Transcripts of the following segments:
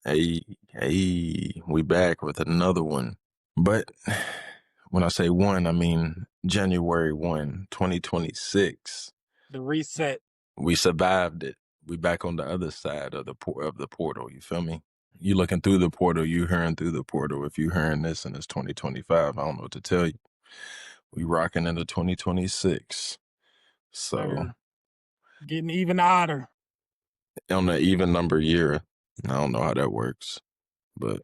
Hey, we back with another one. But when I say one, I mean January 1, 2026. The reset. We survived it. We back on the other side of the portal. You feel me? You looking through the portal, you hearing through the portal. If you hearing this and it's 2025, I don't know what to tell you. We rocking into 2026. So Getting even odder. on the even number year, I don't know how that works, but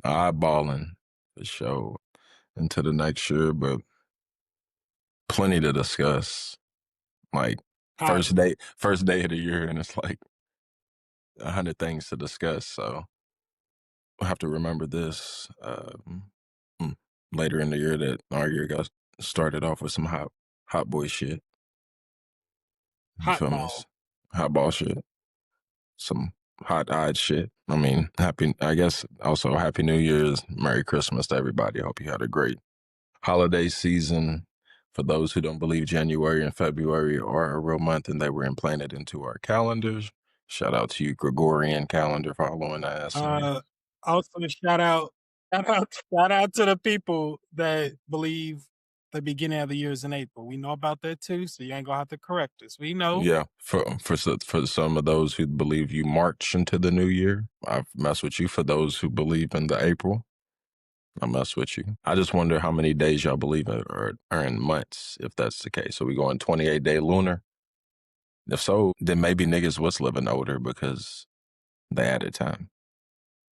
eyeballing the show into the next year, but plenty to discuss. Like Hot. first day of the year, and it's like 100 things to discuss. So we'll have to remember this later in the year that our year got started off with some hot boy shit. You Hot feel me? ball. Hot ball shit. Some hot-eyed shit. I mean, I guess also Happy New Year's, Merry Christmas to everybody. Hope you had a great holiday season. For those who don't believe January and February are a real month and they were implanted into our calendars, shout out to you, Gregorian calendar, following us. Also shout out to the people that believe the beginning of the year is in April. We know about that too, so you ain't gonna have to correct us. We know. Yeah, for some of those who believe you march into the new year, I mess with you. For those who believe in the April, I mess with you. I just wonder how many days y'all believe are in months, if that's the case. So we going 28-day lunar? If so, then maybe niggas was living older because they added time.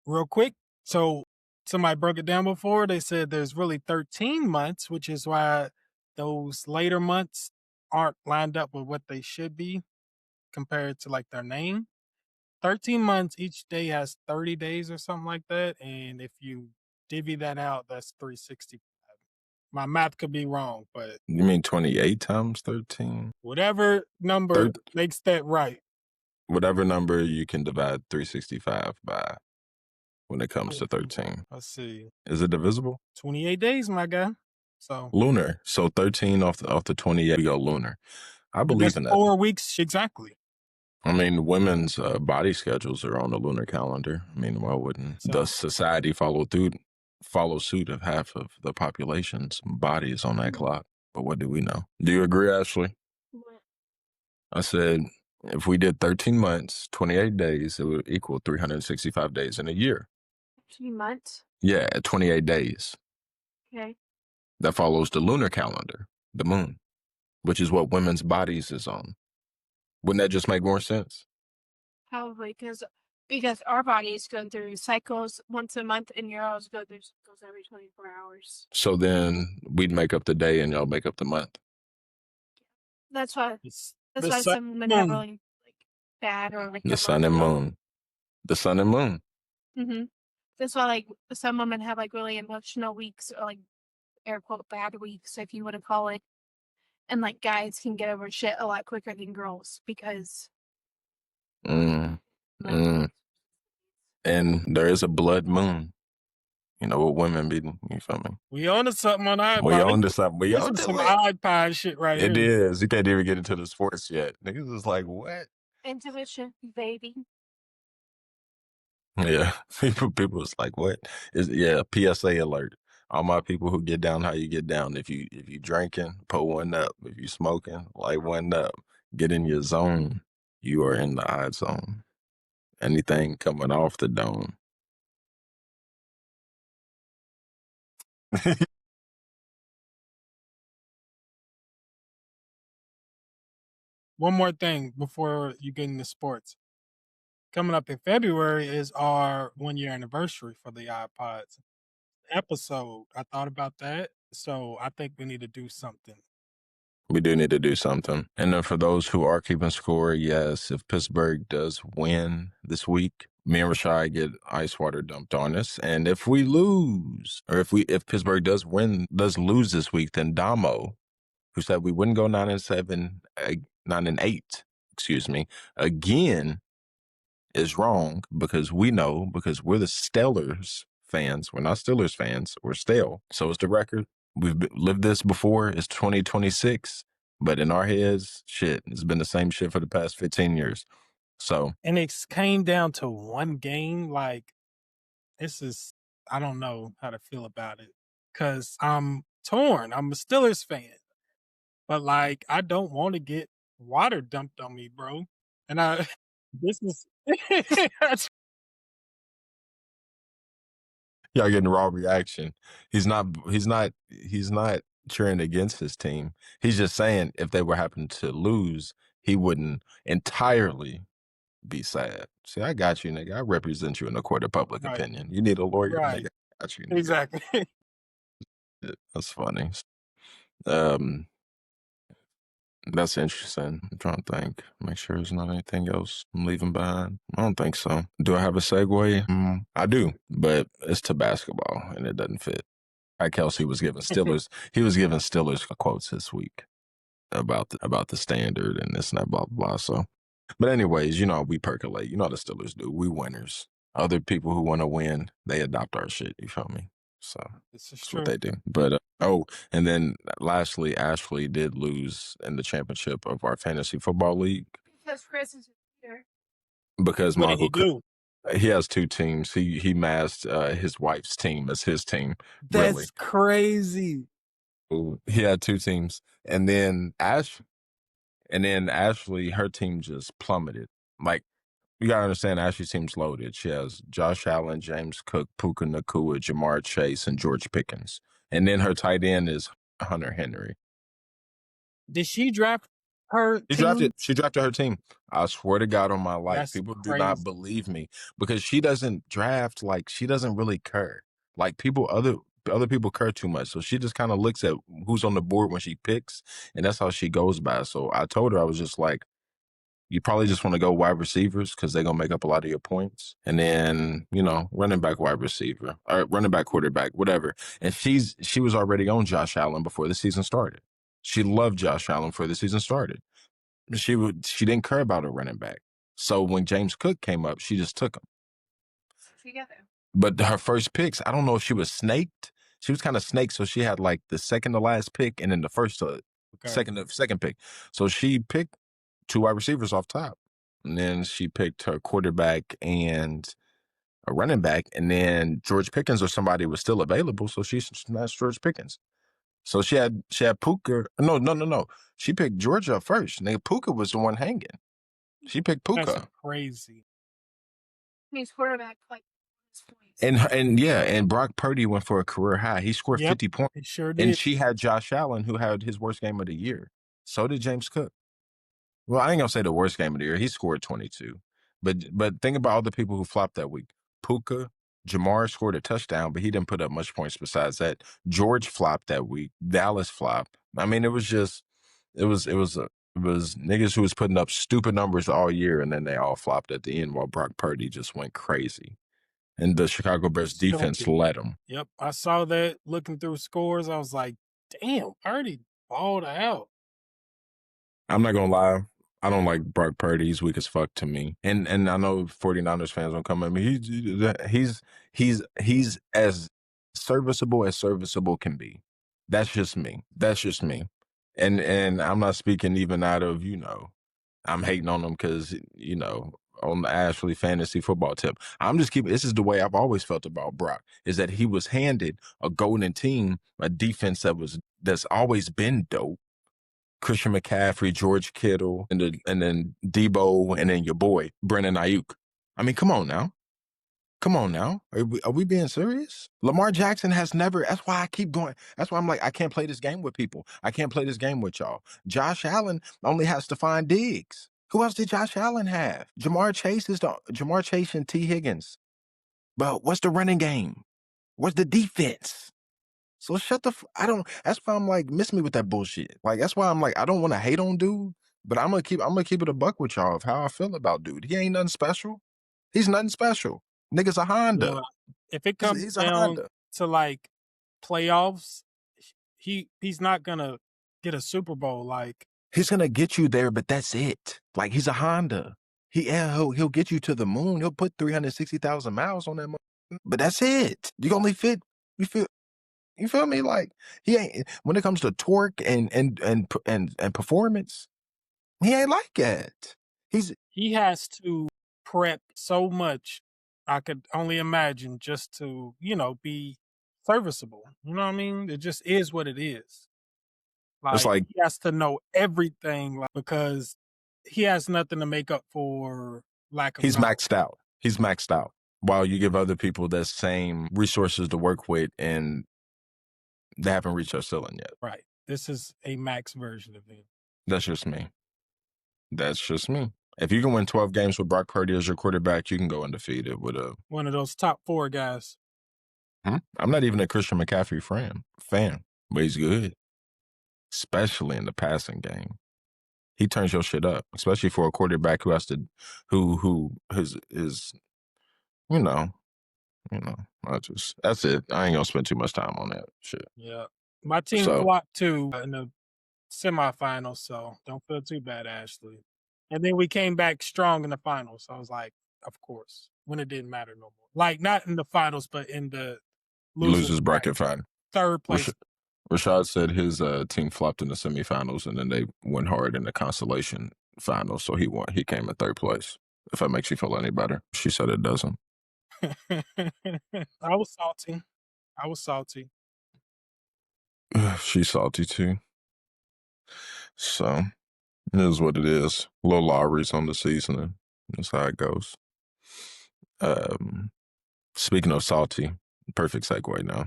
Real quick. So somebody broke it down before. They said there's really 13 months, which is why those later months aren't lined up with what they should be compared to like their name. 13 months, each day has 30 days or something like that. And if you divvy that out, that's 365. My math could be wrong, but You mean 28 times 13? whatever number makes that right. Whatever number you can divide 365 by when it comes to 13. Let's see. Is it divisible? 28 days, my guy. So Lunar. So 13 off the 28, we go lunar. I believe in that. 4 weeks exactly. I mean, women's body schedules are on the lunar calendar. I mean, why wouldn't the society follow suit of half of the population's bodies on that clock? But what do we know? Do you agree, Ashley? What? I said, if we did 13 months, 28 days, it would equal 365 days in a year. 13 months? Yeah, at 28 days. Okay. That follows the lunar calendar, the moon, which is what women's bodies is on. Wouldn't that just make more sense? Probably because our bodies go through cycles once a month and yours go through cycles every 24 hours. So then we'd make up the day and y'all make up the month. That's why the some women have really like bad or like the sun and moon. The sun and moon. Mm-hmm. That's why like some women have like really emotional weeks or like air quote bad weeks, if you want to call it. And like guys can get over shit a lot quicker than girls because And there is a blood moon. You know what women be, you feel me? We on to something on iPod. We on to something. We on to some it. iPod shit right It here. is. You can't even get into the sports yet. Niggas is like, what? Intuition, baby. Yeah. People was like, what? Yeah, PSA alert. All my people who get down how you get down. If you drinking, pull one up. If you smoking, light one up. Get in your zone. You are in the eye zone. Anything coming off the dome. One more thing before you get into sports. Coming up in February is our 1-year anniversary for the iPods episode. I thought about that. So I think we need to do something. We do need to do something. And then for those who are keeping score, yes, if Pittsburgh does win this week, me and Rashai get ice water dumped on us. And if we lose, or if Pittsburgh does lose this week, then Damo, who said we wouldn't go 9-7, 9-8, again, is wrong because we're the Steelers fans. We're not Steelers fans. We're stale. So is the record. We've lived this before. It's 2026. But in our heads, shit, it's been the same shit for the past 15 years. So And it came down to one game. Like, this is, I don't know how to feel about it because I'm torn. I'm a Steelers fan, but like, I don't want to get water dumped on me, bro. And this is, y'all getting raw reaction. He's not cheering against his team. He's just saying if they were happen to lose, he wouldn't entirely be sad. See, I got you, nigga. I represent you in the court of public right, opinion. You need a lawyer, right, nigga. I got you, nigga. exactly. That's funny. Um, that's interesting. I'm trying to think. Make sure there's not anything else I'm leaving behind. I don't think so. Do I have a segue? I do, but it's to basketball and it doesn't fit. Kelsey was giving Steelers. He was giving Steelers quotes this week about the standard and this and that, blah blah blah. So, but anyways, we percolate. You know how the Steelers do. We winners. Other people who want to win, they adopt our shit. You feel me? So This is that's what true. they do. But and then lastly, Ashley did lose in the championship of our fantasy football league Because Chris is here. because What did he Michael do? he has two teams. He masked his wife's team as his team. Really, That's crazy. he had two teams, and then Ashley, her team just plummeted. Like, you gotta understand, Ashley's team's loaded. She has Josh Allen, James Cook, Puka Nakua, Jamar Chase, and George Pickens. And then her tight end is Hunter Henry. Did she draft her team? She drafted her team. I swear to God on my life, That's people do crazy. not believe me because she doesn't draft, like, she doesn't really care. Like, other people care too much. So she just kind of looks at who's on the board when she picks, and that's how she goes by. So I told her, I was just like, you probably just want to go wide receivers because they're gonna make up a lot of your points. And then, running back, wide receiver, or running back, quarterback, whatever. And she was already on Josh Allen before the season started. She loved Josh Allen before the season started. She didn't care about a running back. So when James Cook came up, she just took him. Together. But her first picks, I don't know if she was snaked. She was kind of snaked, so she had like the second to last pick and then the first to Okay. second pick. So she picked two wide receivers off top. And then she picked her quarterback and a running back. And then George Pickens or somebody was still available. So she snatched George Pickens. So she had Puka. No. She picked Georgia first. Nigga, Puka was the one hanging. She picked That's Puka. crazy. He's quarterback like points. And Brock Purdy went for a career high. He scored Yep, 50 points. he sure And did. she had Josh Allen, who had his worst game of the year. So did James Cook. Well, I ain't gonna say the worst game of the year. He scored 22. But think about all the people who flopped that week. Puka, Jamar scored a touchdown, but he didn't put up much points besides that. George flopped that week. Dallas flopped. I mean, it was niggas who was putting up stupid numbers all year, and then they all flopped at the end while Brock Purdy just went crazy. And the Chicago Bears defense led him. Yep, I saw that looking through scores. I was like, damn, Purdy balled out. I'm not gonna lie. I don't like Brock Purdy. He's weak as fuck to me. And I know 49ers fans don't come at me. He's as serviceable can be. That's just me. And I'm not speaking even out of, I'm hating on him because, on the Ashley fantasy football tip. I'm just keeping, this is the way I've always felt about Brock, is that he was handed a golden team, a defense that's always been dope. Christian McCaffrey, George Kittle, and then Debo, and then your boy, Brennan Ayuk. I mean, come on now. Are we being serious? Lamar Jackson has never, that's why I keep going. That's why I'm like, I can't play this game with people. I can't play this game with y'all. Josh Allen only has to find Diggs. Who else did Josh Allen have? Jamar Chase and T. Higgins. But what's the running game? What's the defense? So shut the. That's why I'm like, miss me with that bullshit. Like that's why I'm like, I don't want to hate on dude, but I'm gonna keep it a buck with y'all of how I feel about dude. He ain't nothing special. He's nothing special. Nigga's a Honda. Well, if it comes He's a down Honda. to like playoffs, he's not gonna get a Super Bowl. Like He's gonna get you there, but that's it. Like he's a Honda. He'll get you to the moon. He'll put 360,000 miles on that, but that's it. You only fit. You feel me? Like he ain't when it comes to torque and performance, he ain't like that. he has to prep so much. I could only imagine just to, be serviceable. You know what I mean? It just is what it is. it's Like like he has to know everything, like, because he has nothing to make up for lack of he's knowledge. maxed out. He's maxed out. While you give other people the same resources to work with, and they haven't reached their ceiling yet. Right. This is a max version of him. That's just me. That's just me. If you can win 12 games with Brock Purdy as your quarterback, you can go undefeated with a. One of those top 4 guys. I'm not even a Christian McCaffrey fan, but he's good, especially in the passing game. He turns your shit up, especially for a quarterback who has to, who is, you know, that's it. I ain't gonna spend too much time on that shit. Yeah. My team So flopped too in the semifinals, so don't feel too bad, Ashley. And then we came back strong in the finals. So I was like, of course, when it didn't matter no more. Like not in the finals, but in the losers bracket. bracket final. Third place. Rashad said his team flopped in the semifinals, and then they went hard in the consolation finals. So he won. He came in third place. If that makes you feel any better, she said it doesn't. I was salty. She's salty too. So it is what it is. Low lotteries on the season. That's how it goes. Speaking of salty, perfect segue now.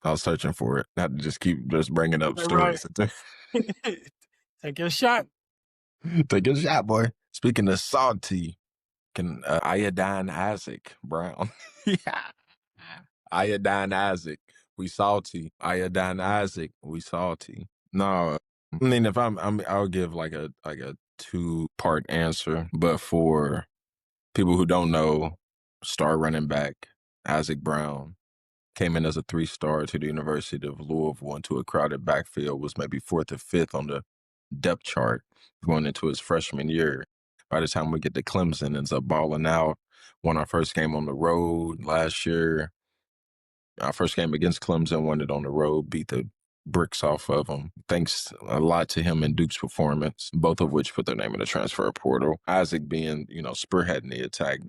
I was searching for it. I had to just keep bringing up stories. Right. Take your shot. Take a shot, boy. Speaking of salty, can Iodine Isaac Brown. Yeah. Iodine Isaac, we salty. Iodine Isaac, we salty. No, I mean if I'll give like a 2-part answer, but for people who don't know, star running back Isaac Brown came in as a 3-star to the University of Louisville into a crowded backfield, was maybe 4th or 5th on the depth chart going into his freshman year. By the time we get to Clemson, ends up balling out. Won our first game on the road last year. Our first game against Clemson, won it on the road, beat the bricks off of them. Thanks a lot to him and Duke's performance, both of which put their name in the transfer portal. Isaac being, spearheading the attack,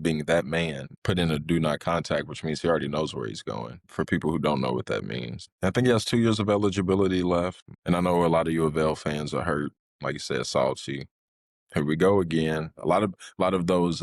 being that man, put in a do not contact, which means he already knows where he's going. For people who don't know what that means, I think he has 2 years of eligibility left. And I know a lot of UofL fans are hurt, like you said, salty. Here we go again. A lot of those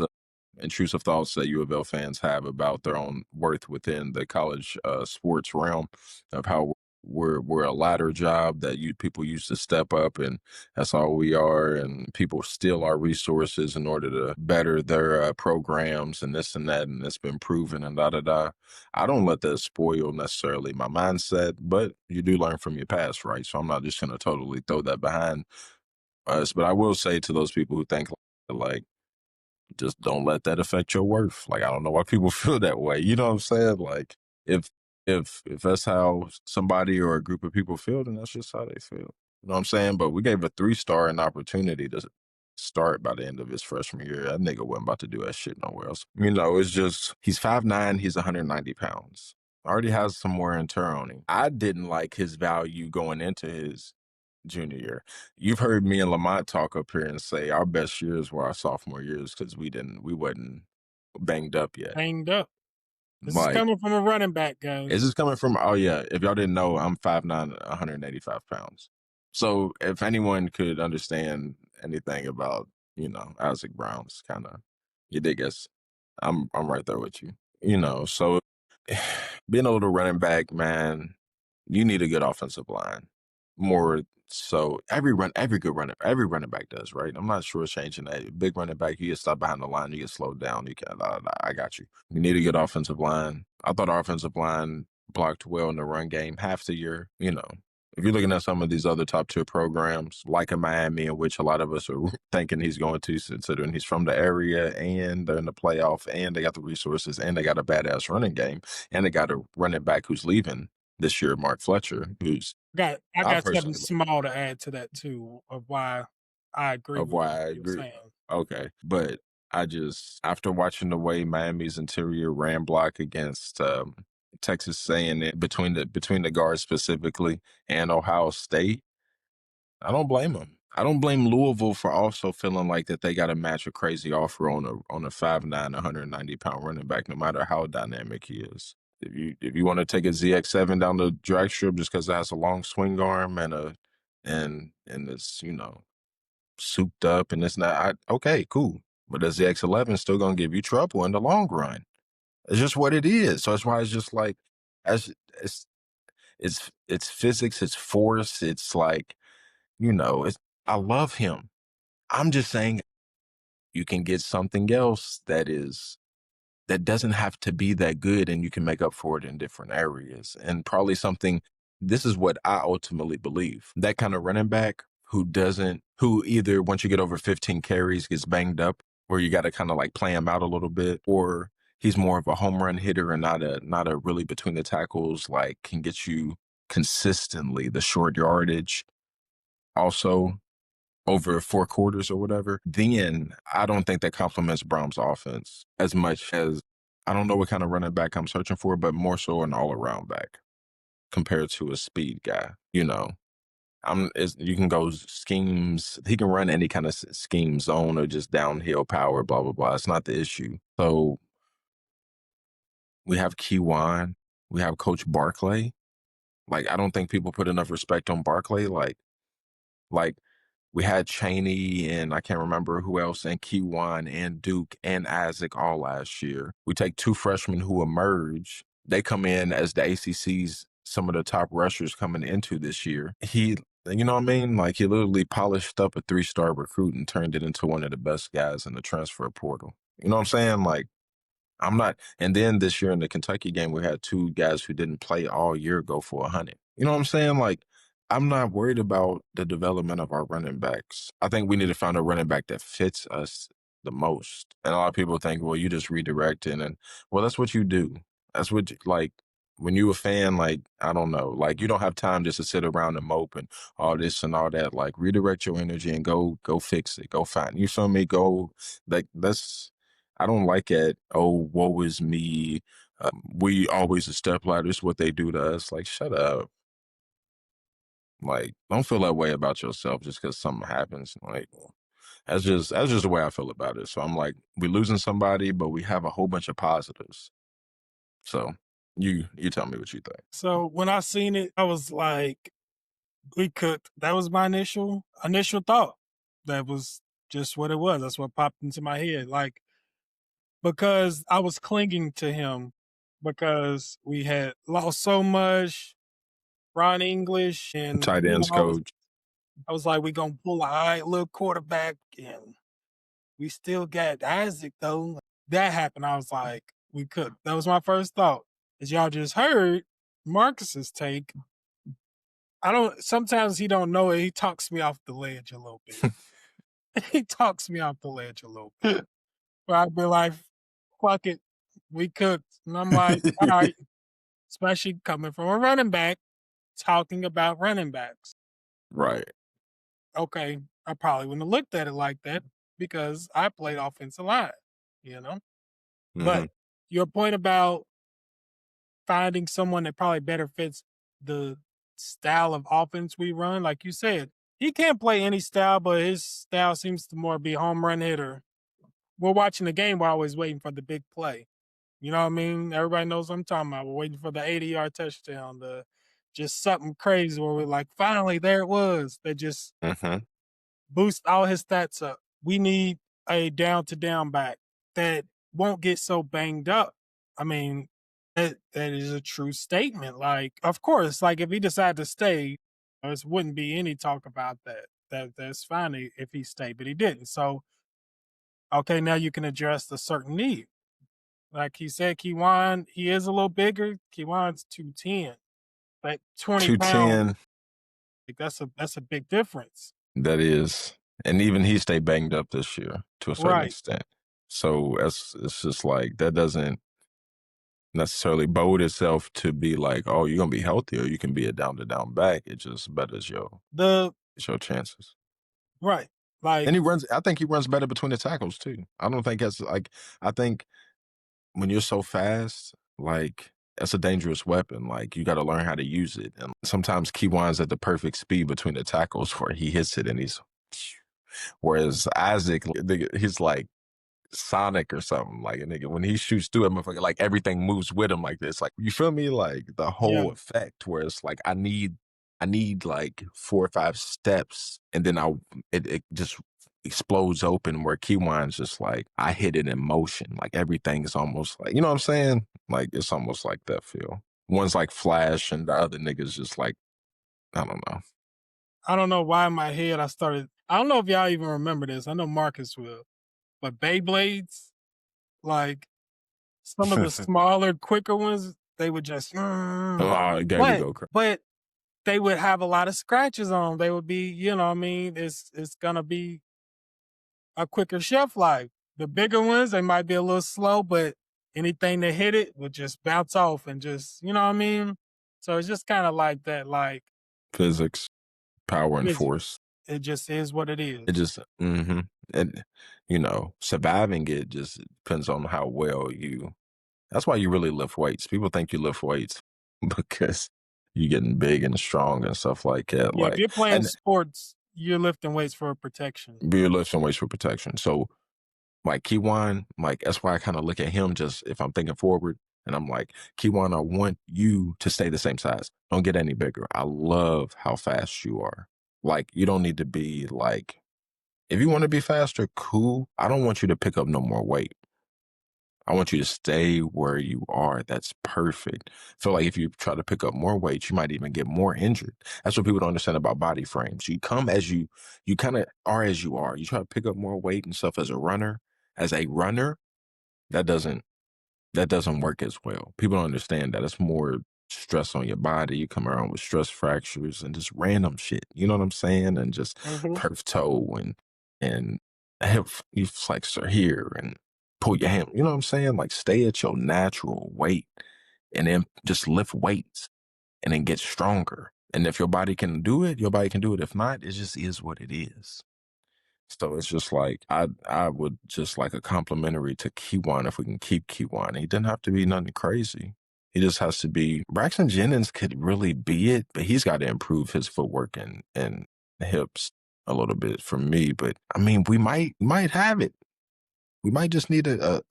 intrusive thoughts that U of L fans have about their own worth within the college sports realm, of how we're a ladder job that people used to step up, and that's all we are, and people steal our resources in order to better their programs and this and that, and it's been proven and da da da. I don't let that spoil necessarily my mindset, but you do learn from your past, right? So I'm not just going to totally throw that behind us, but I will say to those people who think like just don't let that affect your worth. Like, I don't know why people feel that way. You know what I'm saying? Like, if that's how somebody or a group of people feel, then that's just how they feel. You know what I'm saying? But we gave a 3-star an opportunity to start by the end of his freshman year. That nigga wasn't about to do that shit nowhere else. It's just, he's 5'9", he's 190 pounds. Already has some wear and tear on him. I didn't like his value going into his junior year. You've heard me and Lamont talk up here and say our best years were our sophomore years because we wasn't banged up yet. Banged up. This is Like, coming from a running back, guys. is this coming from? Oh yeah, if y'all didn't know, I'm 5'9", 185 pounds. So if anyone could understand anything about Isaac Brown's kind of, you dig us, I'm right there with you. So being a little running back, man, you need a good offensive line. More so, every good every running back does, right? I'm not sure it's changing that. Big running back, you get stopped behind the line, you get slowed down, you can I got you. You need a good offensive line. I thought our offensive line blocked well in the run game half the year. If you're looking at some of these other top tier programs, like in Miami, in which a lot of us are thinking he's going to, considering he's from the area and they're in the playoff and they got the resources and they got a badass running game and they got a running back who's leaving this year, Mark Fletcher, who's I got something personally small to add to that too, of why I agree of with why what I you're agree. saying. Okay, but I just, after watching the way Miami's interior ran block against Texas A&M, between the guards specifically and Ohio State, I don't blame them. I don't blame Louisville for also feeling like that they got to match a crazy offer on a 5'9", 190-pound running back, no matter how dynamic he is. If you want to take a ZX7 down the drag strip just because it has a long swing arm and it's souped up and it's not okay, cool. But the ZX11 is still gonna give you trouble in the long run. It's just what it is. So that's why it's just like as it's physics, it's force, it's like it's I love him. I'm just saying you can get something else that doesn't have to be that good and you can make up for it in different areas. And probably something this is what I ultimately believe. That kind of running back who either once you get over 15 carries gets banged up or you got to kind of like play him out a little bit or he's more of a home run hitter and not a really between the tackles like can get you consistently the short yardage also over 4 quarters or whatever, then I don't think that complements Brown's offense as much as I don't know what kind of running back I'm searching for, but more so an all-around back compared to a speed guy. You can go schemes. He can run any kind of scheme zone or just downhill power, blah, blah, blah. It's not the issue. So we have Keywan. We have Coach Barkley. Like, I don't think people put enough respect on Barkley. Like we had Cheney and I can't remember who else, and Keywan and Duke and Isaac all last year. We take 2 freshmen who emerge. They come in as the ACC's some of the top rushers coming into this year. You know what I mean? Like he literally polished up a 3-star recruit and turned it into one of the best guys in the transfer portal. You know what I'm saying? Like I'm not. And then this year in the Kentucky game, we had 2 guys who didn't play all year go for 100. You know what I'm saying? Like, I'm not worried about the development of our running backs. I think we need to find a running back that fits us the most. And a lot of people think, well, you just redirect it. And, well, that's what you do. That's what, like, when you a fan, like, I don't know, like, you don't have time just to sit around and mope and all this and all that. Like, redirect your energy and go fix it. Go find, you feel me? Like, I don't like it. Oh, woe is me. We always a stepladder. This is what they do to us. Like, shut up. Like, don't feel that way about yourself just because something happens. Like, that's just the way I feel about it. So I'm like, we're losing somebody, but we have a whole bunch of positives. So you tell me what you think. So when I seen it, I was like, we cooked. That was my initial thought. That was just what it was. That's what popped into my head. Like, because I was clinging to him because we had lost so much. Ron English and Tight ends coach. I was like, we gonna pull a high little quarterback and we still got Isaac though. That happened. I was like, we could. That was my first thought. As y'all just heard, Marcus's take. Sometimes he don't know it. He talks me off the ledge a little bit. He talks me off the ledge a little bit. But I'd be like, fuck it. We cooked. And I'm like, all right. Especially coming from a running back, talking about running backs. Right. Okay, I probably wouldn't have looked at it like that because I played offensive line, you know? But your point about finding someone that probably better fits the style of offense we run, like you said, he can't play any style, but his style seems to more be home run hitter. We're watching the game, we're always waiting for the big play. You know what I mean? Everybody knows what I'm talking about. We're waiting for the 80-yard touchdown, just something crazy where we're like, finally, there it was. That just boost all his stats up. We need a down-to-down back that won't get so banged up. I mean, that is a true statement. Like, of course, like if he decided to stay, there wouldn't be any talk about that. That's fine if he stayed, but he didn't. So, okay, now you can address the certain need. Like he said, Keywan, he is a little bigger. Keywan's 210, but 20 pounds. 210. Like that's a big difference. That is. And even he stayed banged up this year to a certain Right. extent. So it's just like that doesn't necessarily bode itself to be like, oh, you're gonna be healthy or you can be a down to down back. It just betters your chances. Right. Like, And I think he runs better between the tackles too. I don't think I think when you're so fast, like that's a dangerous weapon. Like you got to learn how to use it. And sometimes Keywan's at the perfect speed between the tackles where he hits it and he's Whereas Isaac, he's like Sonic or something. Like a nigga, when he shoots through it, motherfucker, like everything moves with him like this. Like you feel me? Like the Yeah. whole effect where it's like I need like 4 or 5 steps and then it just explodes open where Keywine's just like I hit it in motion. Like everything is almost like, you know what I'm saying? Like it's almost like that feel. One's like Flash and the other nigga's just like, I don't know. I don't know why in my head I don't know if y'all even remember this. I know Marcus will. But Beyblades, like some of the smaller, quicker ones, they would just Oh, there we but go. but they would have a lot of scratches on 'em. They would be, you know what I mean, it's gonna be a quicker shelf life. The bigger ones, they might be a little slow, but anything that hit it would just bounce off and just, you know what I mean? So it's just kind of like that, like Physics, power and physics. force. It just is what it It is. just and surviving it just depends on how well you that's why you really lift weights. People think you lift weights because you're getting big and strong and stuff like that. Yeah, if Like you're playing and sports, you're lifting weights for protection. you're lifting weights for protection. So like Keywan, like that's why I kind of look at him just if I'm thinking forward and I'm like, Keywan, I want you to stay the same size. Don't get any bigger. I love how fast you are. Like you don't need to be like if you want to be faster, cool. I don't want you to pick up no more weight. I want you to stay where you are. That's perfect. Feel like if you try to pick up more weight, you might even get more injured. That's what people don't understand about body frames. You come as you kind of are as you are. You try to pick up more weight and stuff as a runner, that doesn't that doesn't work as well. People don't understand that. It's more stress on your body. You come around with stress fractures and just random shit. You know what I'm saying? And just Mhm. perf toe and hip flexor here and pull your hand. You know what I'm saying? Like stay at your natural weight and then just lift weights and then get stronger. And if your body can do it, your body can do it. If not, it just is what it is. So it's just like I would just like a complimentary to Keywan if we can keep Keywan. He doesn't have to be nothing crazy. He just has to be Braxton Jennings could really be it, but he's got to improve his footwork and hips a little bit for me. But I mean, we might have it. We might just need a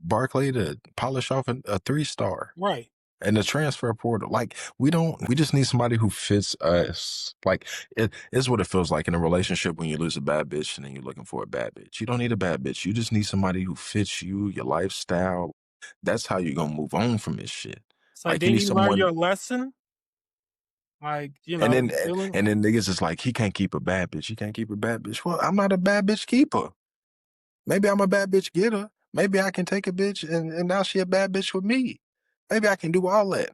Barkley to polish off a 3-star Right. and the transfer portal. Like we just need somebody who fits us. Like it is what it feels like in a relationship when you lose a bad bitch and then you're looking for a bad bitch. You don't need a bad bitch. You just need somebody who fits you, your lifestyle. That's how you're gonna move on from this shit. So Like you did need you learn someone your lesson? Like, and then dealing and then niggas is like, he can't keep a bad bitch. He can't keep a bad bitch. Well, I'm not a bad bitch keeper. Maybe I'm a bad bitch getter. Maybe I can take a bitch and now she a bad bitch with me. Maybe I can do all that.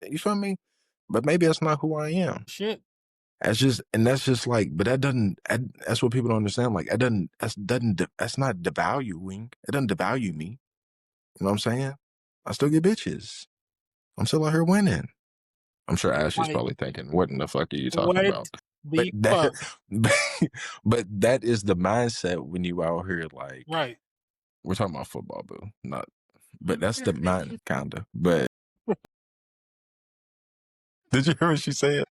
You feel me? But maybe that's not who I am. shit. That's just like, but that's what people don't understand. Like, that's not devaluing. It doesn't devalue me. You know what I'm saying? I still get bitches. I'm still out here winning. I'm sure Ashley's Like, probably thinking, what in the fuck are you talking what about? But the that, fuck? but that is the mindset when you out here, like, Right. we're talking about football, boo. Not, but that's the mind, kinda. But did you hear what she said?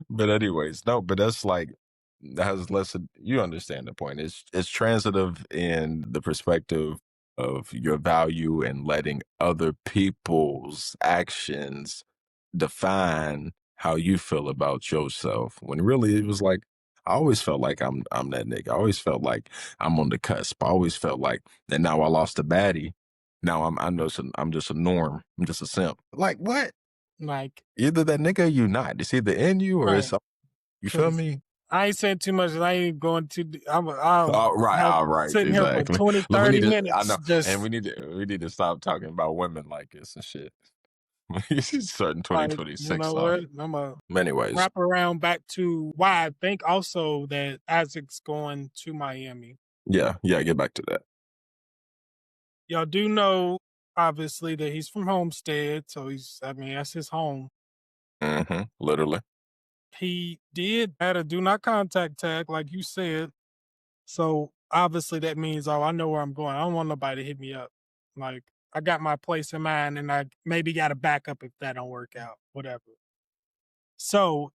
But anyways, no, but that's like that has less. You understand the point. It's transitive in the perspective of your value and letting other people's actions define how you feel about yourself. When really it was like I always felt like I'm that nigga. I always felt like I'm on the cusp. I always felt like and now I lost a baddie. Now I'm just a norm. I'm just a simp. Like what? Like, Either that nigga or you not. It's either in you or right. it's you feel Because me? I ain't saying too much. I ain't going to. All Have right, sitting here for exactly. 20, Look, 30 I minutes. know, and Just we need to stop talking about women like this and shit. Starting like, you 2026 know off. what? I'm going to Anyways, wrap around back to why I think also that Isaac's going to Miami. yeah, get back to that. Y'all do know, obviously, that he's from Homestead. So that's his home. Literally. He did add a do not contact tag, like you said. So obviously that means, oh, I know where I'm going. I don't want nobody to hit me up. Like I got my place in mind and I maybe got a backup if that don't work out, whatever. So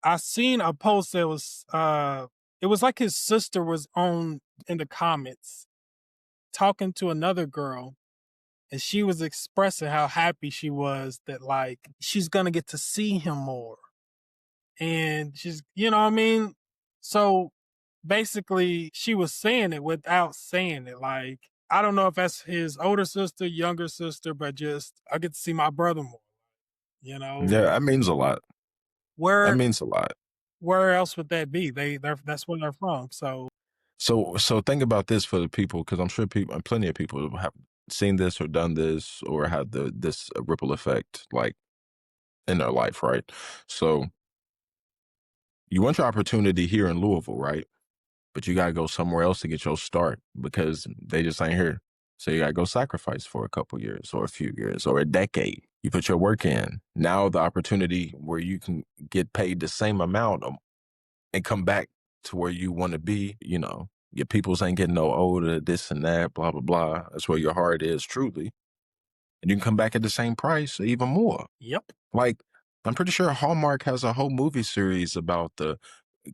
I seen a post that was it was like his sister was on in the comments talking to another girl, and she was expressing how happy she was that like she's gonna get to see him more. And she's, you know what I mean? So basically she was saying it without saying it. Like, I don't know if that's his older sister, younger sister, but just I get to see my brother more, you know. Yeah, that means a lot. That Where means a lot. where else would that be? They're that's where they're from. So So think about this for the people, because I'm sure people, plenty of people have seen this or done this or had this ripple effect like in their life, right? So you want your opportunity here in Louisville, right? But you gotta go somewhere else to get your start because they just ain't here. So you gotta go sacrifice for a couple years or a few years or a decade. You put your work in. Now the opportunity where you can get paid the same amount and come back to where you want to be, your peoples ain't getting no older, this and that, blah, blah, blah. That's where your heart is truly. And you can come back at the same price or even more. yep. Like, I'm pretty sure Hallmark has a whole movie series about the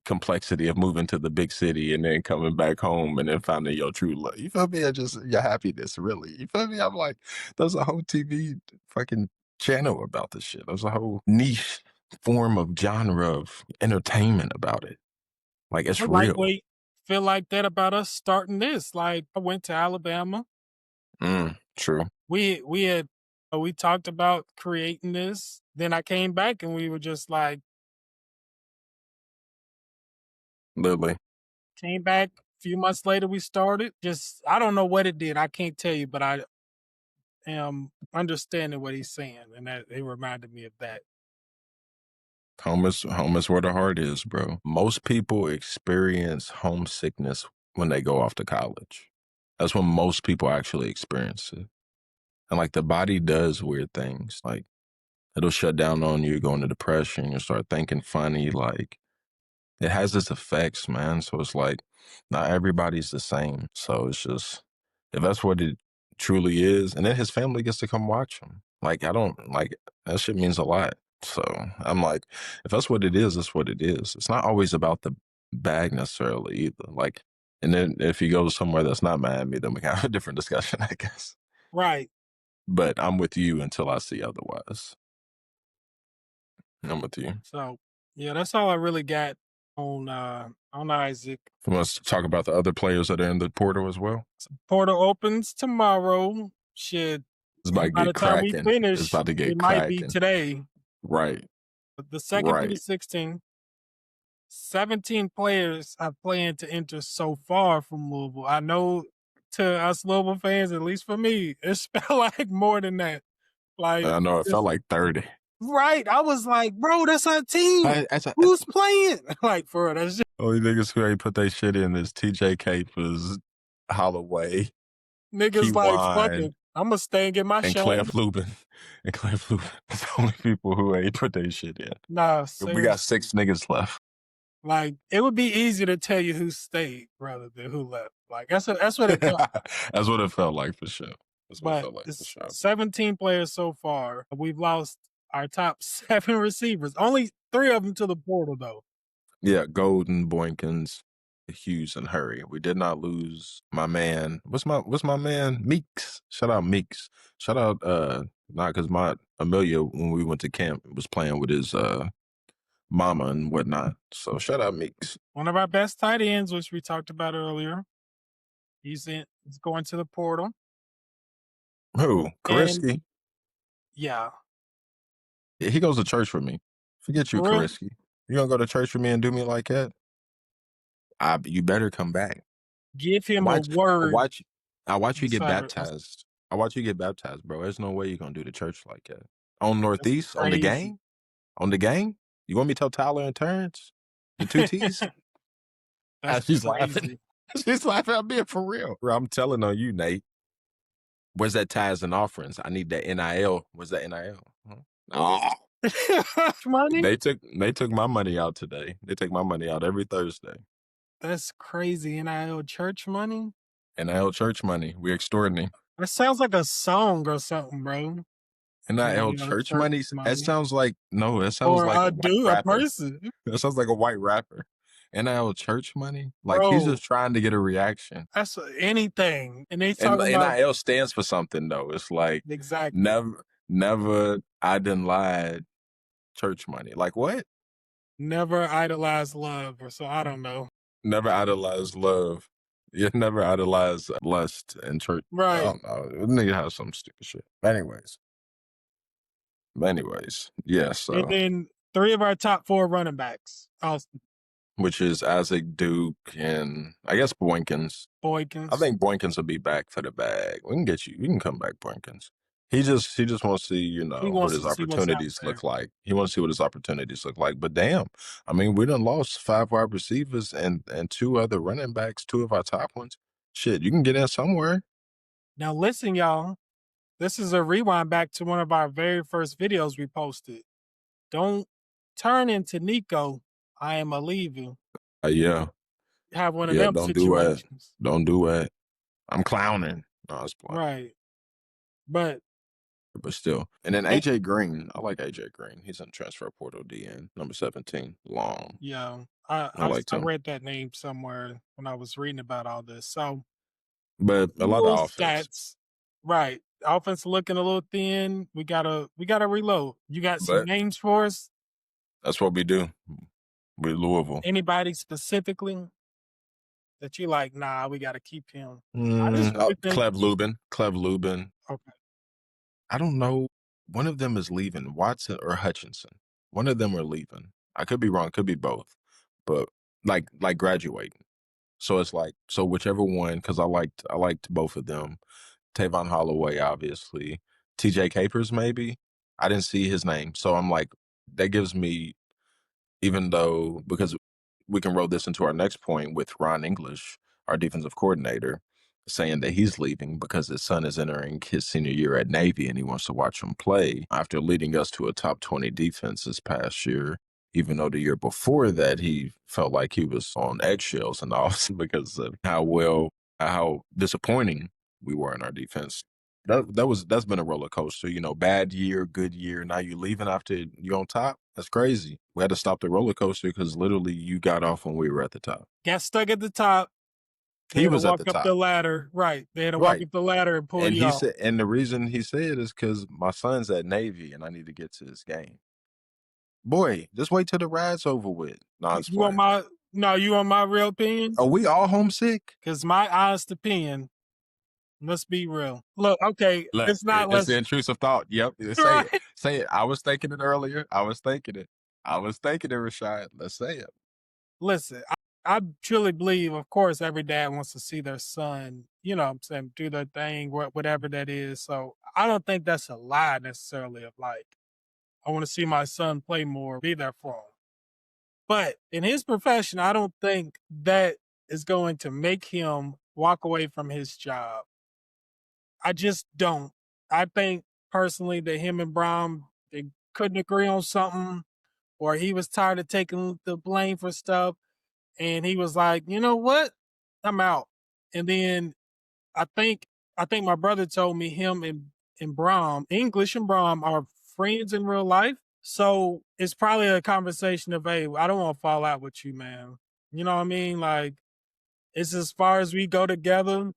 complexity of moving to the big city and then coming back home and then finding your true love. You feel me? Or just your happiness, really. You feel me? I'm like, there's a whole TV fucking channel about this shit. There's a whole niche form of genre of entertainment about it. Like, it's But real. lightweight feel like that about us starting this. Like I went to Alabama. True. We had we talked about creating this. Then I came back and we were just like Literally. came back a few months later we started. Just I don't know what it did. I can't tell you, but I am understanding what he's saying, and that it reminded me of that. Home is where the heart is, bro. Most people experience homesickness when they go off to college. That's when most people actually experience it. And like the body does weird things. Like it'll shut down on you, go into depression, you start thinking funny. Like it has its effects, man. So it's like not everybody's the same. So it's just if that's what it truly is, and then his family gets to come watch him. Like I don't like that shit means a lot. So I'm like, if that's what it is, that's what it is. It's not always about the bag necessarily either. Like, and then if you go somewhere that's not Miami, then we can have a different discussion, I guess. Right. But I'm with you until I see otherwise. I'm with you. So yeah, that's all I really got on Isaac. We want to talk about the other players that are in the portal as well. Portal opens tomorrow. Shit. It's about to By the get time we cracking. It's finish, about to it get might be cracking. today. Right. But the second through the Right. 16, 17 players I plan to enter so far from Louisville. I know to us Louisville fans, at least for me, it felt like more than that. Like, I know it felt it's, like 30. right. I was like, bro, that's our team. That's Who's playing? Like, for real, that's just only niggas who ain't put their shit in is TJ Capers, Holloway, niggas like, fuck Keywan, it. I'm going to stay and get my and shine. Cliff Lubin. And Cliff Lubin. It's the only people who ain't put their shit in. Nah, We got seriously. 6 niggas left. Like, it would be easy to tell you who stayed rather than who left. Like, that's what it felt. That's what it felt like for sure. That's what it But felt like for it's sure. 17 players so far. We've lost our top 7 receivers. Only 3 of them to the portal, though. Yeah, Golden, Boykins, Hughes, and Hurry. We did not lose my man. What's my man? Meeks. Shout out Meeks. Shout out not because my Amelia when we went to camp was playing with his mama and whatnot. So shout out Meeks. One of our best tight ends, which we talked about earlier. He's going to the portal. Who? And Kariski? yeah. He goes to church with me. Forget you, For real? Kariski. You gonna go to church with me and do me like that? You better come back. Give him a Watch, word. I watch you get Sorry, baptized. I watch you get baptized, bro. There's no way you're gonna do the church like that. On that's Northeast, on the crazy. gang, on the gang. You want me to tell Tyler and Terrence, the 2 T's? That's She's laughing. crazy. She's laughing. I'm being for real. Bro, I'm telling on you, Nate. Where's that tithes and offerings? I need that NIL. Where's that NIL? Huh? Oh. Money? They took my money out today. They take my money out every Thursday. That's crazy. NIL church money? NIL church money. We extorting him. That sounds like a song or something, bro. NIL NIL church church money? That money. sounds like no. That sounds Or like a a white dude, a rapper. person. That sounds like a white rapper. NIL church money? Like he's Bro, just trying to get a reaction. that's anything. And they And talking about NIL stands for something though. It's like exactly. never I done lied church money. Like what? Never idolize love, or so I don't know. Never idolize love. You never idolize lust and church. I Right. don't know. Nigga has some stupid shit. Anyways, yeah. And So then 3 of our top 4 running backs. Austin which is Isaac Duke and I guess Boykins. I Boykins. think Boykins will be back for the bag. We can get you. You can come back, Boykins. He just wants to see, He what wants his to see what's out opportunities there. look like. He wants to see what his opportunities look like. But damn, I mean, we done lost 5 wide receivers and 2 other running backs, 2 of our top ones. Shit, you can get in somewhere. Now listen, y'all. This is a rewind back to one of our very first videos we posted. Don't turn into Nico. I am a leaving. Yeah, Have one of yeah. them Don't do it. situations. Don't do it. I'm clowning. No, I was playing. Right. But But still. And then AJ Green. I like AJ Green. He's in transfer portal DN, number 17. Long. yeah, I liked I him. read that name somewhere when I was reading about all this. So But a lot little of offense. stats. Right. Offense looking a little thin. We gotta reload. You got some But names for us? that's what we do. With Louisville. Anybody specifically that you like, nah, we gotta keep him. I just really think Clev Lubin. okay. I don't know. One of them is leaving, Watson or Hutchinson. One of them are leaving. I could be wrong, could be both. But like graduating. So it's like whichever one, because I liked both of them. Tavon Holloway, obviously. TJ Capers, maybe. I didn't see his name. So I'm like, that gives me, even though, because we can roll this into our next point with Ron English, our defensive coordinator, saying that he's leaving because his son is entering his senior year at Navy and he wants to watch him play after leading us to a top 20 defense this past year. Even though the year before that, he felt like he was on eggshells and all because of how disappointing we were in our defense. That's been a roller coaster, bad year, good year. Now you leaving after you on top. That's crazy. We had to stop the roller coaster because literally you got off when we were at the top. Got stuck at the top. They He had to was at walk the up the top. ladder. Right. They had to walk Right. up the ladder and pull And you he off. said, and the reason he said is because my son's at Navy and I need to get to this game. Boy, just wait till the ride's over with. No, I'm just You want playing. you want my real opinion? Are we all homesick? Because my honest opinion, let's be real. Look, okay, Look, it's not it's the let's intrusive thought. Yep. Say right. it. Say it. I was thinking it earlier. I was thinking it, Rashad. Let's say it. Listen, I truly believe, of course, every dad wants to see their son, you know what I'm saying, do their thing, whatever that is. So I don't think that's a lie necessarily of like, I want to see my son play more, be there for him. But in his profession, I don't think that is going to make him walk away from his job. I just don't. I think personally that him and Brown, they couldn't agree on something, or he was tired of taking the blame for stuff. And he was like, you know what? I'm out. And then I think my brother told me him and Brom, English and Brom are friends in real life. So it's probably a conversation of, hey, I don't want to fall out with you, man. You know what I mean? Like, it's as far as we go together.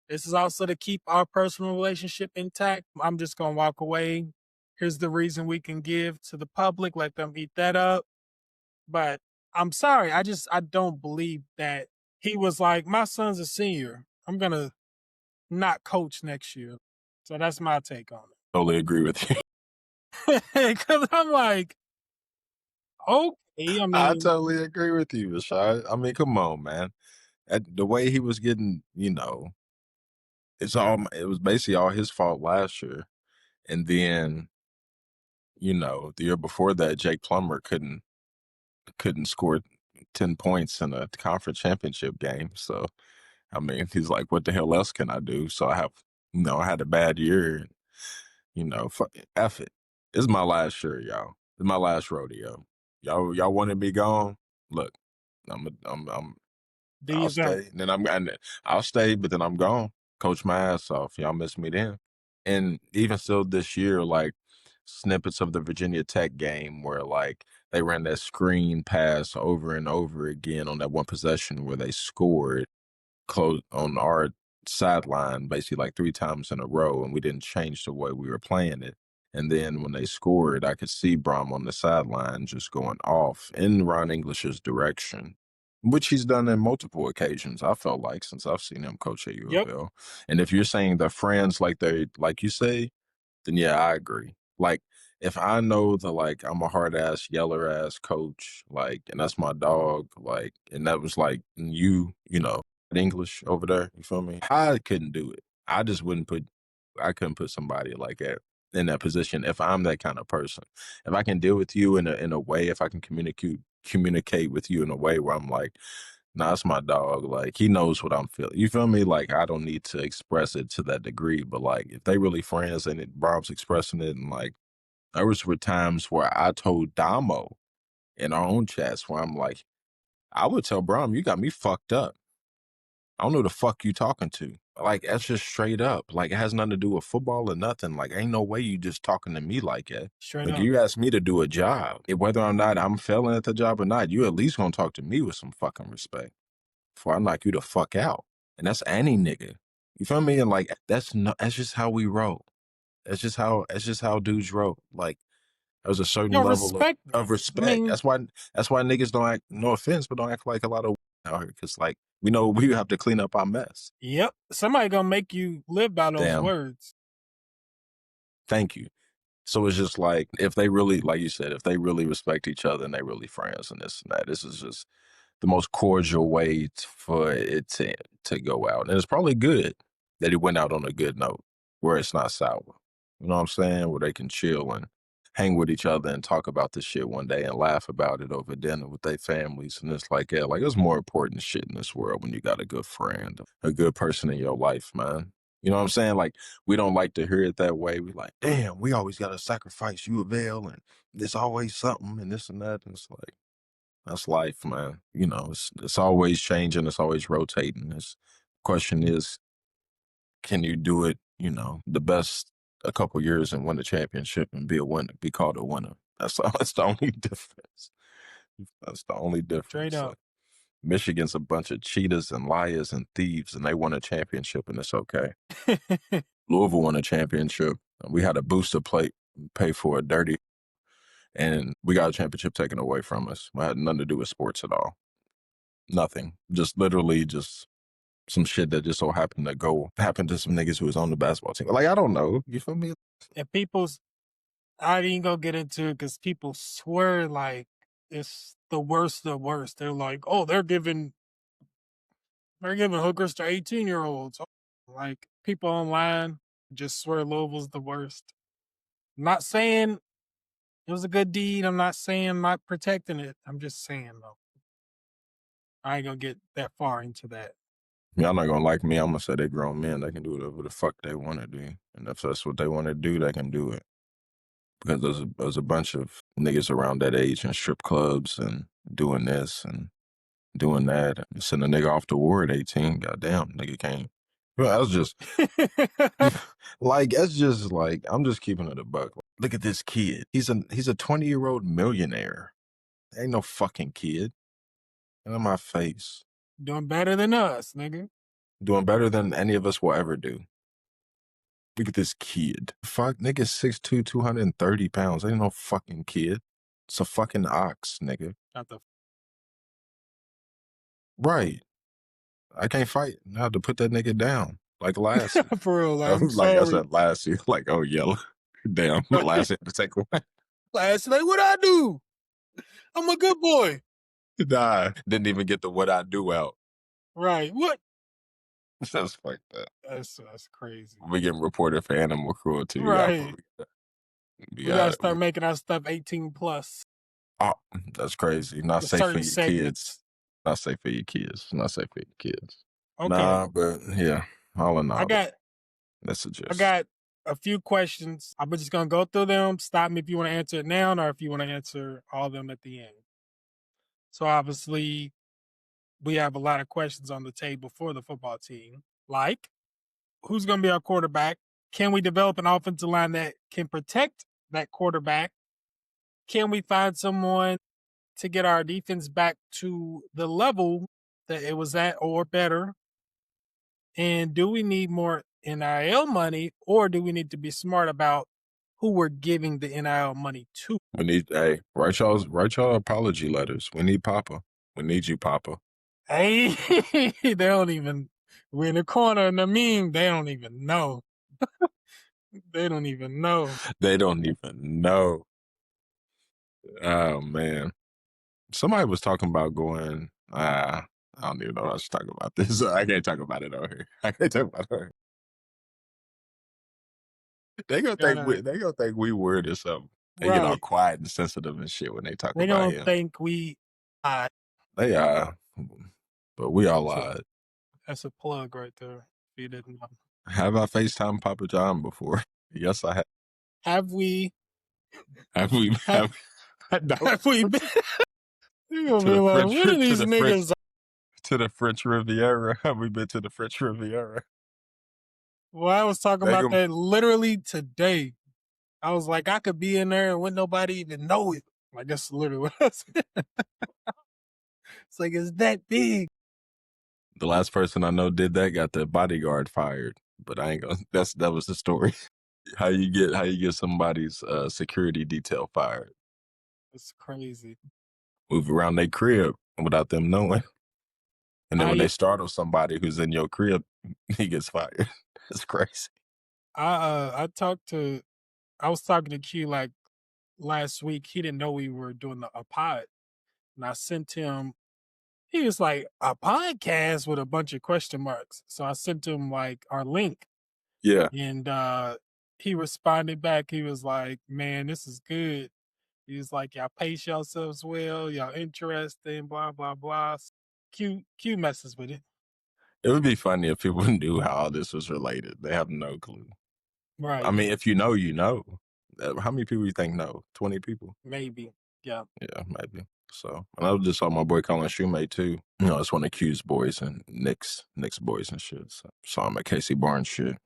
This is also to keep our personal relationship intact. I'm just gonna walk away. Here's the reason we can give to the public, let them eat that up. But I'm sorry, I don't believe that he was like, my son's a senior. I'm gonna not coach next year. So that's my take on Totally agree with you. it. Cause I'm like, okay, I I mean, totally agree with you, Rashad. I mean, come on, man. The way he was getting, it was basically all his fault last year. And then, the year before that, Jake Plummer couldn't score 10 points in a conference championship game. So, I mean, he's like, what the hell else can I do? So I had a bad year. Fuck it, F it. It's my last year, y'all. It's my last rodeo. Y'all wanted me gone. Look, I'll these stay. I'll stay, but then I'm gone. Coach my ass off. Y'all miss me then. And even still this year, like snippets of the Virginia Tech game where like they ran that screen pass over and over again on that one possession where they scored close on our sideline basically like 3 times in a row, and we didn't change the way we were playing it. And then when they scored, I could see Brom on the sideline just going off in Ron English's direction, which he's done in multiple occasions, I felt like, since I've seen him coach at Yep. UofL. And if you're saying they're friends like you say, then yeah, I agree. Like, if I know that like I'm a hard ass, yeller ass coach, like, and that's my dog, like, and that was like you know, English over there, you feel me? I couldn't do it. I just wouldn't put, I couldn't put somebody like that in that position if I'm that kind of person. If I can deal with you in a way, if I can communicate with you in a way where I'm like, nah, that's my dog. Like, he knows what I'm feeling. You feel me? Like, I don't need to express it to that degree. But like, if they really friends and Bob's expressing it, and like, there were times where I told Damo in our own chats where I'm like, I would tell Brom, you got me fucked up. I don't know who the fuck you talking to. Like, that's just straight up. Like, it has nothing to do with football or nothing. Like, ain't no way you just talking to me like that. Straight Like, up. you asked me to do a job. Whether or not I'm failing at the job or not, you at least gonna talk to me with some fucking respect before I knock you the fuck out. And that's any nigga. You feel me? And like, that's just how we roll. That's just how dudes roll. Like, there's a certain Yo, level respect of me. I respect. mean, That's why niggas don't act, no offense, but don't act like a lot of out here. Cause like, we know we have to clean up our mess. yep. Somebody gonna make you live by those Damn. words. Thank you. So it's just like, if they really, like you said, if they really respect each other and they really friends and this and that, this is just the most cordial way for it to go out. And it's probably good that it went out on a good note where it's not sour. You know what I'm saying? Where they can chill and hang with each other and talk about this shit one day and laugh about it over dinner with their families. And it's like, yeah, like, there's more important shit in this world when you got a good friend, a good person in your life, man. You know what I'm saying? Like, we don't like to hear it that way. We like, damn, we always got to sacrifice UofL and there's always something and this and that. And it's like, that's life, man. You know, it's always changing. It's always rotating. This question is, can you do it? You know, the best a couple years and win a championship and be a winner, be called a winner. That's that's the only difference. That's the only Straight difference. up. Like, Michigan's a bunch of cheaters and liars and thieves, and they won a championship, and it's okay. Louisville won a championship. We had a booster plate pay for a dirty, and we got a championship taken away from us. It had nothing to do with sports at all. Nothing. Just literally just some shit that just so happened to happen to some niggas who was on the basketball team. Like, I don't know. You feel me? And people's, I ain't gonna get into it because people swear like it's the worst of the worst. They're like, oh, they're giving hookers to 18-year-olds. Like, people online just swear Louisville's the worst. I'm not saying it was a good deed. I'm not saying I'm not protecting it. I'm just saying though. I ain't gonna get that far into that. Y'all not gonna like me. I'm gonna say they grown men. They can do whatever the fuck they want to do. And if that's what they want to do, they can do it. Because there's a bunch of niggas around that age in strip clubs and doing this and doing that. And send a nigga off to war at 18. Goddamn, nigga can't. Well, that's just like, that's just like, I'm just keeping it a buck. Look at this kid. He's a 20-year-old millionaire. Ain't no fucking kid. Get in my face. Doing better than us, nigga. Doing better than any of us will ever do. Look at this kid. Fuck, nigga 6'2", 230 pounds. Ain't no fucking kid. It's a fucking ox, nigga. Not the Right. I can't fight. I have to put that nigga down. Like last year. for real. Like, I'm Like I sorry. said last year. Like, oh, yellow. Damn. Last year to take away. Last night, what I do? I'm a good boy. Nah. Didn't even get the what I do out. Right. What? That's like that. That's crazy. We getting reported for animal cruelty. Right. We We gotta got start making our stuff 18 plus. Oh, that's crazy. Not With safe for certain your kids. segments. Not safe for your kids. Not safe for your kids. Okay. Nah, but yeah, all in all, I got that's a gist. I got a few questions. I'm just gonna go through them. Stop me if you want to answer it now, or if you want to answer all of them at the end. So obviously, we have a lot of questions on the table for the football team. Like, who's gonna be our quarterback Can we develop an offensive line that can protect that quarterback? Can we find someone to get our defense back to the level that it was at or better? And do we need more NIL money, or do we need to be smart about who we're giving the NIL money to? We need, write y'all apology letters. We need Papa. We need you, Papa. Hey, they don't even, we're in the corner in the meme, they don't even know. They don't even know. They don't even know. Oh man. Somebody was talking about going, I don't even know how to talk about this. I can't talk about it over here. I can't talk about it over here. They gonna think we weird or something. They get all Right. quiet and sensitive and shit when they talk They about don't him. think we, They but we all So- lied. that's a plug right there. If you didn't know. Have I FaceTime Papa John before? Yes, I have. Have we, Have we? have, No. have we been? You're gonna To be the like, French, what are to these the French, niggas? to the French Riviera. Have we been to the French Riviera? Well, I was talking They about gon- that literally today. I was like, I could be in there and wouldn't nobody even know it. Like, that's literally what I said. It's like, it's that big. The last person I know did that got the bodyguard fired, but I ain't gonna. That was the story. How you get somebody's security detail fired? It's crazy. Move around their crib without them knowing, and then when I they startle somebody who's in your crib, he gets fired. It's crazy. I was talking to Q like last week. He didn't know we were doing a pod, and I sent him. He was like, a podcast with a bunch of question marks. So I sent him like our link, Yeah, and he responded back. He was like, "Man, this is good." He was like, "Y'all pace yourselves well. Y'all interesting. Blah blah blah." Q messes with it, it would be funny if people knew how all this was related. They have no clue. right? I mean, if you know, you know. How many people you think know? 20 people? Maybe, yeah. Yeah, maybe. So, and I just saw my boy Colin Shoemate too. You know, it's one of Q's boys and Nick's boys and shit. So, saw him at Casey Barnes shit.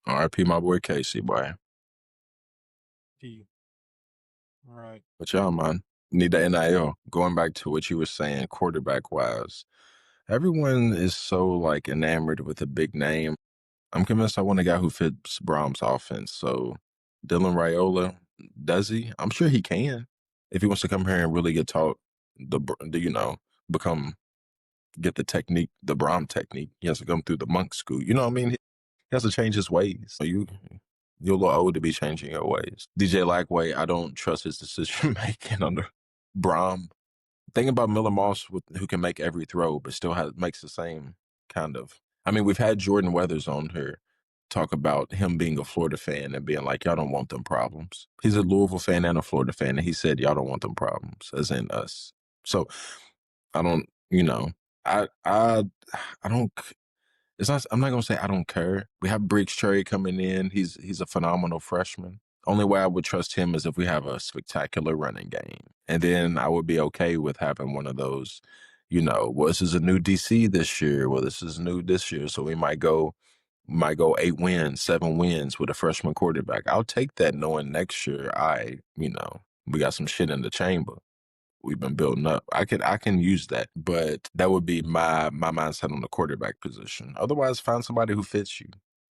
R.I.P. my boy Casey, boy. P. All right. But y'all, man, need the NIL. Going back to what you were saying, quarterback wise, everyone is so like enamored with a big name. I'm convinced I want a guy who fits Brahms' offense. So, Dylan Raiola, does he? I'm sure he can. If he wants to come here and really get taught become get the technique, the Brahm technique. He has to come through the monk school. You know what I mean? He has to change his ways. So you're a little old to be changing your ways. DJ Lackway, I don't trust his decision making under Brahm. Thing about Miller Moss, who can make every throw, but still makes the same kind of. I mean, we've had Jordan Weathers on here talk about him being a Florida fan and being like, y'all don't want them problems. He's a Louisville fan and a Florida fan, and he said, y'all don't want them problems, as in us. So I don't, I don't. It's not. I'm not gonna say I don't care. We have Briggs Cherry coming in. He's a phenomenal freshman. Only way I would trust him is if we have a spectacular running game, and then I would be okay with having one of those. Well, this is a new DC this year. Well, this is new this year, so we might go 8 wins, 7 wins with a freshman quarterback. I'll take that, knowing next year we got some shit in the chamber we've been building up. I can use that, but that would be my mindset on the quarterback position. Otherwise, find somebody who fits you.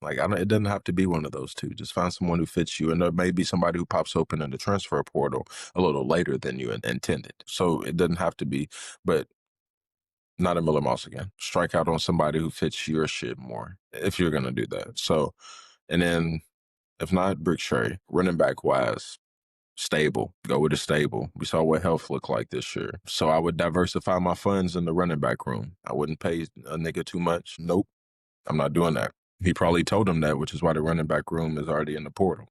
Like it doesn't have to be one of those two. Just find someone who fits you, and there may be somebody who pops open in the transfer portal a little later than you intended. So it doesn't have to be, but not a Miller Moss again. Strike out on somebody who fits your shit more if you're gonna do that. So, and then if not, Brick Sherry, running back wise, stable. Go with a stable. We saw what health looked like this year. So I would diversify my funds in the running back room. I wouldn't pay a nigga too much. Nope. I'm not doing that. He probably told him that, which is why the running back room is already in the portal.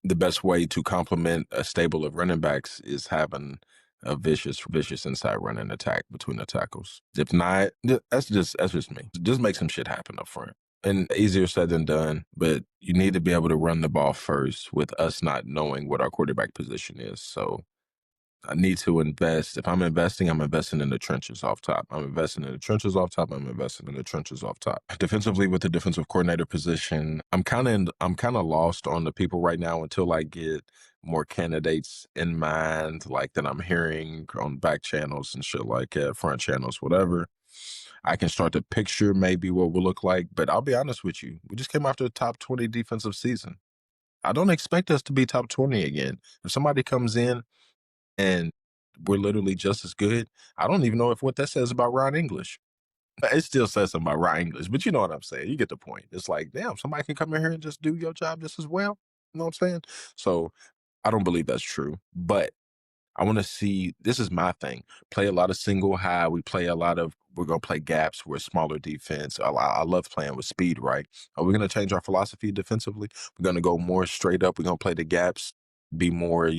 The best way to complement a stable of running backs is having a vicious inside running attack between the tackles. If not, that's just me. Just make some shit happen up front. And easier said than done, but you need to be able to run the ball first with us not knowing what our quarterback position is. So I need to invest. If I'm investing, I'm investing in the trenches off top. I'm investing in the trenches off top. I'm investing in the trenches off top. Defensively, with the defensive coordinator position, I'm kind of lost on the people right now until I get more candidates in mind, like that I'm hearing on back channels and shit like that, front channels, whatever. I can start to picture maybe what we'll look like. But I'll be honest with you, we just came after the top 20 defensive season. I don't expect us to be top 20 again. If somebody comes in and we're literally just as good, I don't even know if what that says about Ryan English. It still says something about Ryan English, but you know what I'm saying. You get the point. It's like, damn, somebody can come in here and just do your job just as well. You know what I'm saying? So I don't believe that's true. But I want to see, this is my thing. Play a lot of single high. We're going to play gaps. We're a smaller defense. I love playing with speed, right? Are we going to change our philosophy defensively? We're going to go more straight up. We're going to play the gaps, be more,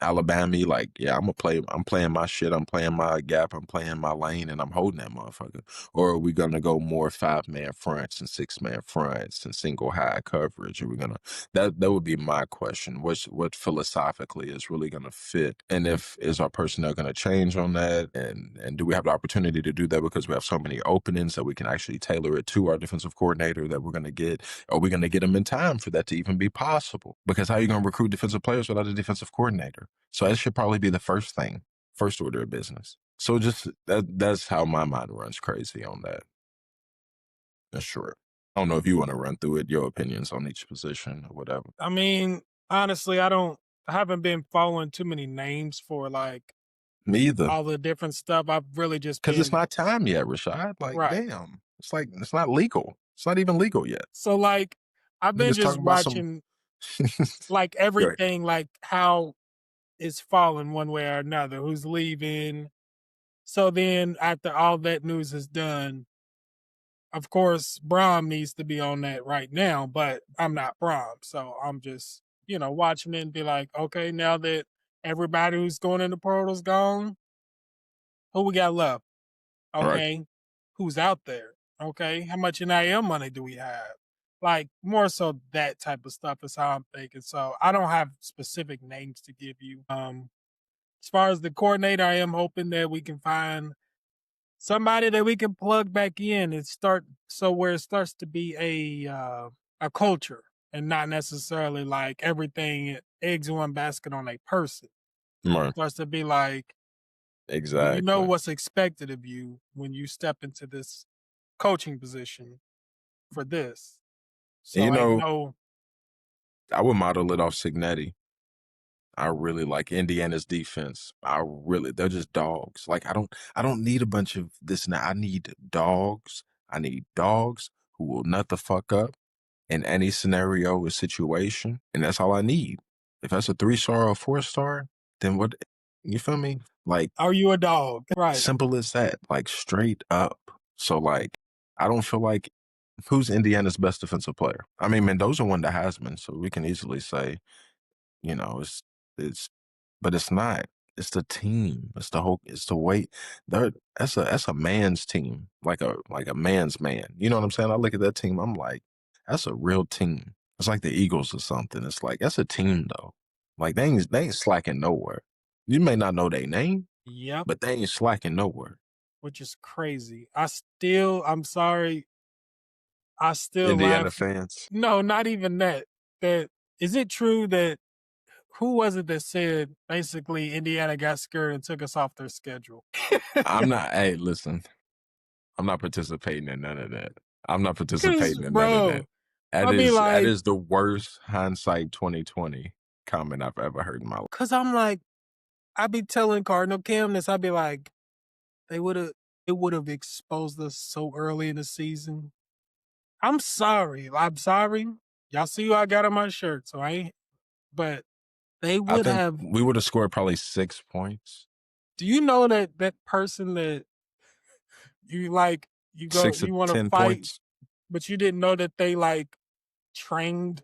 Alabama, like, yeah, I'm playing my shit, I'm playing my gap, I'm playing my lane, and I'm holding that motherfucker. Or are we gonna go more 5-man fronts and 6-man fronts and single high coverage? Are we gonna that would be my question. What philosophically is really gonna fit? And if is our personnel gonna change on that? And do we have the opportunity to do that because we have so many openings that we can actually tailor it to our defensive coordinator that we're gonna get? Are we gonna get them in time for that to even be possible? Because how are you gonna recruit defensive players without a defensive coordinator? So that should probably be the first thing, first order of business. So just that's how my mind runs crazy on that. That's short. I don't know if you want to run through it, your opinions on each position or whatever. I mean, honestly, I haven't been following too many names for like Me either. all the different stuff. I've really just Because it's been not time yet, Rashad. Like, right. damn. It's like it's not legal. It's not even legal yet. So like I've been Niggas just talking about some watching like Good. everything, like how it's falling one way or another, who's leaving. So then after all that news is done, of course, Braum needs to be on that right now, but I'm not Braum. So I'm just, watching it and be like, okay, now that everybody who's going in the portal's gone, who we got left? All right. Okay. Who's out there? Okay. How much NIL money do we have? Like more so that type of stuff is how I'm thinking. So I don't have specific names to give you. As far as the coordinator, I am hoping that we can find somebody that we can plug back in and start so where it starts to be a culture and not necessarily like everything eggs in one basket on a person. Right. Starts to be like, well, you know Exactly. what's expected of you when you step into this coaching position for this. And So ain't no I would model it off Signetti. I really like Indiana's defense. They're just dogs. Like I don't need a bunch of this and that. I need dogs. I need dogs who will nut the fuck up in any scenario or situation. And that's all I need. If that's a 3-star or a 4-star, then what, you feel me? Like are you a dog? Right. simple as that. Like straight up. So like I don't feel like who's Indiana's best defensive player? I mean Mendoza won the Heisman, so we can easily say it's but it's not. It's the team. It's the weight. That's a man's team. Like a man's man. You know what I'm saying? I look at that team, I'm like, that's a real team. It's like the Eagles or something. It's like that's a team though. Like they ain't slacking nowhere. You may not know their name, Yep. but they ain't slacking nowhere. Which is crazy. I'm sorry. I still Indiana laugh. fans. No, not even that. That is it true that who was it that said basically Indiana got scared and took us off their schedule? I'm not hey, listen. I'm not participating in none of that. I'm not Because, participating in none of that. bro, I be That like, is the worst hindsight 2020 comment I've ever heard in my life. because I'm like, I be telling Cardinal Cam this. I be like, they would have, it would have exposed us so early in the season. I'm sorry. I'm sorry. Y'all see who I got on my shirt, so I ain't. But they I would think have. we would have scored probably 6 points. Do you know that person that you like? Six to You want to 10 fight, points. but you didn't know that they like trained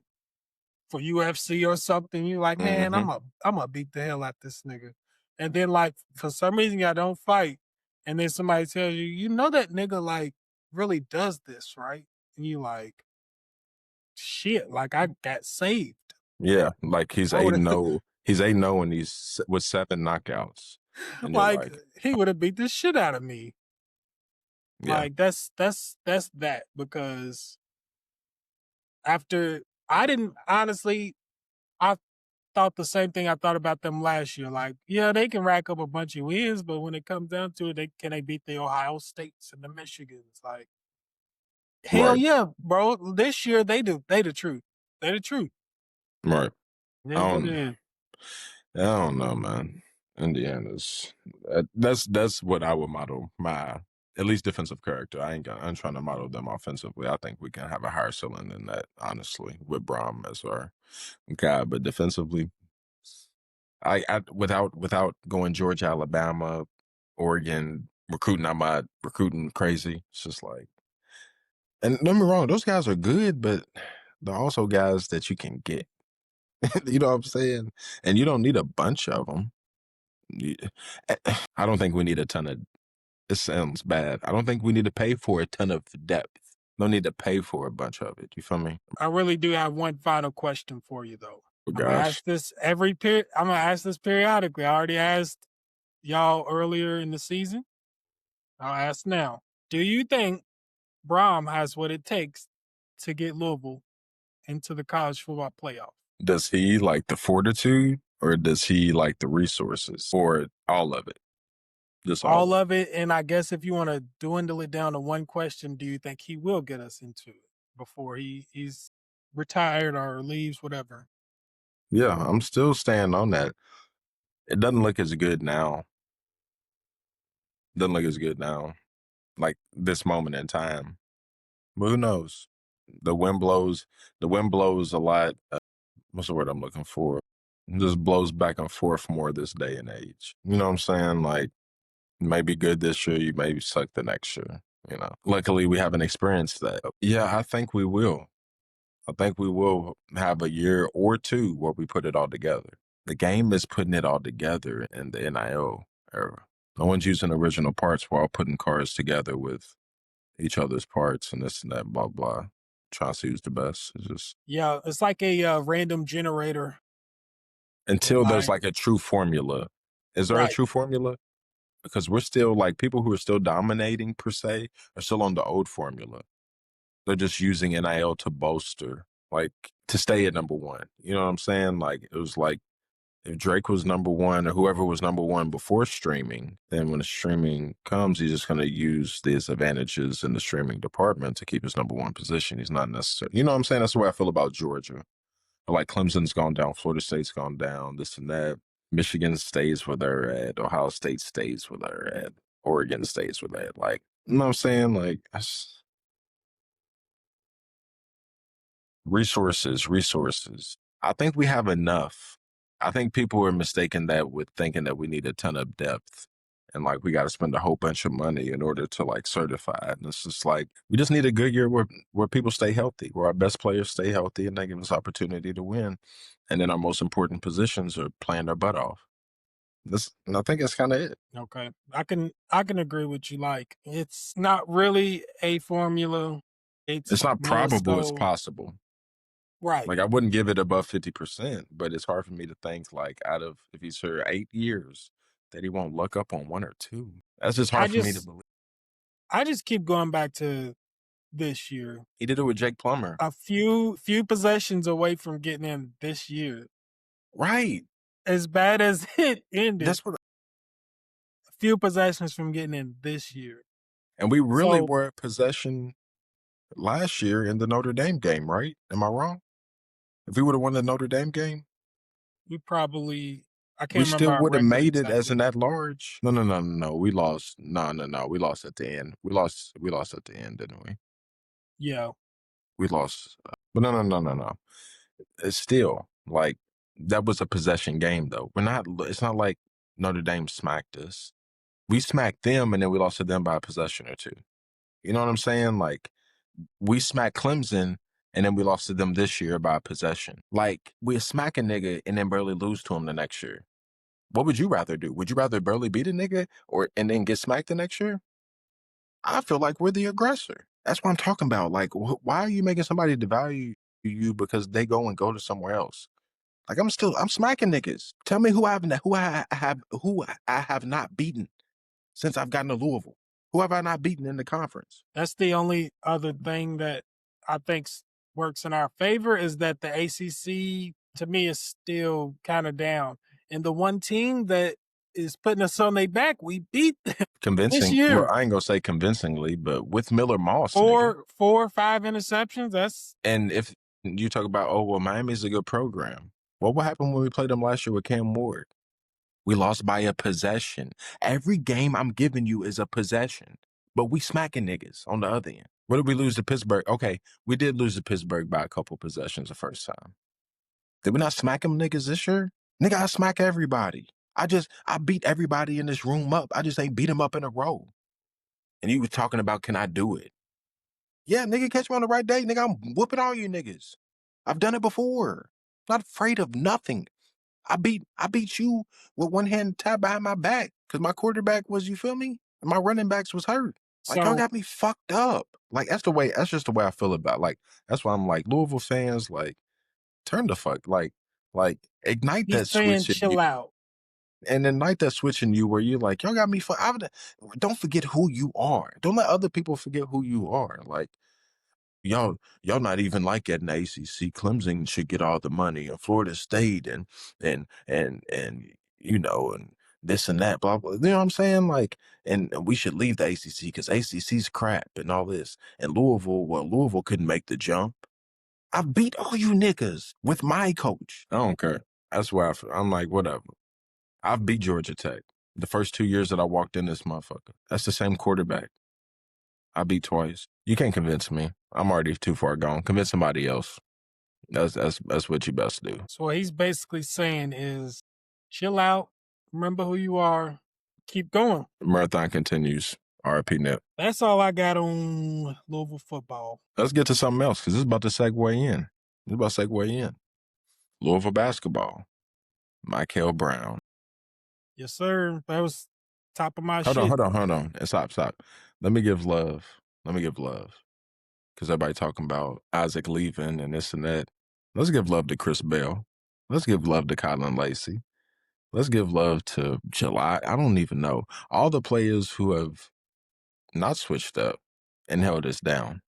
for UFC or something. You like, man, Hmm I'm a beat the hell out this nigga. And then like for some reason y'all don't fight, and then somebody tells you, you know that nigga like really does this, right? And you like, shit, like I got saved. Yeah, like he's I would have 8-0. He's 8-0 and he's with 7 knockouts. And you're Like like, he would have beat the shit out of me. yeah, Like that's that because after I didn't honestly I thought the same thing I thought about them last year. Like, yeah, they can rack up a bunch of wins, but when it comes down to it, they beat the Ohio States and the Michigans? Like, hell right, yeah, bro. This year they do. They the truth. They the truth. right. I They don't, did. I don't know, man. Indiana's that's what I would model my at least defensive character. I'm trying to model them offensively. I think we can have a higher ceiling than that, honestly, with Brom as our guy. But defensively, I without going Georgia, Alabama, Oregon, recruiting, I'm not recruiting crazy. It's just like, and don't get me wrong, those guys are good, but they're also guys that you can get. You know what I'm saying? And you don't need a bunch of them. I don't think we need a ton of. It sounds bad. I don't think we need to pay for a ton of depth. No need to pay for a bunch of it. You feel me? I really do have one final question for you though. Oh I'm gonna gosh, ask this every period. I'm gonna ask this periodically. I already asked y'all earlier in the season. I'll ask now. Do you think Brom has what it takes to get Louisville into the college football playoff? does he like the fortitude, or does he like the resources, or all of it? Just all All of it. of it, and I guess if you want to dwindle it down to one question, do you think he will get us into it before he's retired or leaves, whatever? Yeah, I'm still staying on that. It doesn't look as good now. Doesn't look as good now, like this moment in time. But who knows? The wind blows. The wind blows a lot. What's the word I'm looking for? It just blows back and forth more this day and age. You know what I'm saying? Like, you may be good this year, you may suck the next year. You know, luckily we haven't experienced that. Yeah, I think we will. I think we will have a year or two where we put it all together. The game is putting it all together in the NIL era. No one's using original parts. We're all putting cards together with each other's parts and this and that, blah, blah. Trying to see who's the best. It's just Yeah, it's like a random generator. But until there's like a true formula. Is there a right, true formula? Because we're still like people who are still dominating per se are still on the old formula. They're just using NIL to bolster, like to stay at number one. You know what I'm saying? Like it was like if Drake was number one or whoever was number one before streaming, then when the streaming comes, he's just going to use these advantages in the streaming department to keep his number one position. He's not necessarily, you know what I'm saying? That's the way I feel about Georgia. Like Clemson's gone down, Florida State's gone down, this and that. Michigan stays where they're at. Ohio State stays where they're at. Oregon stays where they're at. Like, you know what I'm saying? Like, resources. I think we have enough. I think people are mistaken that with thinking that we need a ton of depth and like we got to spend a whole bunch of money in order to like certify it. And it's just like we just need a good year where people stay healthy, where our best players stay healthy and they give us opportunity to win. And then our most important positions are playing their butt off. And I think that's kind of it. okay. I can agree with you. Like it's not really a formula. It's It's not more probable, it's so possible. right. Like I wouldn't give it above 50%, but it's hard for me to think like out of if he's here 8 years that he won't look up on one or two. That's just I hard for me to just believe. I just keep going back to this year. He did it with Jake Plummer. A few possessions away from getting in this year. Right. As bad as it ended, That's what a few possessions from getting in this year. and we really So were at possession last year in the Notre Dame game, right? Am I wrong? If we would have won the Notre Dame game, we probably I we can't remember still our would have record made it as exactly. an at large. No. We lost. No. We lost at the end. We lost at the end, didn't we? Yeah. We lost. But no. It's still like that was a possession game though. It's not like Notre Dame smacked us. We smacked them and then we lost to them by a possession or two. You know what I'm saying? Like we smacked Clemson and then we lost to them this year by a possession. Like we smack a nigga and then barely lose to him the next year. What would you rather do? Would you rather barely beat a nigga or and then get smacked the next year? I feel like we're the aggressor. That's what I'm talking about. Like, why are you making somebody devalue you because they go to somewhere else? Like I'm smacking niggas. Tell me who I have not beaten since I've gotten to Louisville. Who have I not beaten in the conference? That's the only other thing that I think works in our favor is that the ACC to me is still kind of down. And the one team that is putting us on their back, we beat them this Convincing. year. Well, I ain't gonna say convincingly, but with Miller Moss, four or five interceptions. That's and if you talk about, oh well, Miami's a good program. What happened when we played them last year with Cam Ward? We lost by a possession. Every game I'm giving you is a possession, but we smacking niggas on the other end. What did we lose to Pittsburgh? Okay, we did lose to Pittsburgh by a couple possessions the first time. Did we not smack them niggas this year? Nigga, I smack everybody. I beat everybody in this room up. I just ain't beat them up in a row. And you were talking about, can I do it? Yeah, nigga, catch me on the right day. Nigga, I'm whooping all you niggas. I've done it before. Not afraid of nothing. I beat you with one hand tied behind my back because my quarterback was, you feel me? And my running backs was hurt. Like, y'all got me fucked up. Like, that's just the way I feel about it. Like, that's why I'm like, Louisville fans, like, turn the fuck, like ignite that switch. chill out. And ignite that switch in you where you're like, y'all got me don't forget who you are. Don't let other people forget who you are. Like, y'all not even like at an ACC. Clemson should get all the money, and Florida State, and you know, and this and that, blah blah. You know what I'm saying? Like, and we should leave the ACC because ACC's crap and all this. And Louisville couldn't make the jump. I beat all you niggas with my coach. I don't care. That's why I'm like, whatever. I've beat Georgia Tech the first 2 years that I walked in this motherfucker. That's the same quarterback. I beat twice. You can't convince me. I'm already too far gone. Convince somebody else. That's what you best do. So what he's basically saying is chill out, remember who you are, keep going. Marathon continues. RIP Nip. That's all I got on Louisville football. Let's get to something else because this is about to segue in. Louisville basketball. Michael Brown. Yes, sir. That was top of my shit. Hold on. And stop. Let me give love. Because everybody talking about Isaac leaving and this and that. Let's give love to Chris Bell. Let's give love to Colin Lacey. Let's give love to July. I don't even know. All the players who have not switched up and held us down.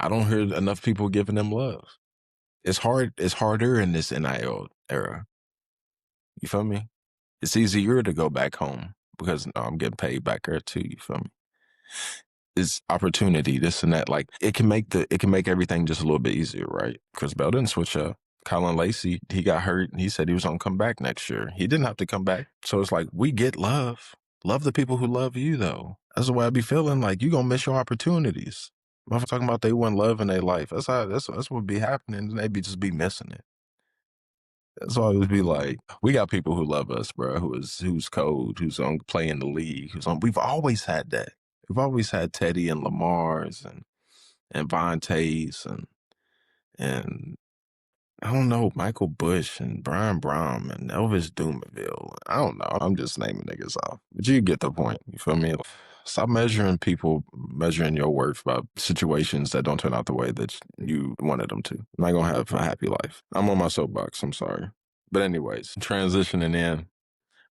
I don't hear enough people giving them love. It's harder in this NIL era. You feel me? It's easier to go back home because I'm getting paid back there too. You feel me? It's opportunity, this and that. Like it can make everything just a little bit easier, right? Chris Bell didn't switch up. Colin Lacey, he got hurt. He said he was gonna come back next year. He didn't have to come back. So it's like we get love. Love the people who love you though. That's the way I be feeling. Like you gonna miss your opportunities. Motherfuckers talking about they want love in their life. That's what be happening. And they just be missing it. That's why it would be like, we got people who love us, bro, who's cold, who's on play in the league, we've always had that. We've always had Teddy and Lamar's and Vontae's and I don't know, Michael Bush and Brian Brom and Elvis Dumerville. I don't know. I'm just naming niggas off. But you get the point. You feel me? Stop measuring your worth by situations that don't turn out the way that you wanted them to. I'm not going to have a happy life. I'm on my soapbox. I'm sorry. But anyways, transitioning in,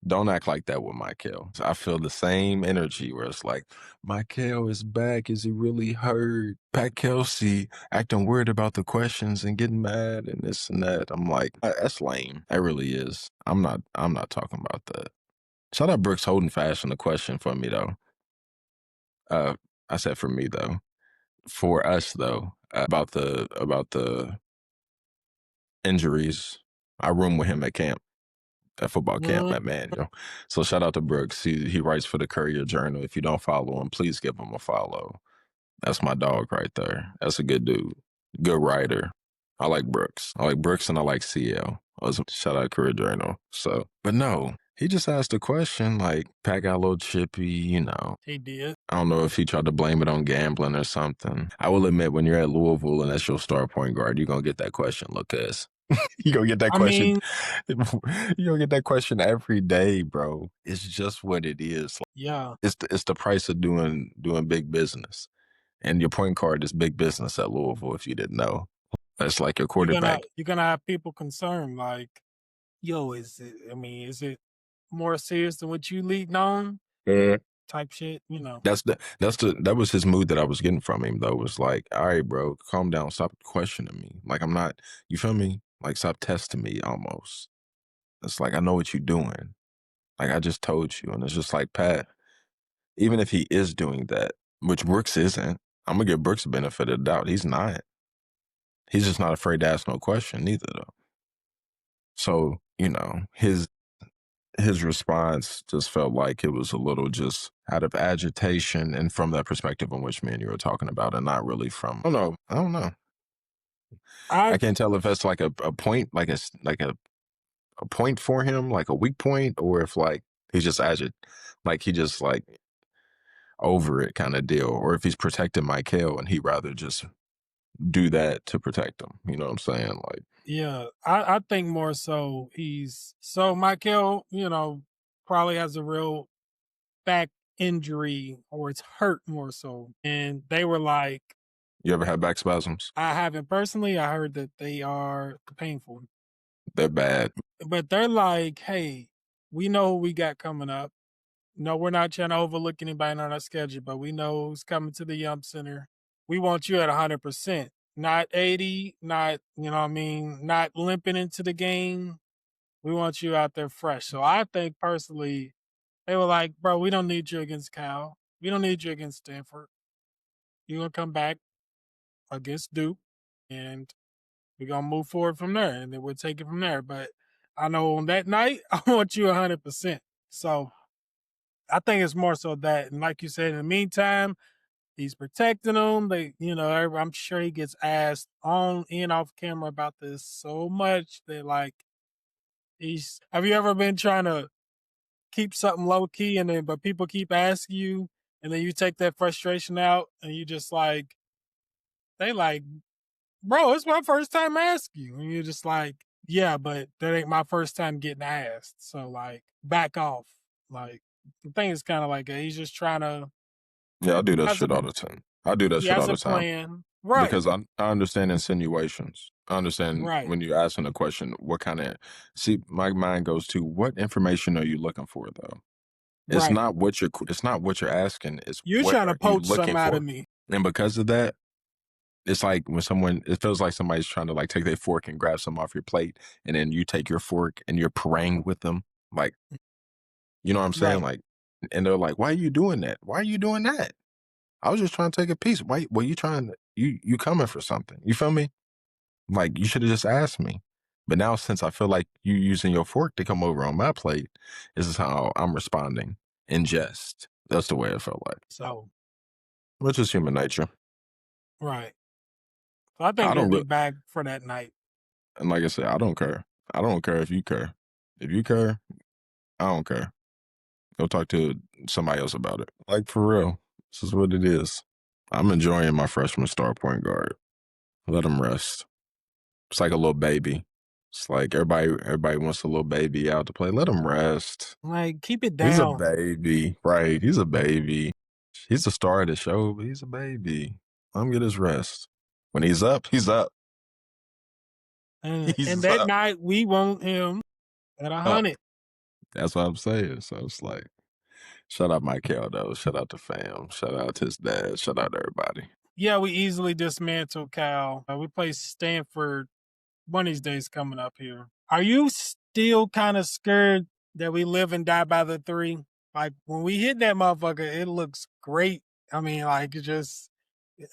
don't act like that with Michael. I feel the same energy where it's like, Michael is back. Is he really hurt? Pat Kelsey acting weird about the questions and getting mad and this and that. I'm like, that's lame. That really is. I'm not talking about that. Shout out Brooks holding fast on the question for me though. I said for me though. For us though, about the injuries. I room with him at camp. At football camp, that man, you know. So shout out to Brooks. He writes for the Courier Journal. If you don't follow him, please give him a follow. That's my dog right there. That's a good dude. Good writer. I like Brooks. And I like CL. Shout out Courier Journal. So, but no, he just asked a question like, Pat got a little chippy, you know. He did. I don't know if he tried to blame it on gambling or something. I will admit, when you're at Louisville and that's your star point guard, you're going to get that question, Lucas. You gonna get that question. You gonna get that question every day, bro. It's just what it is. Yeah. It's the price of doing big business. And your point guard is big business at Louisville, if you didn't know. That's like your You're gonna quarterback. you're gonna have people concerned, like, yo, is it more serious than what you leading on? Type shit, you know. That was his mood that I was getting from him though. Was like, all right, bro, calm down, stop questioning me. Like I'm not, you feel me? Like stop testing me almost. It's like I know what you're doing. Like I just told you, and it's just like Pat. Even if he is doing that, which Brooks isn't, I'm gonna give Brooks the benefit of the doubt. He's not. He's just not afraid to ask no question neither though. So his response just felt like it was a little just out of agitation and from that perspective in which me and you were talking about, and not really from. I don't know. I I can't tell if that's like a point, like a point for him, like a weak point, or if like he's just like he just like over it kind of deal, or if he's protecting Michael and he'd rather just do that to protect him. You know what I'm saying? Like, Yeah, I think more so Michael, probably has a real back injury or it's hurt more so. And they were like, you ever had back spasms? I haven't personally, I heard that they are painful. They're bad. But they're like, hey, we know who we got coming up. No, we're not trying to overlook anybody on our schedule, but we know who's coming to the Yum Center. We want you at 100%, not 80, not, not limping into the game. We want you out there fresh. So I think personally, they were like, bro, we don't need you against Cal. We don't need you against Stanford. You're going to come back against Duke, and we're going to move forward from there, and then we'll take it from there. But I know on that night, I want you 100%. So I think it's more so that. And like you said, in the meantime, he's protecting them. I'm sure he gets asked on and off camera about this so much that like have you ever been trying to keep something low key but people keep asking you and then you take that frustration out and you just like, they like, bro, it's my first time asking you. And you're just like, yeah, but that ain't my first time getting asked. So like back off. Like the thing is kind of like he's just trying to Yeah, I do that has a shit all the time. I do that he shit has all a the time plan. Right. because I understand insinuations. I understand Right. when you're asking a question, what kind of. See, my mind goes to what information are you looking for though? Right. It's not what you're asking. It's You're what trying to are you poach looking something out of for? me. And because of that, it's like when it feels like somebody's trying to like take their fork and grab some off your plate, and then you take your fork and you're praying with them, like, you know what I'm saying? Right. Like, and they're like, "Why are you doing that? Why are you doing that? I was just trying to take a piece. Why? Well, you trying to you coming for something? You feel me? Like you should have just asked me. But now, since I feel like you using your fork to come over on my plate, this is how I'm responding in jest. That's the way it felt like, So which is human nature. right. So I I think he'll don't be really, back for that night. and like I said, I don't care. I don't care if you care. If you care, I don't care. Go talk to somebody else about it. Like for real, this is what it is. I'm enjoying my freshman star point guard. Let him rest. It's like a little baby. It's like everybody wants a little baby out to play. Let him rest. Like, keep it He's a down. baby, right? He's a baby. He's the star of the show, but he's a baby. Let him get his rest. When he's up, he's up. And He's that up. night we want him at Up. 100. That's what I'm saying. So it's like, shout out Michael though. Shout out to fam. Shout out to his dad. Shout out to everybody. Yeah, we easily dismantle Cal. We play Stanford one of these days coming up here. Are you still kind of scared that we live and die by the three? Like when we hit that motherfucker, it looks great. I mean, like it's just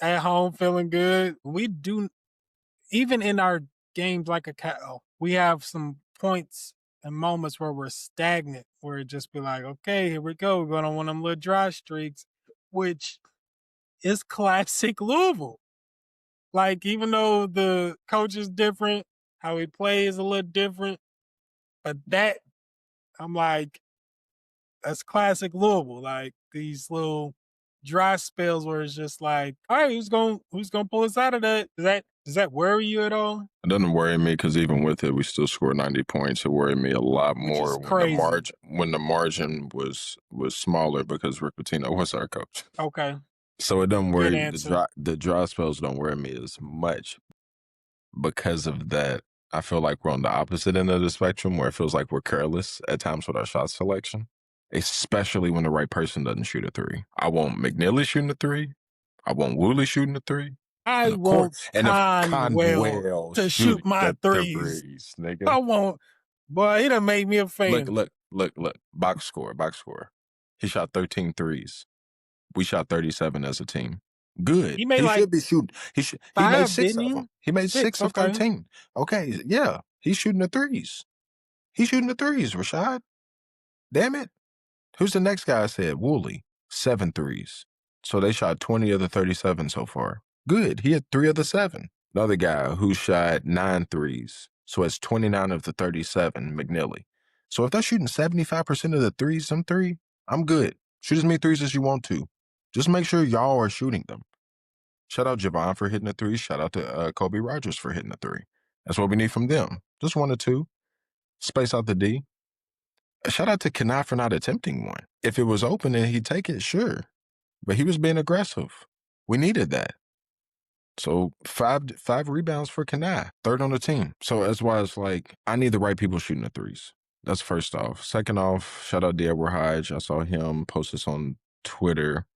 at home feeling good. We do even in our games like a Cal, we have some points and moments where we're stagnant, where it just be like, okay, here we go. We're going on one of them little dry streaks, which is classic Louisville. Like, even though the coach is different, how he plays a little different, but that, I'm like, that's classic Louisville. Like these little dry spells where it's just like, all right, who's gonna pull us out of that? Does that worry you at all? It doesn't worry me because even with it, we still scored 90 points. It worried me a lot Which is more crazy. when the margin was smaller because Rick Pitino was our coach. Okay. So it doesn't Good worry answer. the dry spells don't worry me as much. because of that, I feel like we're on the opposite end of the spectrum where it feels like we're careless at times with our shot selection, especially when the right person doesn't shoot a three. I want McNeely shooting a three. I want Woolley shooting a three. I And of course, want and if Conwell Conwell to shoot shoot my the threes. threes, nigga. I want, boy, he done made me a Look, fan. look. Box score. He shot 13 threes. We shot 37 as a team. Good. He made He like should be shooting. He made 5, six didn't of he? them. He made 6, six of okay. 13. Okay, yeah. He's shooting the threes. He's shooting the threes, Rashad. Damn it. Who's the next guy I said? Woolley. 7 threes. So they shot 20 of the 37 so far. Good. He had 3 of the 7. Another guy who shot 9 threes. So it's 29 of the 37, McNeely. So if they're shooting 75% of the threes, some three, I'm good. Shoot as many threes as you want to. Just make sure y'all are shooting them. Shout out Javon for hitting a three. Shout out to Kobe Rogers for hitting a three. That's what we need from them. Just 1 or 2. Space out the D. Shout out to Kanai for not attempting one. If it was open and he'd take it, sure. But he was being aggressive. We needed that. So five rebounds for Kanai, 3rd on the team. So that's why it's like, I need the right people shooting the threes. That's first off. Second off, shout out to Edward Hodge. I saw him post this on Twitter.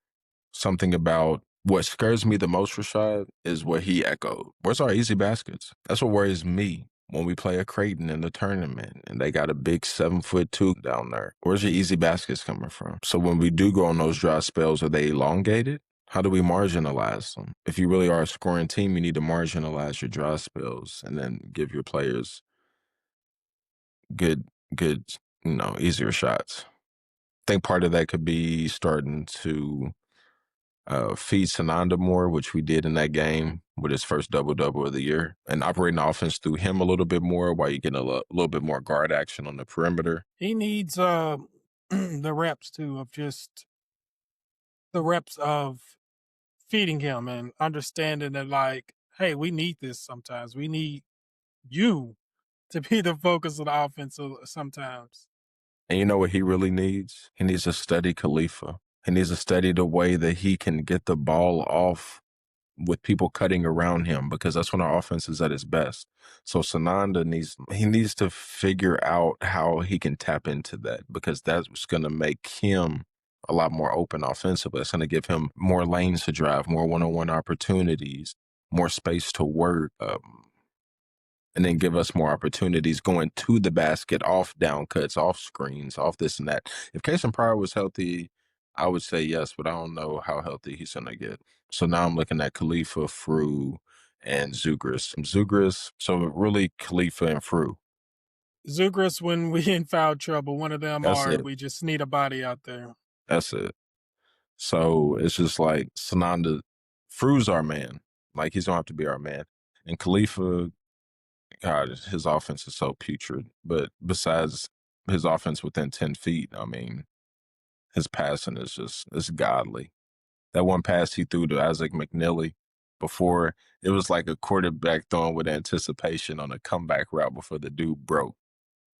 Something about what scares me the most, Rashad, is what he echoed. Where's our easy baskets? That's what worries me when we play a Creighton in the tournament and they got a big 7'2" down there. Where's your easy baskets coming from? So when we do go on those dry spells, are they elongated? How do we marginalize them? If you really are a scoring team, you need to marginalize your dry spells and then give your players good, easier shots. I think part of that could be starting to feed Sananda more, which we did in that game with his first double-double of the year, and operating the offense through him a little bit more while you get a little bit more guard action on the perimeter. He needs the reps too, of just the reps of feeding him and understanding that, like, hey, we need this sometimes. We need you to be the focus of the offense sometimes. And you know what he really needs? He needs to study Khalifa. He needs to study the way that he can get the ball off with people cutting around him, because that's when our offense is at its best. So Sananda needs to figure out how he can tap into that, because that's going to make him a lot more open offensively. It's going to give him more lanes to drive, more one-on-one opportunities, more space to work, and then give us more opportunities going to the basket, off down cuts, off screens, off this and that. If Kason Pryor was healthy, I would say yes, but I don't know how healthy he's going to get. So now I'm looking at Khalifa, Fru, and Zugris. So really Khalifa and Fru. Zugris, when we in foul trouble, one of them That's are. it. We just need a body out there. That's it. So it's just like Sananda, Fru's our man. Like, he's going to have to be our man. And Khalifa, God, his offense is so putrid. But besides his offense within 10 feet, I mean, his passing is it's godly. That one pass he threw to Isaac McNeely before, it was like a quarterback throwing with anticipation on a comeback route before the dude broke.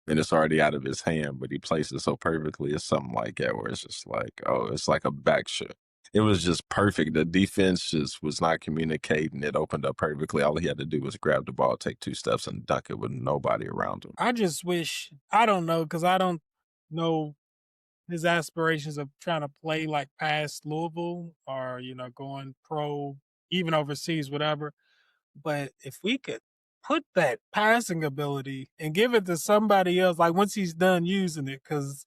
And it's already out of his hand, but he placed it so perfectly. It's something like that where it's just like, oh, it's like a back shot. It was just perfect. The defense just was not communicating. It opened up perfectly. All he had to do was grab the ball, take 2 steps, and dunk it with nobody around him. I just wish, I don't know, because I don't know his aspirations of trying to play like past Louisville or, going pro, even overseas, whatever. But if we could put that passing ability and give it to somebody else, like once he's done using it, because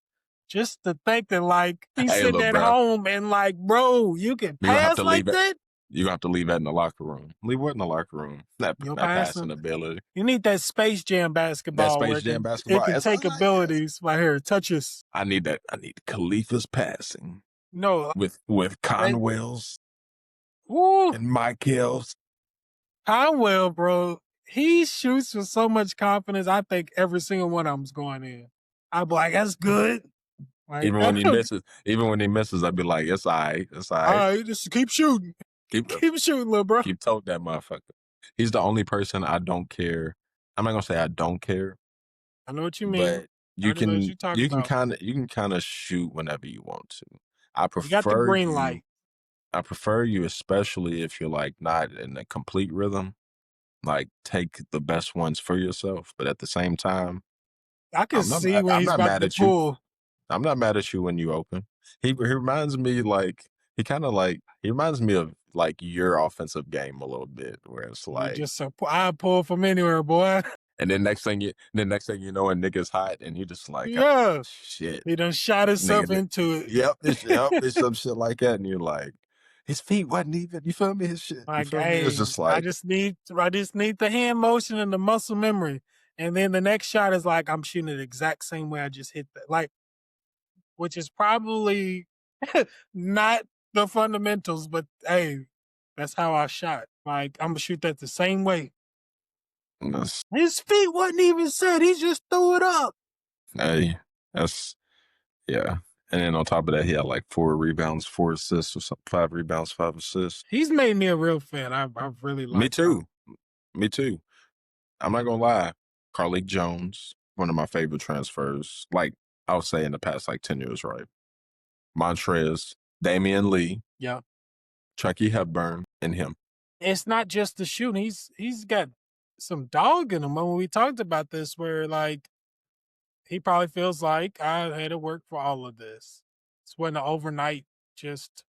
just to think that, like, he's Hey, sitting look, at bro, home and like, bro, you can you're gonna have pass to like leave it. that? You're gonna have to leave that in the locker room. Leave what in the locker room? That Your passing passing. ability. You need that Space Jam That basketball where Space it Jam can it basketball. can Yes, take abilities right here, touches. I need that. I need Khalifa's passing No, with that, Conwell's woo, and Michael's. Conwell, bro, he shoots with so much confidence. I think every single one of them's going in. I'd be like, that's good. Like, Even when he misses, I'd be like, it's all right. It's all all right. right, just keep shooting. Keep Keep shooting, little bro. toting that motherfucker. He's the only person I don't care. I'm not gonna say I don't care, I know what you mean. but I you already know what can you talking about. kind of shoot whenever you want to. I You got the prefer green you. light. I prefer you, especially if you're like not in a complete rhythm. like take the best ones for yourself. But at the same time, I can see when I'm he's not about mad to at you. pull. I'm not mad at you when you open. He reminds me like he reminds me of like your offensive game a little bit, where it's You like, just I pull from anywhere, boy. and then next thing you know, a nigga's hot, and you just like, "Ah, Yeah, shit, he done shot himself nigga, into it. it's some shit like that, and you're like, his feet wasn't even, you feel me? His shit, you Like, feel me? It's hey, just like, I just need the hand motion and the muscle memory. And then the next shot is like I'm shooting it the exact same way I just hit that. Like, which is probably not the fundamentals, but hey, that's how I shot. Like, I'm gonna shoot that the same way. that's, His feet wasn't even set. He just threw it up. hey, that's yeah. And then on top of that, he had like 4 rebounds, 4 assists, or something, 5 rebounds, 5 assists. He's made me a real fan. I really Me like him. too. Me too. I'm not gonna lie. Carlik Jones, one of my favorite transfers. Like I would say in the past like 10 years, right? Montrez, Damian Lee, Yeah. Chucky Hepburn, and him. It's not just the shooting. He's got some dog in him. When we talked about this, where like he probably feels like I had to work for all of this. It's wasn't an overnight just,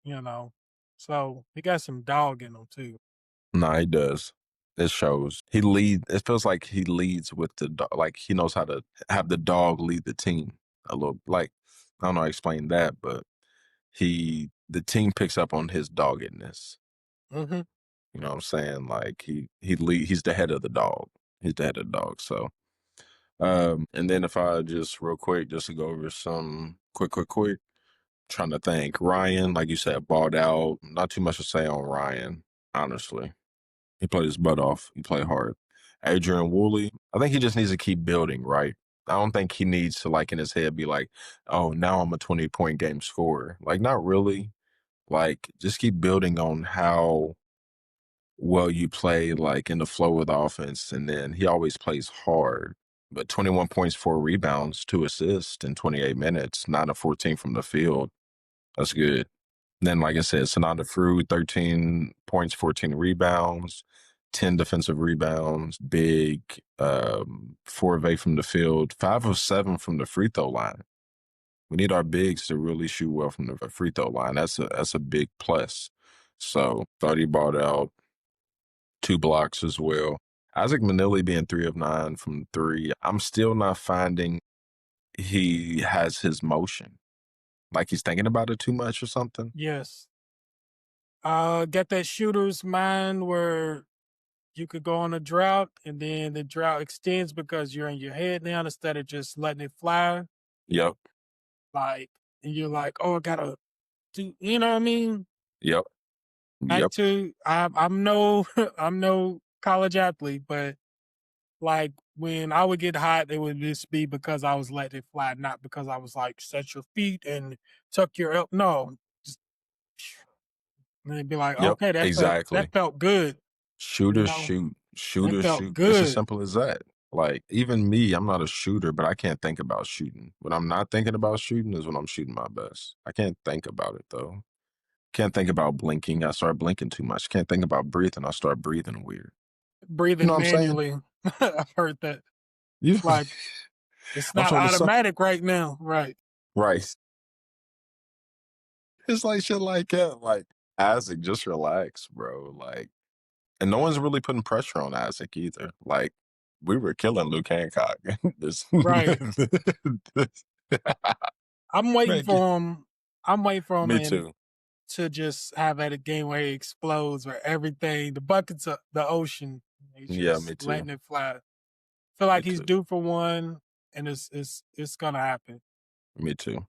you know. So he got some dog in him too. Nah, he does. It shows. He lead. It feels like he leads with the dog. Like he knows how to have the dog lead the team a little. Like I don't know how to explain that, but the team picks up on his doggedness. Hmm. You know what I'm saying? Like he's the head of the dog. He's the head of the dog. So and then if I just real quick, just to go over some quick, trying to think. Ryan, like you said, balled out. Not too much to say on Ryan, honestly. He played his butt off. He played hard. Adrian Woolley, I think he just needs to keep building, right? I don't think he needs to like in his head be like, oh, now I'm a 20-point game scorer. Like, not really. Like, just keep building on how well you play, like in the flow of the offense. And then he always plays hard. But 21 points, 4 rebounds, 2 assists in 28 minutes, 9 of 14 from the field. That's good. Then, like I said, Sonata Frew, 13 points, 14 rebounds, 10 defensive rebounds, big, 4 of 8 from the field, 5 of 7 from the free throw line. We need our bigs to really shoot well from the free throw line. That's a big plus. So, thought he bought out 2 blocks as well. Isaac Manili being 3 of 9 from 3. I'm still not finding he has his motion. Like he's thinking about it too much or something. Yes. Get that shooter's mind where you could go on a drought and then the drought extends because you're in your head now instead of just letting it fly. Yep. Like, and you're like, oh, I gotta do, you know what I mean? Yep. Back Yep. to, I'm no, I'm no college athlete, but like when I would get hot, it would just be because I was letting it fly, not because I was like, set your feet and tuck your no, just and they'd be like, Yep. okay, Exactly. that felt good, you Shooters know, shoot. that Shooters felt shoot. It's as good. simple as that. Like, even me, I'm not a shooter, but I can't think about shooting. When I'm not thinking about shooting is when I'm shooting my best. I can't think about it though. Can't think about blinking. I start blinking too much. Can't think about breathing. I start breathing weird. You know Breathing what I'm saying? manually. I've heard that. You Like it's I'm not trying to suck. automatic right now, right? Right. It's like shit like that. Like, Isaac, just relax, bro. Like, and no one's really putting pressure on Isaac either. Like, we were killing Luke Hancock. this, Right. this- I'm waiting man, get, for him. I'm waiting for him me and too. to just have at a game where he explodes, where everything, the buckets of the ocean, he's Yeah, just me too. letting it fly. Feel Me like he's too. due for one, and it's gonna happen. Me too.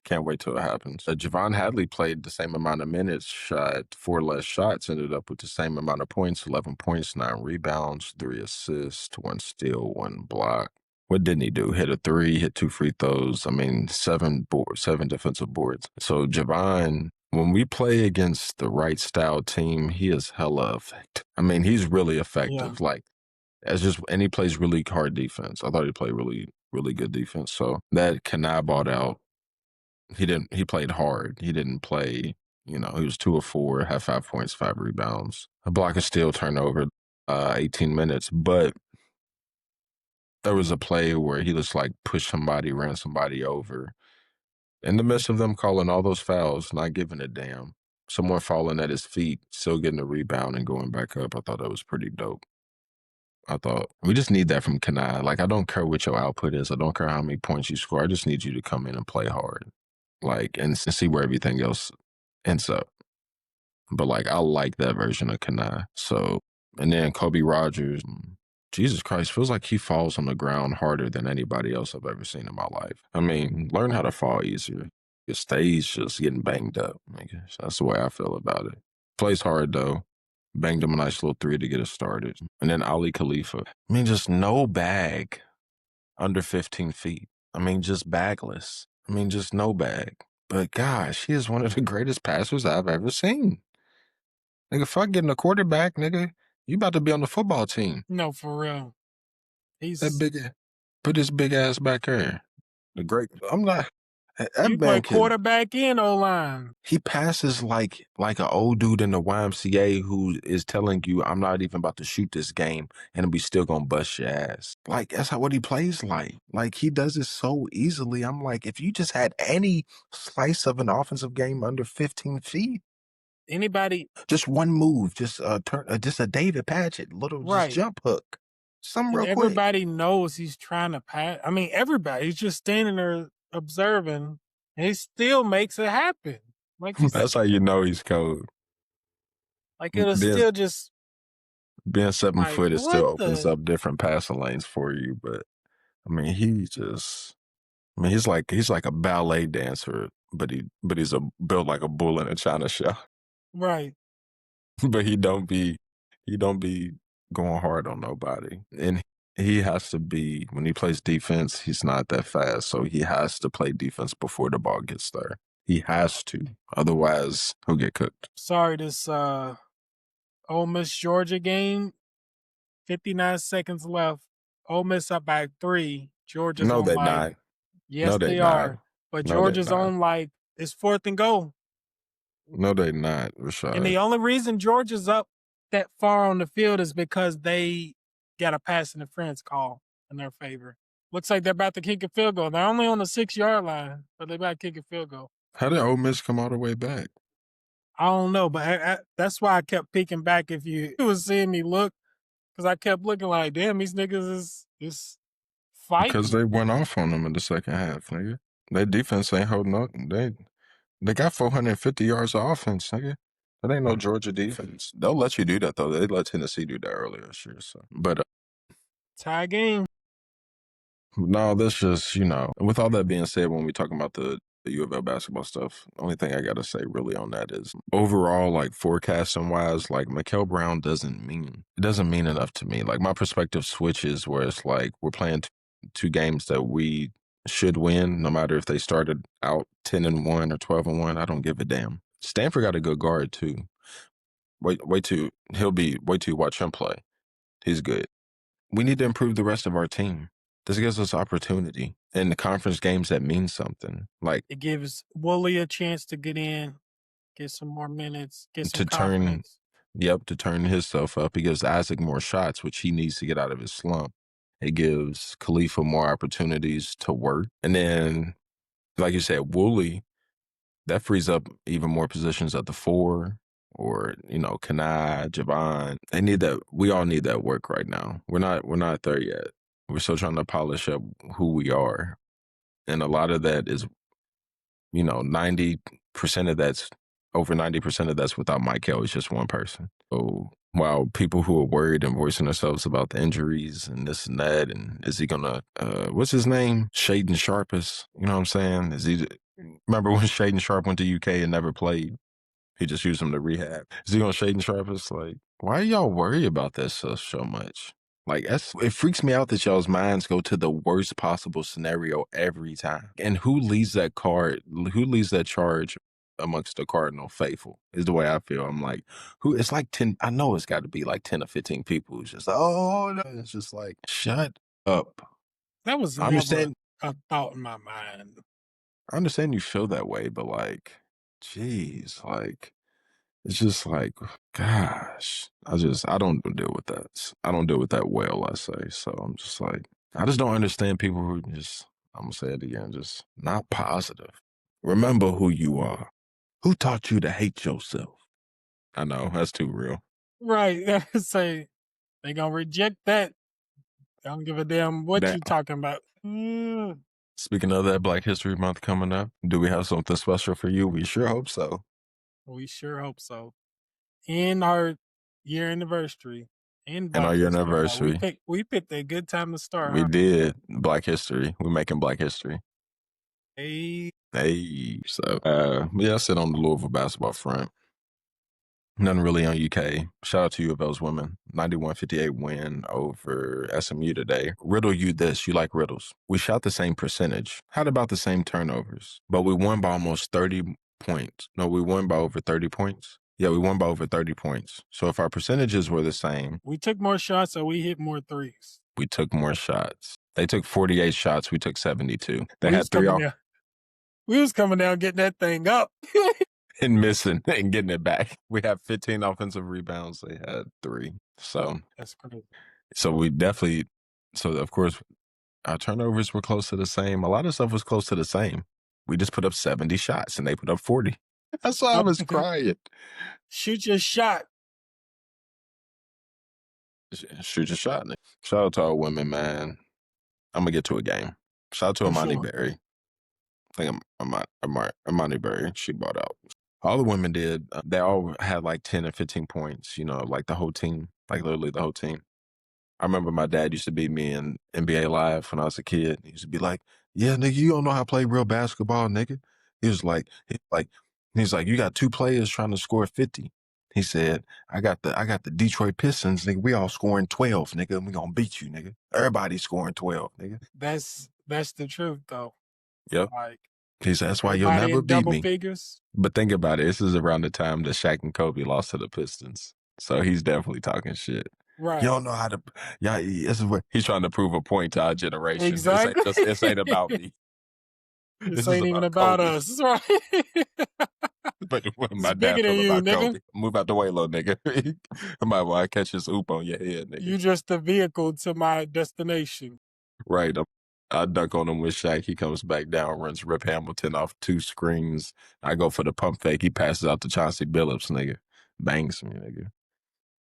Can't wait till it happens. Javon Hadley played the same amount of minutes, shot 4 less shots, ended up with the same amount of points, 11 points, 9 rebounds, 3 assists, 1 steal, 1 block. What didn't he do? Hit a 3, hit 2 free throws. I mean, 7 defensive boards. So Javon, when we play against the right style team, he is hella effective. I mean, he's really Yeah. effective. Like, and he plays really hard defense. I thought he played really, really good defense. So that Kanai bought out. He played hard. He didn't play, he was 2 of 4, had 5 points, 5 rebounds, a block, a steal, turnover. 18 minutes, but there was a play where he just like pushed somebody, ran somebody over. In the midst of them calling all those fouls, not giving a damn, someone falling at his feet, still getting a rebound and going back up. I thought that was pretty dope. I thought we just need that from Kanai. Like, I don't care what your output is. I don't care how many points you score. I just need you to come in and play hard, like, and see where everything else ends up. But like, I like that version of Kanai. So, and then Kobe Rogers, Jesus Christ, feels like he falls on the ground harder than anybody else I've ever seen in my life. I mean, learn how to fall easier. Your stage just getting banged up. That's the way I feel about it. Plays hard though. Banged him a nice little three to get us started. And then Ali Khalifa. I mean, just no bag under 15 feet. I mean, just bagless. I mean, just no bag. But gosh, he is one of the greatest passers I've ever seen. Nigga, fuck getting a quarterback, nigga. You about to be on the football team. No, for real. That big, put his big ass back here. The great, I'm not, that You man play can, quarterback and O-line. he passes like an old dude in the YMCA who is telling you, I'm not even about to shoot this game and we still gonna bust your ass. Like, that's what he plays like. Like, he does it so easily. I'm like, if you just had any slice of an offensive game under 15 feet, anybody, just one move, just just a David Patchett, little just jump hook, something and real quick. everybody knows he's trying to pass. I mean, everybody. He's just standing there observing, and he still makes it happen. Like That's how you know he's cold. Like it'll Being, still just being 7 like foot, it still what opens the. up different passing lanes for you. But I mean, he's like a ballet dancer, but he's built like a bull in a china shop. Right. But he don't be going hard on nobody. And he has to be, when he plays defense, he's not that fast. So he has to play defense before the ball gets there. He has to. Otherwise, he'll get cooked. Sorry, this Ole Miss Georgia game, 59 seconds left. Ole Miss up by 3. Georgia's No, on they're like, not. yes, No, they're they not. are. But No, they're Georgia's not. on like, it's 4th and goal. No, they're not, Rashad. And the only reason Georgia's up that far on the field is because they got a pass interference call in their favor. Looks like they're about to kick a field goal. They're only on the 6-yard line, but they're about to kick a field goal. How did Ole Miss come all the way back? I don't know, but that's why I kept peeking back if you was seeing me look, because I kept looking like, damn, these niggas is fighting. Because they went off on them in the second half, nigga. Their defense ain't holding up. They got 450 yards of offense, nigga. That ain't no Georgia defense. They'll let you do that, though. They let Tennessee do that earlier this year. So, but Tie game. no, that's just, with all that being said, when we talk about the UofL basketball stuff, the only thing I got to say really on that is overall, like forecasting wise, like Mikael Brown doesn't mean enough to me. Like my perspective switches where it's like we're playing two games that we should win, no matter if they started out 10-1 or 12-1. I don't give a damn. Stanford got a good guard too. Wait till you watch him play. He's good. We need to improve the rest of our team. This gives us opportunity in the conference games that mean something. Like it gives Woolley a chance to get in, get some more minutes, get some to confidence. to turn himself up. It gives Isaac more shots, which he needs to get out of his slump. It gives Khalifa more opportunities to work. And then, like you said, Woolley, that frees up even more positions at the 4 or, Kanai, Javon. They need that. We all need that work right now. We're not there yet. We're still trying to polish up who we are. And a lot of that is, 90% of that's, over 90% of that's without Michael. It's just one person. So while people who are worried and voicing themselves about the injuries and this and that, and is he gonna, what's his name? Shaden Sharpus. You know what I'm saying? Remember when Shaden Sharp went to UK and never played? He just used him to rehab. Is he gonna Shaden Sharpus? Like, why y'all worry about that so much? Like, it freaks me out that y'all's minds go to the worst possible scenario every time. And who leads that charge amongst the Cardinal faithful is the way I feel. I'm like, it's like 10, I know it's got to be like 10 or 15 people who's just, oh, no. It's just like, shut up. That was never a thought in my mind. I understand you feel that way, but like, geez, like, It's just like, gosh, I don't deal with that. I don't deal with that well, I say. So I'm just like, I just don't understand people who just, I'm going to say it again, just not positive. Remember who you are. Who taught you to hate yourself? I know, that's too real. Right. Say they gonna reject that. I don't give a damn what That, you talking about. speaking of that Black History Month coming up, do we have something special for you? We sure hope so. We sure hope so. In our year anniversary in And our Black year History Month, anniversary, we picked a good time to start, we huh? did Black History. We're making Black History. Hey, Hey, so yeah, I sit on the Louisville basketball front. Nothing really on UK. Shout out to UofL's women. 91-58 win over SMU today. Riddle you this. You like riddles. We shot the same percentage. Had about the same turnovers. But we won by almost 30 points. No, we won by over 30 points. Yeah, we won by over 30 points. So if our percentages were the same, we took more shots, so we hit more threes. we took more shots. They took 48 shots. We took 72. They We was had three coming off down. We was coming down getting that thing up. and missing and getting it back. We had 15 offensive rebounds. They had 3. So That's crazy. So we definitely, so of course, our turnovers were close to the same. A lot of stuff was close to the same. We just put up 70 shots and they put up 40. That's why I was crying. Shoot your shot. Shoot your shot. Nick. Shout out to our women, man. I'm going to get to a game. Shout out to For Amani sure. Berry. I think Amani Berry, she bought out. All the women did. They all had like 10 and 15 points, like the whole team, like literally the whole team. I remember my dad used to beat me in NBA Live when I was a kid. He used to be like, "Yeah, nigga, you don't know how to play real basketball, nigga." He was like, he's like, "You got 2 players trying to score 50." He said, I got the Detroit Pistons, nigga. We all scoring 12, nigga. We gonna beat you, nigga. Everybody's scoring 12, nigga." That's the truth, though. Yep. Like He said, "That's why you'll everybody never in beat double me." figures. But think about it. This is around the time that Shaq and Kobe lost to the Pistons. So he's definitely talking shit. Right. You don't know how to, yeah, this is what he's trying to prove a point to our generation. Exactly. This ain't about me. This This is ain't even about about Kobe. us. Right. But what It's my dad bigger than feel you, about nigga. Kobe. Move out the way, little nigga. I might want to catch this oop on your head, nigga. You just the vehicle to my destination. Right. I dunk on him with Shaq. He comes back down, runs Rip Hamilton off 2 screens. I go for the pump fake. He passes out to Chauncey Billups, nigga. Bangs me, nigga.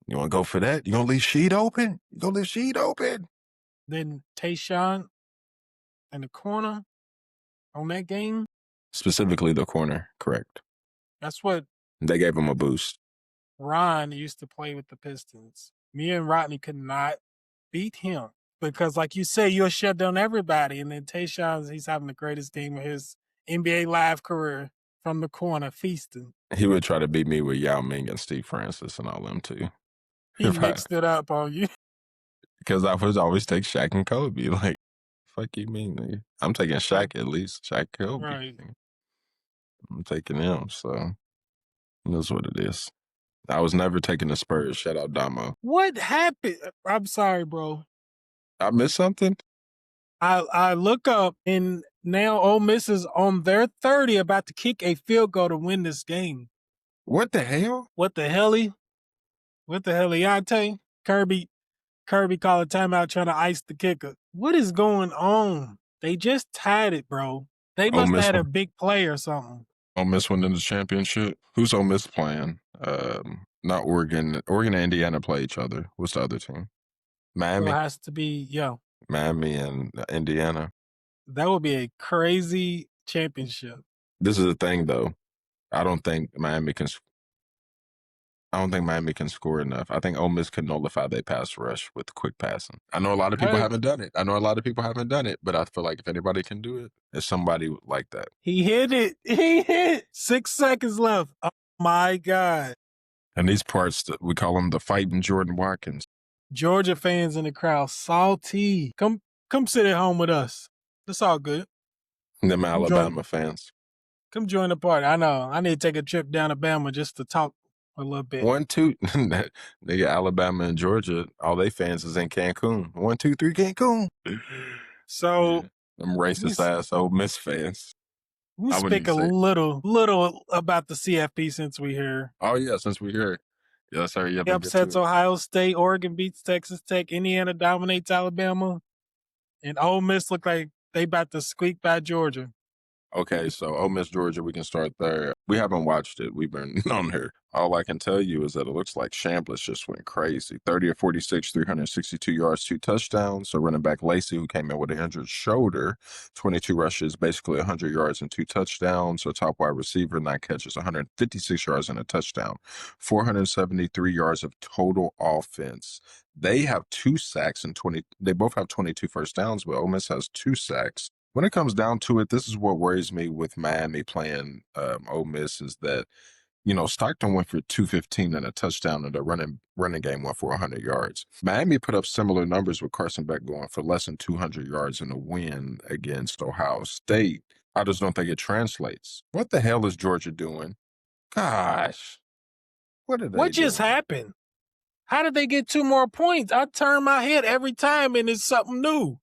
You want to go for that? You gonna leave Sheet open? You gonna leave Sheet open? Then Tayshaun in the corner on that game. Specifically the corner, correct. That's what They gave him a boost. Ron used to play with the Pistons. Me and Rodney could not beat him because, like you say, you'll shut down everybody. And then Tayshaun, he's having the greatest game of his NBA Live career from the corner, feasting. He would try to beat me with Yao Ming and Steve Francis and all them too. He mixed it up on you. Because I would always take Shaq and Kobe. Like, fuck you mean, nigga? I'm taking Shaq at least. Shaq, Kobe. Right. I'm taking him, so that's what it is. I was never taking the Spurs. Shout out Damo. What happened? I'm sorry, bro. I missed something? I look up and now Ole Miss is on their 30 about to kick a field goal to win this game. What the hell? What the helly? What the heliante? Kirby called a timeout trying to ice the kicker. What is going on? They just tied it, bro. They Ole must have Miss had a won. big play or something. Ole Miss winning the championship. Who's Ole Miss playing? Not Oregon. Oregon and Indiana play each other. What's the other team? So Miami. it has to be, Miami and Indiana. that would be a crazy championship. This is the thing, though. I don't think Miami can score enough. I think Ole Miss can nullify their pass rush with quick passing. I know a lot of people haven't done it. But I feel like if anybody can do it, it's somebody like that. He hit it. He hit. 6 seconds left. Oh my God. And these parts, we call them the fighting Jordan Watkins. Georgia fans in the crowd, salty. Come sit at home with us. It's all good. Them Alabama fans. Come join the party. I know. I need to take a trip down to Bama just to talk a little bit. 1, 2. Nigga, Alabama and Georgia, all they fans is in Cancun. 1, 2, 3, Cancun. So Them racist ass Ole Miss fans. We'll I wouldn't speak even a say. little about the CFP since we're here. Oh yeah, since we're here, yes sir. Yeah, He but get upsets to it. Ohio State, Oregon beats Texas Tech, Indiana dominates Alabama, and Ole Miss look like they about to squeak by Georgia. Okay, so Ole Miss, Georgia, we can start there. We haven't watched it. We've been on here. All I can tell you is that it looks like Chambliss just went crazy. 30 of 46, 362 yards, 2 touchdowns. So running back Lacey, who came in with an injured shoulder, 22 rushes, basically 100 yards and 2 touchdowns. So top wide receiver, 9 catches, 156 yards and a touchdown. 473 yards of total offense. They have 2 sacks and 20. They both have 22 first downs, but Ole Miss has 2 sacks. When it comes down to it, this is what worries me with Miami playing Ole Miss is that, Stockton went for 215 and a touchdown, and the running game went for 100 yards. Miami put up similar numbers with Carson Beck going for less than 200 yards in a win against Ohio State. I just don't think it translates. What the hell is Georgia doing? Gosh, what are they What just doing? happened? How did they get 2 more points? I turn my head every time and it's something new.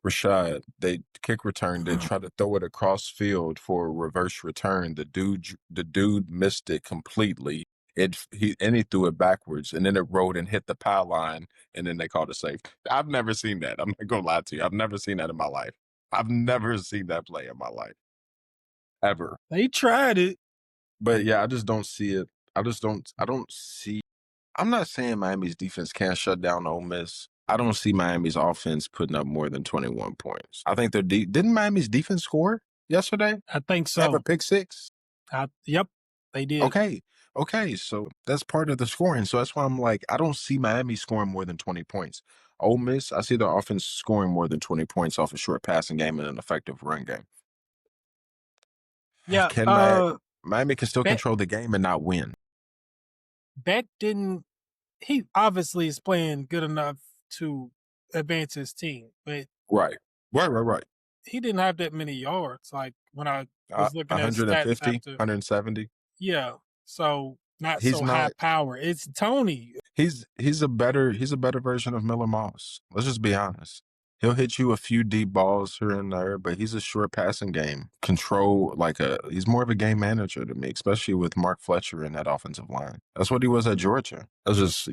Rashad, they kick return. They try to throw it across field for a reverse return. The dude missed it completely. He threw it backwards, and then it rolled and hit the pylon, and then they called it safe. I've never seen that. I'm not gonna lie to you. I've never seen that in my life. I've never seen that play in my life ever. They tried it. But yeah, I just don't see it. I don't see. I'm not saying Miami's defense can't shut down Ole Miss. I don't see Miami's offense putting up more than 21 points. I think didn't Miami's defense score yesterday? I think Have a so. pick six? Yep, they did. Okay, so that's part of the scoring. So that's why I'm like, I don't see Miami scoring more than 20 points. Ole Miss, I see their offense scoring more than 20 points off a short passing game and an effective run game. Yeah, Can Miami can still control the game and not win. Beck didn't. He obviously is playing good enough to advance his team, but Right. he didn't have that many yards. Like when I was looking at stats 150, after, 170. yeah, so not He's so high not. power. It's Tony. He's a better version of Miller Moss. Let's just be honest. He'll hit you a few deep balls here and there, but he's a short passing game. He's more of a game manager to me, especially with Mark Fletcher in that offensive line. That's what he was at Georgia. That's just,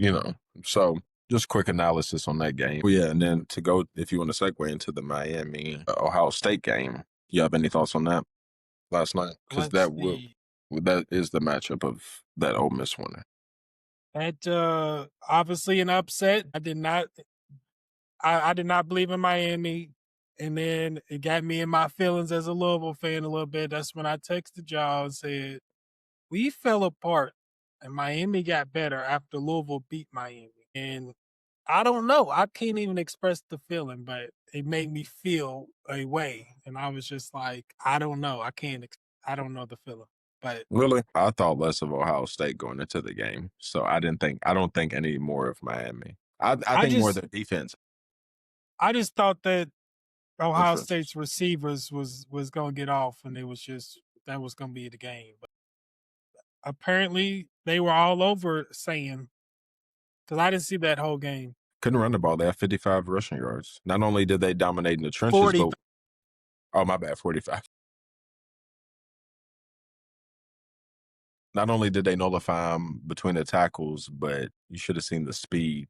so just quick analysis on that game. Well, yeah, and then to go, if you want to segue into the Miami Ohio State game, you have any thoughts on that last night? Because that is the matchup of that Ole Miss winner. That obviously an upset. I did not believe in Miami, and then it got me in my feelings as a Louisville fan a little bit. That's when I texted y'all and said we fell apart, and Miami got better after Louisville beat Miami. And I don't know. I can't even express the feeling, but it made me feel a way, and I was just like, I don't know. I don't know the feeling, but Really? I thought less of Ohio State going into the game. So I don't think any more of Miami. I think more of the defense. I just thought that Ohio Interesting. State's receivers was gonna get off, and that was gonna be the game. But apparently, they were all over saying, because I didn't see that whole game. Couldn't run the ball. They have 55 rushing yards. Not only did they dominate in the trenches, 40. but oh my bad, 45. Not only did they nullify him between the tackles, but you should have seen the speed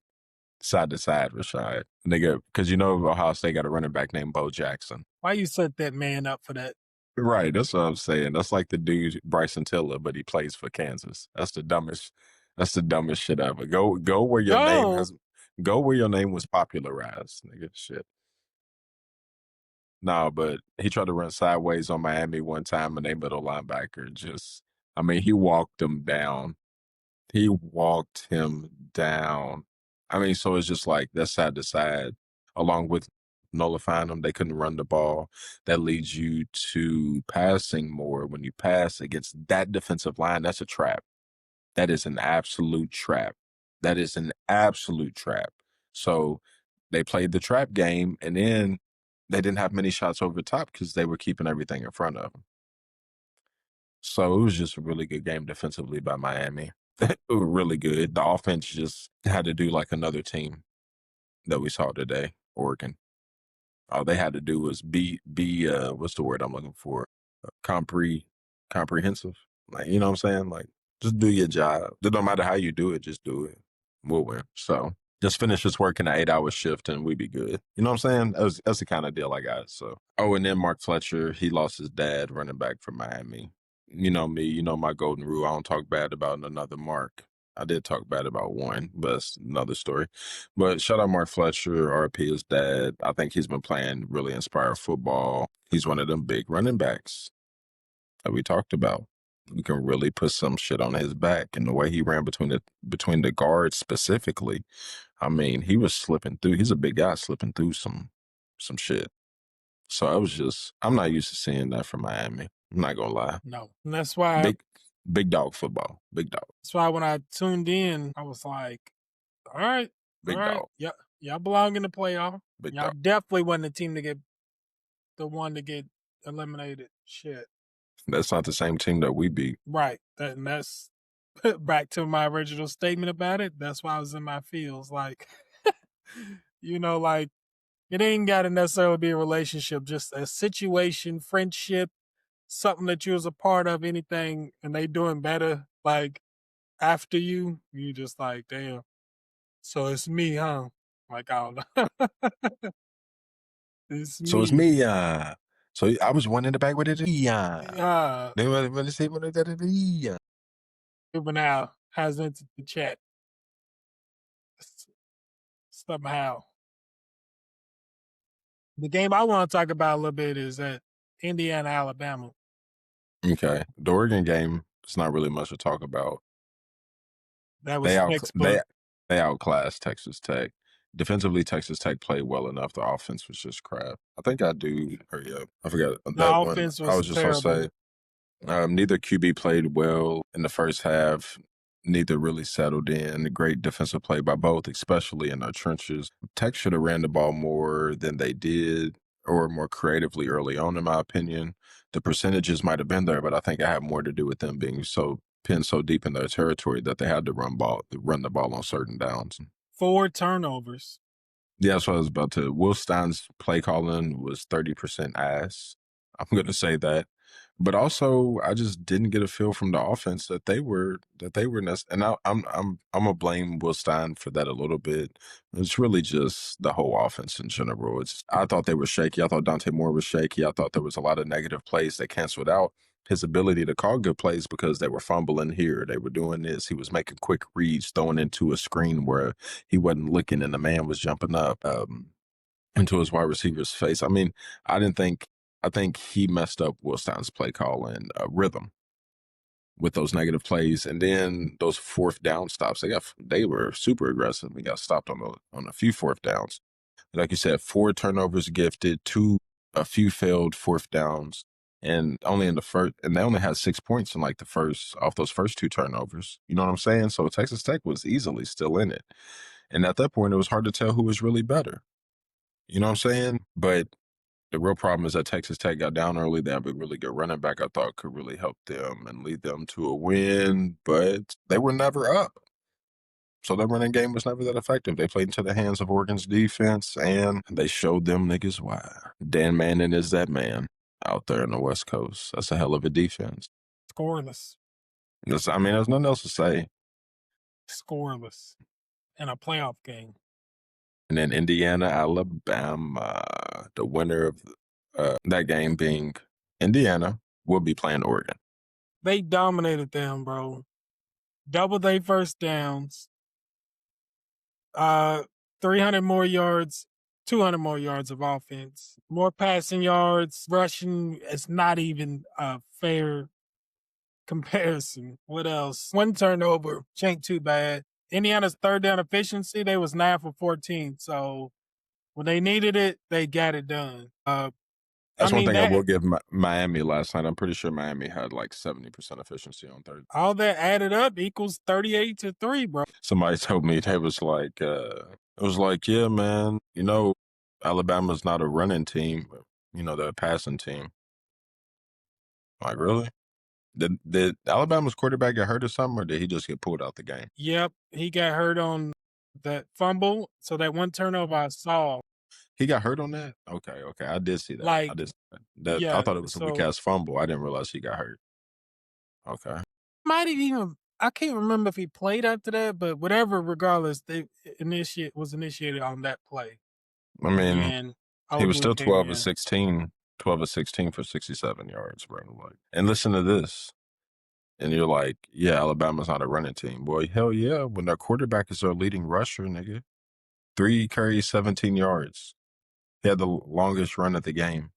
side to side, Rashad. Nigga, because Ohio State got a running back named Bo Jackson. Why you set that man up for that? Right, that's what I'm saying. That's like the dude Bryson Tiller, but he plays for Kansas. That's the dumbest shit ever. Go where your name was popularized, nigga. Shit. No, but he tried to run sideways on Miami one time, and their middle linebacker he walked him down. He walked him down. So it's just like that side to side, along with nullifying them. They couldn't run the ball. That leads you to passing more. When you pass against that defensive line, that's a trap. That is an absolute trap. So they played the trap game, and then they didn't have many shots over the top because they were keeping everything in front of them. So it was just a really good game defensively by Miami. Really good. The offense just had to do like another team that we saw today, Oregon. All they had to do was be what's the word I'm looking for? comprehensive. Like, you know what I'm saying? Like, just do your job. It don't matter how you do it, just do it. We'll win. So just finish this work in an 8-hour shift and we be good. You know what I'm saying? That's the kind of deal I got. So, oh, and then Mark Fletcher, he lost his dad running back from Miami. You know me, you know my golden rule. I don't talk bad about another Mark. I did talk bad about one, but it's another story. But shout out Mark Fletcher, RP his dad. I think he's been playing really inspired football. He's one of them big running backs that we talked about. You can really put some shit on his back, and the way he ran between the guards specifically, I mean, he was slipping through. He's a big guy slipping through some shit. So I'm not used to seeing that from Miami. I'm not gonna lie. No, and that's why Big dog football. Big dog. That's why when I tuned in, I was like, all right, Big all right, dog. yeah, y'all belong in the playoff. Big Y'all dog. definitely wasn't the one to get eliminated. Shit. That's not the same team that we beat. Right. And that's back to my original statement about it. That's why I was in my feels. Like, like it ain't got to necessarily be a relationship, just a situation, friendship, something that you was a part of, anything, and they doing better, like, after you just like, damn. So it's me, huh? Like, I don't know. It's me. So it's me. So I was one in the back with it. Yeah. They want to say what it. Now has entered the chat somehow. The game I want to talk about a little bit is that Indiana, Alabama. Okay, the Oregon game is not really much to talk about. That was textbook. They outclassed Texas Tech. Defensively, Texas Tech played well enough. The offense was just crap. I think I do. Hurry up. I forgot The that one. offense I was was just gonna terrible. say, neither QB played well in the first half. Neither really settled in. Great defensive play by both, especially in their trenches. Tech should have ran the ball more than they did, or more creatively early on, in my opinion. The percentages might have been there, but I think it had more to do with them being so pinned so deep in their territory that they had to run the ball on certain downs. 4 turnovers. Yeah, that's what I was about to. Will Stein's play calling was 30% ass. I'm going to say that. But also, I just didn't get a feel from the offense that they were and I'm gonna blame Will Stein for that a little bit. It's really just the whole offense in general. I thought they were shaky. I thought Dante Moore was shaky. I thought there was a lot of negative plays that canceled out his ability to call good plays because they were fumbling here. They were doing this. He was making quick reads, throwing into a screen where he wasn't looking and the man was jumping up into his wide receiver's face. I mean, I think he messed up Will Stein's play call and rhythm with those negative plays, and then those fourth down stops. They were super aggressive. We got stopped on a few fourth downs. Like you said, 4 turnovers gifted, a few failed fourth downs, and only in the first. And they only had 6 points in like off those first 2 turnovers. You know what I'm saying? So Texas Tech was easily still in it, and at that point, it was hard to tell who was really better. You know what I'm saying? But the real problem is that Texas Tech got down early. They have a really good running back I thought could really help them and lead them to a win, but they were never up. So their running game was never that effective. They played into the hands of Oregon's defense, and they showed them niggas why. Dan Manning is that man out there on the West Coast. That's a hell of a defense. Scoreless. There's nothing else to say. Scoreless in a playoff game. And then Indiana, Alabama, the winner of that game being Indiana, will be playing Oregon. They dominated them, bro. Double their first downs. 300 more yards, 200 more yards of offense, more passing yards, rushing. It's not even a fair comparison. What else? 1 turnover, which ain't too bad. Indiana's third down efficiency, they was 9 for 14. So when they needed it, they got it done. That's one thing I will give Miami last night. I'm pretty sure Miami had like 70% efficiency on third. All that added up equals 38-3, bro. Somebody told me it was like, yeah, man, Alabama's not a running team, but, they're a passing team. Like, really? Did Alabama's quarterback get hurt or something, or did he just get pulled out the game? Yep, he got hurt on that fumble. So that 1 turnover I saw, He got hurt on that? Okay. I did see that. I Like, did see that. I yeah, thought it was a weak so ass fumble. I didn't realize he got hurt. Okay. might have even I can't remember if he played after that, but whatever, regardless, they was initiated on that play. I mean, And he was Ogley still came 12 of in. 16, 12 of 16 for 67 yards, bro. Like, and listen to this. And you're like, yeah, Alabama's not a running team. Boy, hell yeah. When their quarterback is their leading rusher, nigga. 3 carries, 17 yards. He had the longest run of the game.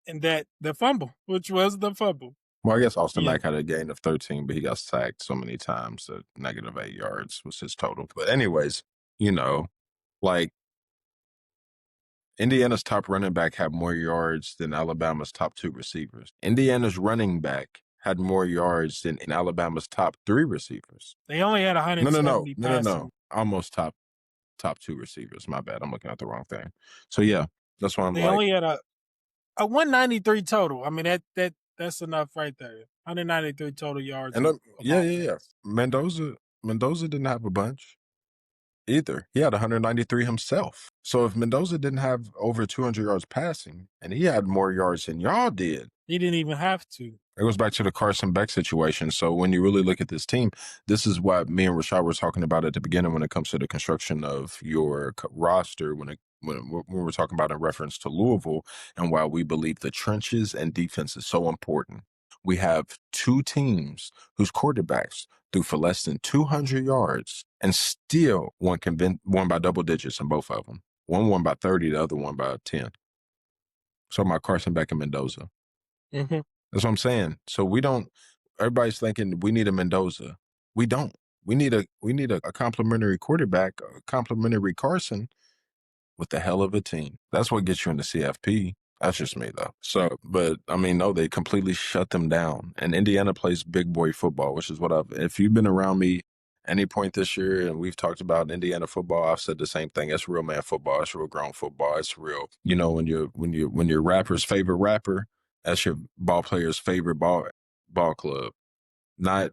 And that the fumble, which was the fumble. Well, I guess Austin Yeah. Mack had a gain of 13, but he got sacked so many times that -8 yards was his total. But anyways, like Indiana's top running back had more yards than Alabama's top 2 receivers. Indiana's running back had more yards than Alabama's top 3 receivers. They only had 170 No. passing. Almost top 2 receivers. My bad. I'm looking at the wrong thing. So yeah, that's why I'm They like, only had a 193 total. I mean that's enough right there. 193 total yards. and Of yeah. offense. Mendoza didn't have a bunch either. He had 193 himself. So if Mendoza didn't have over 200 yards passing, and he had more yards than y'all did, He didn't even have to. it goes back to the Carson Beck situation. So when you really look at this team, this is what me and Rashad were talking about at the beginning when it comes to the construction of your roster, when we're talking about in reference to Louisville, and why we believe the trenches and defense is so important. We have 2 teams whose quarterbacks threw for less than 200 yards, and still one by double digits in both of them. One won by 30, the other one by 10. So my Carson Beck and Mendoza. Mm-hmm. That's what I'm saying. So we don't. Everybody's thinking we need a Mendoza. We don't. We need a complimentary quarterback, a complimentary Carson with a hell of a team. That's what gets you into CFP. That's just me though. So, but I mean, no, they completely shut them down. And Indiana plays big boy football, which is what if you've been around me any point this year and we've talked about Indiana football, I've said the same thing. It's real man football. It's real grown football. It's real. When your rapper's favorite rapper, that's your ball player's favorite ball club. Not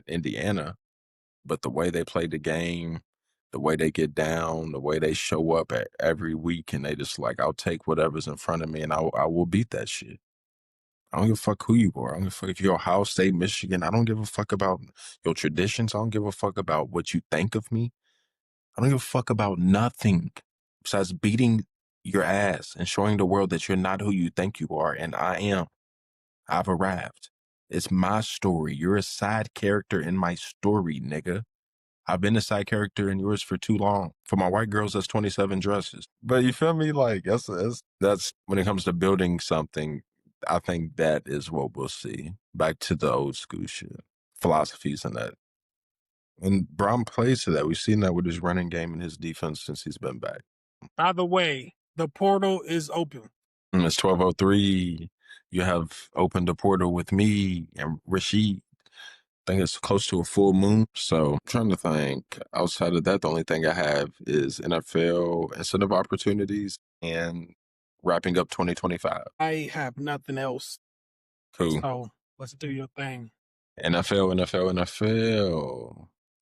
Indiana, but the way they play the game, the way they get down, the way they show up every week, and they just like, I'll take whatever's in front of me, and I will beat that shit. I don't give a fuck who you are. I don't give a fuck if you're Ohio State, Michigan. I don't give a fuck about your traditions. I don't give a fuck about what you think of me. I don't give a fuck about nothing besides beating your ass and showing the world that you're not who you think you are, and I am. I've arrived. It's my story. You're a side character in my story, nigga. I've been a side character in yours for too long. For my white girls, that's 27 dresses. But you feel me? Like that's when it comes to building something, I think that is what we'll see. Back to the old school shit. Philosophies and that. And Brown plays to that. We've seen that with his running game and his defense since he's been back. By the way, the portal is open. It's 12:03. You have opened the portal with me and Rashid. I think it's close to a full moon. So I'm trying to think. Outside of that, the only thing I have is NFL incentive opportunities and wrapping up 2025. I have nothing else. Cool. So let's do your thing. NFL.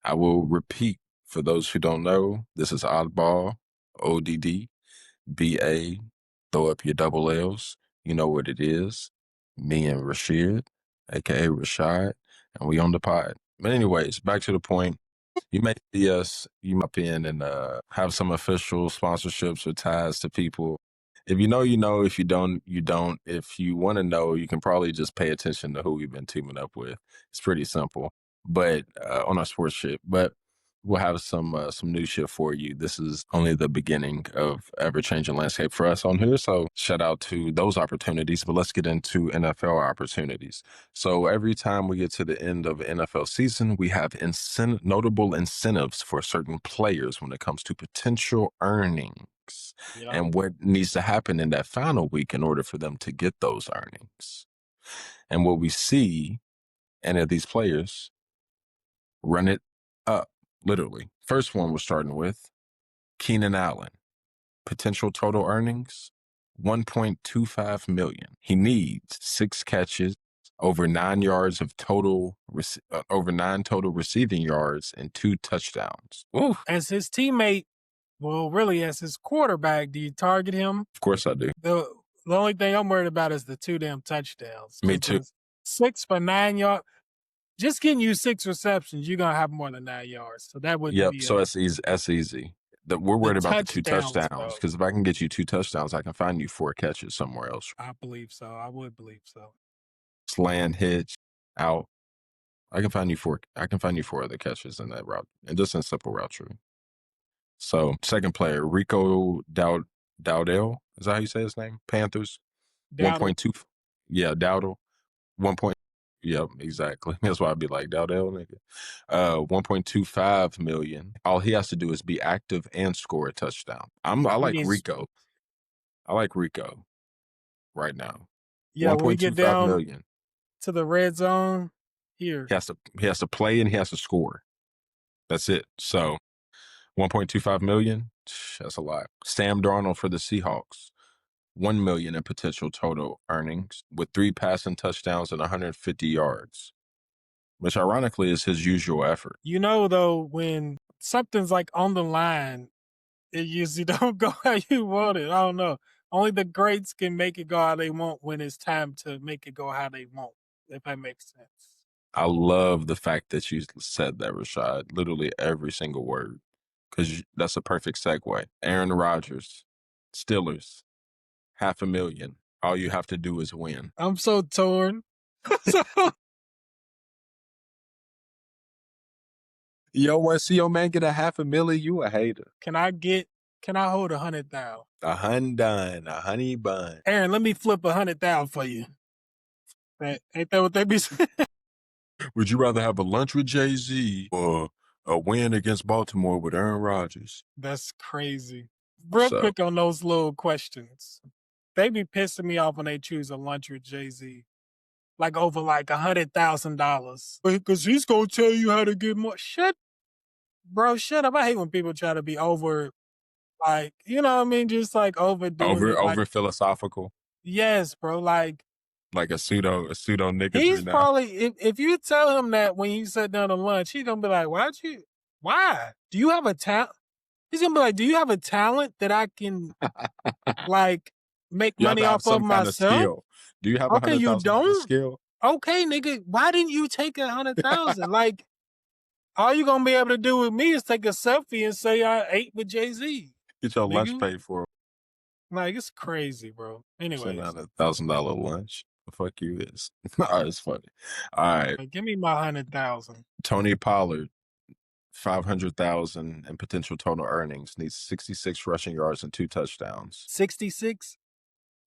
I will repeat for those who don't know, this is OddBall, ODDBA. Throw up your double L's. You know what it is. Me and Rashid, aka Rashad, and we on the pod. But anyways, back to the point. You may see us, you might be in and have some official sponsorships or ties to people. If you know, you know. If you don't, you don't. If you want to know, you can probably just pay attention to who we've been teaming up with. It's pretty simple, but on our sports shit. But we'll have some new shit for you. This is only the beginning of ever-changing landscape for us on here. So shout out to those opportunities, but let's get into NFL opportunities. So every time we get to the end of an NFL season, we have notable incentives for certain players when it comes to potential earnings and what needs to happen in that final week in order for them to get those earnings. And what we see, any of these players run it up. Literally. First one we're starting with Keenan Allen. Potential total earnings, $1.25 million. He needs 6 catches, over 9 yards of total, over 9 total receiving yards, and 2 touchdowns. Ooh. As his teammate Well, really, as his quarterback, do you target him? Of course I do. The only thing I'm worried about is the 2 damn touchdowns. Me 'Cause too. the 6 for 9 yards, just getting you 6 receptions, you're gonna have more than 9 yards. So that wouldn't Yep. be So that's easy. That's easy. We're the worried about the 2 touchdowns, touchdowns though. because if I can get you 2 touchdowns, I can find you 4 catches somewhere else. I believe so. I would believe so. Slant, hitch, out. I can find you 4. I can find you 4 other catches in that route, and just in simple route tree. So second player, Rico Dowdell. Is that how you say his name? Panthers. Dowdle. 1.2. Yeah, Dowdle. 1. Yep, exactly. That's why I'd be like Dowdell, nigga. 1.25 million. All he has to do is be active and score a touchdown. I He like needs, Rico. I like Rico right now. yeah, when we get 1.25 down million. to the red zone, here. He has to play and he has to score. That's it. So 1.25 million. That's a lot. Sam Darnold for the Seahawks. 1 million in potential total earnings with 3 passing touchdowns and 150 yards, which ironically is his usual effort. You know, though, when something's like on the line, it usually don't go how you want it. I don't know. Only the greats can make it go how they want when it's time to make it go how they want, if that makes sense. I love the fact that you said that, Rashad. Literally every single word, because that's a perfect segue. Aaron Rodgers, Steelers, 500,000. All you have to do is win. I'm so torn. So, Yo, want to see your man get a 500,000? You a hater. can I hold 100,000? A hundun, a honey bun. Aaron, let me flip 100,000 for you. Ain't that what they be saying? Would you rather have a lunch with Jay-Z or a win against Baltimore with Aaron Rodgers? That's crazy. Real quick on those little questions. They be pissing me off when they choose a lunch with Jay-Z. Like over like $100,000. Because he's going to tell you how to get more. Shut up. I hate when people try to be over, like, you know what I mean? Just like overdoing it. Over philosophical. Yes, bro. Like a pseudo nigga. he's probably, if you tell him that when you sit down to lunch, he's going to be like, why? Do you have a talent? He's going to be like, do you have a talent that I can like make money off of myself? Do you have okay, you don't? skill? Okay, nigga, why didn't you take 100,000? Like, all you gonna be able to do with me is take a selfie and say I ate with Jay-Z. Get your lunch paid for. Like, it's crazy, bro. Anyway, $1,000 lunch. The fuck you is. It's funny. All right. like, give me my 100,000. Tony Pollard, 500,000 in potential total earnings. Needs 66 rushing yards and 2 touchdowns. 66?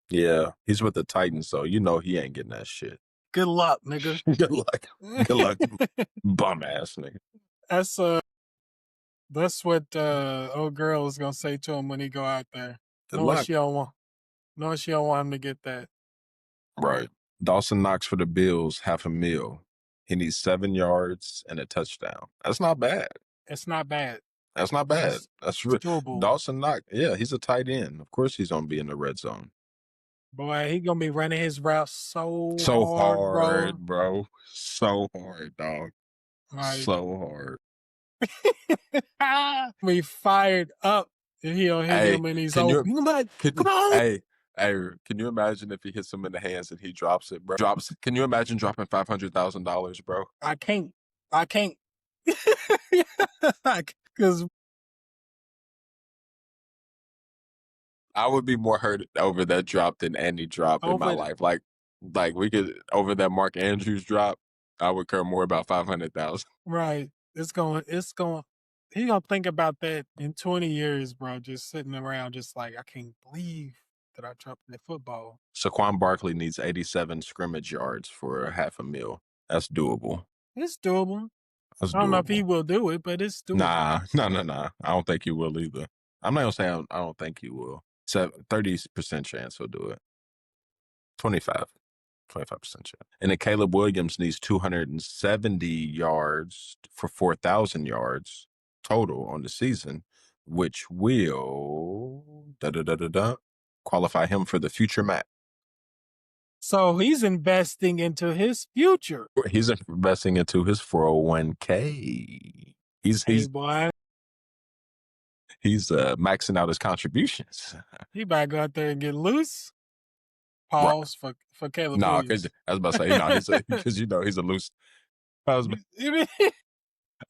Yeah, he's with the Titans, so you know he ain't getting that shit. Good luck, nigga. Good luck. Good luck, bum ass nigga. That's what old girl is gonna say to him when he go out there. Good luck. She don't want him to get that. Right. Dawson Knox for the Bills, 500,000. He needs 7 yards and a touchdown. That's not bad. It's not bad. That's not bad. That's really doable. Dawson Knox. Yeah, he's a tight end. Of course, he's gonna be in the red zone. Boy, he gonna be running his route so hard, bro. So hard, dog. Right. So hard. We fired up if he don't hit him and he's open. Come on. Hey, can you imagine if he hits him in the hands and he drops it, bro? Can you imagine dropping $500,000, bro? I can't. Because I would be more hurt over that drop than any drop in my life. Like we could over that Mark Andrews drop. I would care more about 500,000. Right. He's gonna think about that in 20 years, bro. Just sitting around, just like, I can't believe that I dropped that football. Saquon Barkley needs 87 scrimmage yards for 500,000. That's doable. It's doable. I don't know if he will do it, but it's doable. Nah. I don't think he will either. I'm not gonna say I don't think he will. It's a 30% chance he'll do it. 25% chance. And then Caleb Williams needs 270 yards for 4,000 yards total on the season, which will qualify him for the future Matt. So he's investing into his future. He's investing into his 401k. He's boy. He's maxing out his contributions. He about to go out there and get loose. Right. Pause for Caleb No, Williams. I was about to say, no, he's because he's a loose. I was,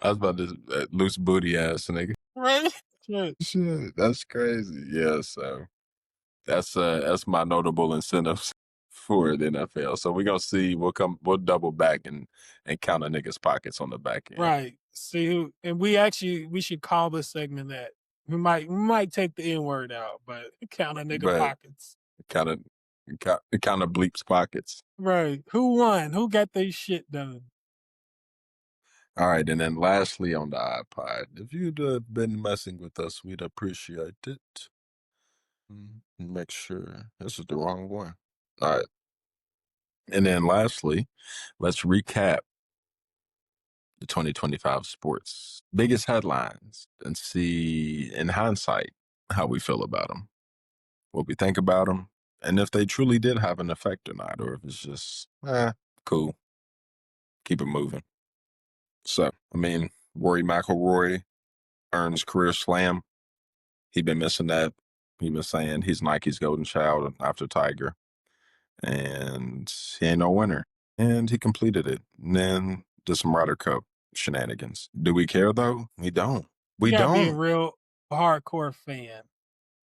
I was about to loose booty ass nigga. Right? Shit. Shit, that's crazy. Yeah, so that's my notable incentives for the NFL. So we're gonna see. We'll double back and count a nigga's pockets on the back end. Right. See who, and we should call this segment that. We might take the N word out, but count a nigga But pockets. kind of bleeps pockets. Right. Who won? Who got their shit done? All right, and then lastly on the iPod, if you'd been messing with us, we'd appreciate it. Make sure this is the wrong one. All right, and then lastly, let's recap the 2025 sports biggest headlines and see, in hindsight, how we feel about them, what we think about them, and if they truly did have an effect or not, or if it's just cool, keep it moving. So, I mean, Rory McIlroy earns career slam. He'd been missing that. He been saying he's Nike's golden child after Tiger, and he ain't no winner. And he completed it. And then did some Ryder Cup shenanigans. Do we care though? We don't. You We gotta be a don't. real hardcore fan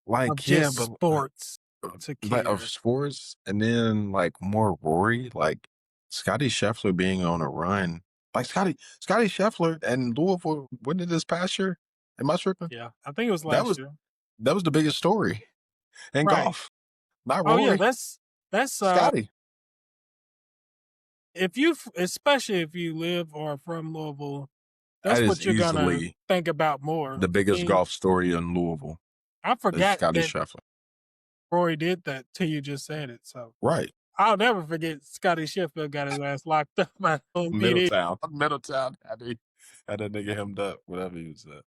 Like, of yeah, just but sports to like care. of sports, and then like more Rory, like Scotty Scheffler being on a run. Like Scotty Scheffler and Louisville, when did this past year? Am I tripping? Yeah, I think it was That last was year. that was the biggest story in Right. golf. Not Oh yeah, Rory. that's Scotty. if you, especially if you live or are from Louisville, that's That is what you're gonna easily think about more. the biggest I mean, golf story in Louisville. I Is forgot Scotty that Scheffler. Rory did that till you just said it. So Right. I'll never forget Scotty Sheffield got his ass locked up by Middletown. Middletown had that nigga hemmed up, whatever he was at.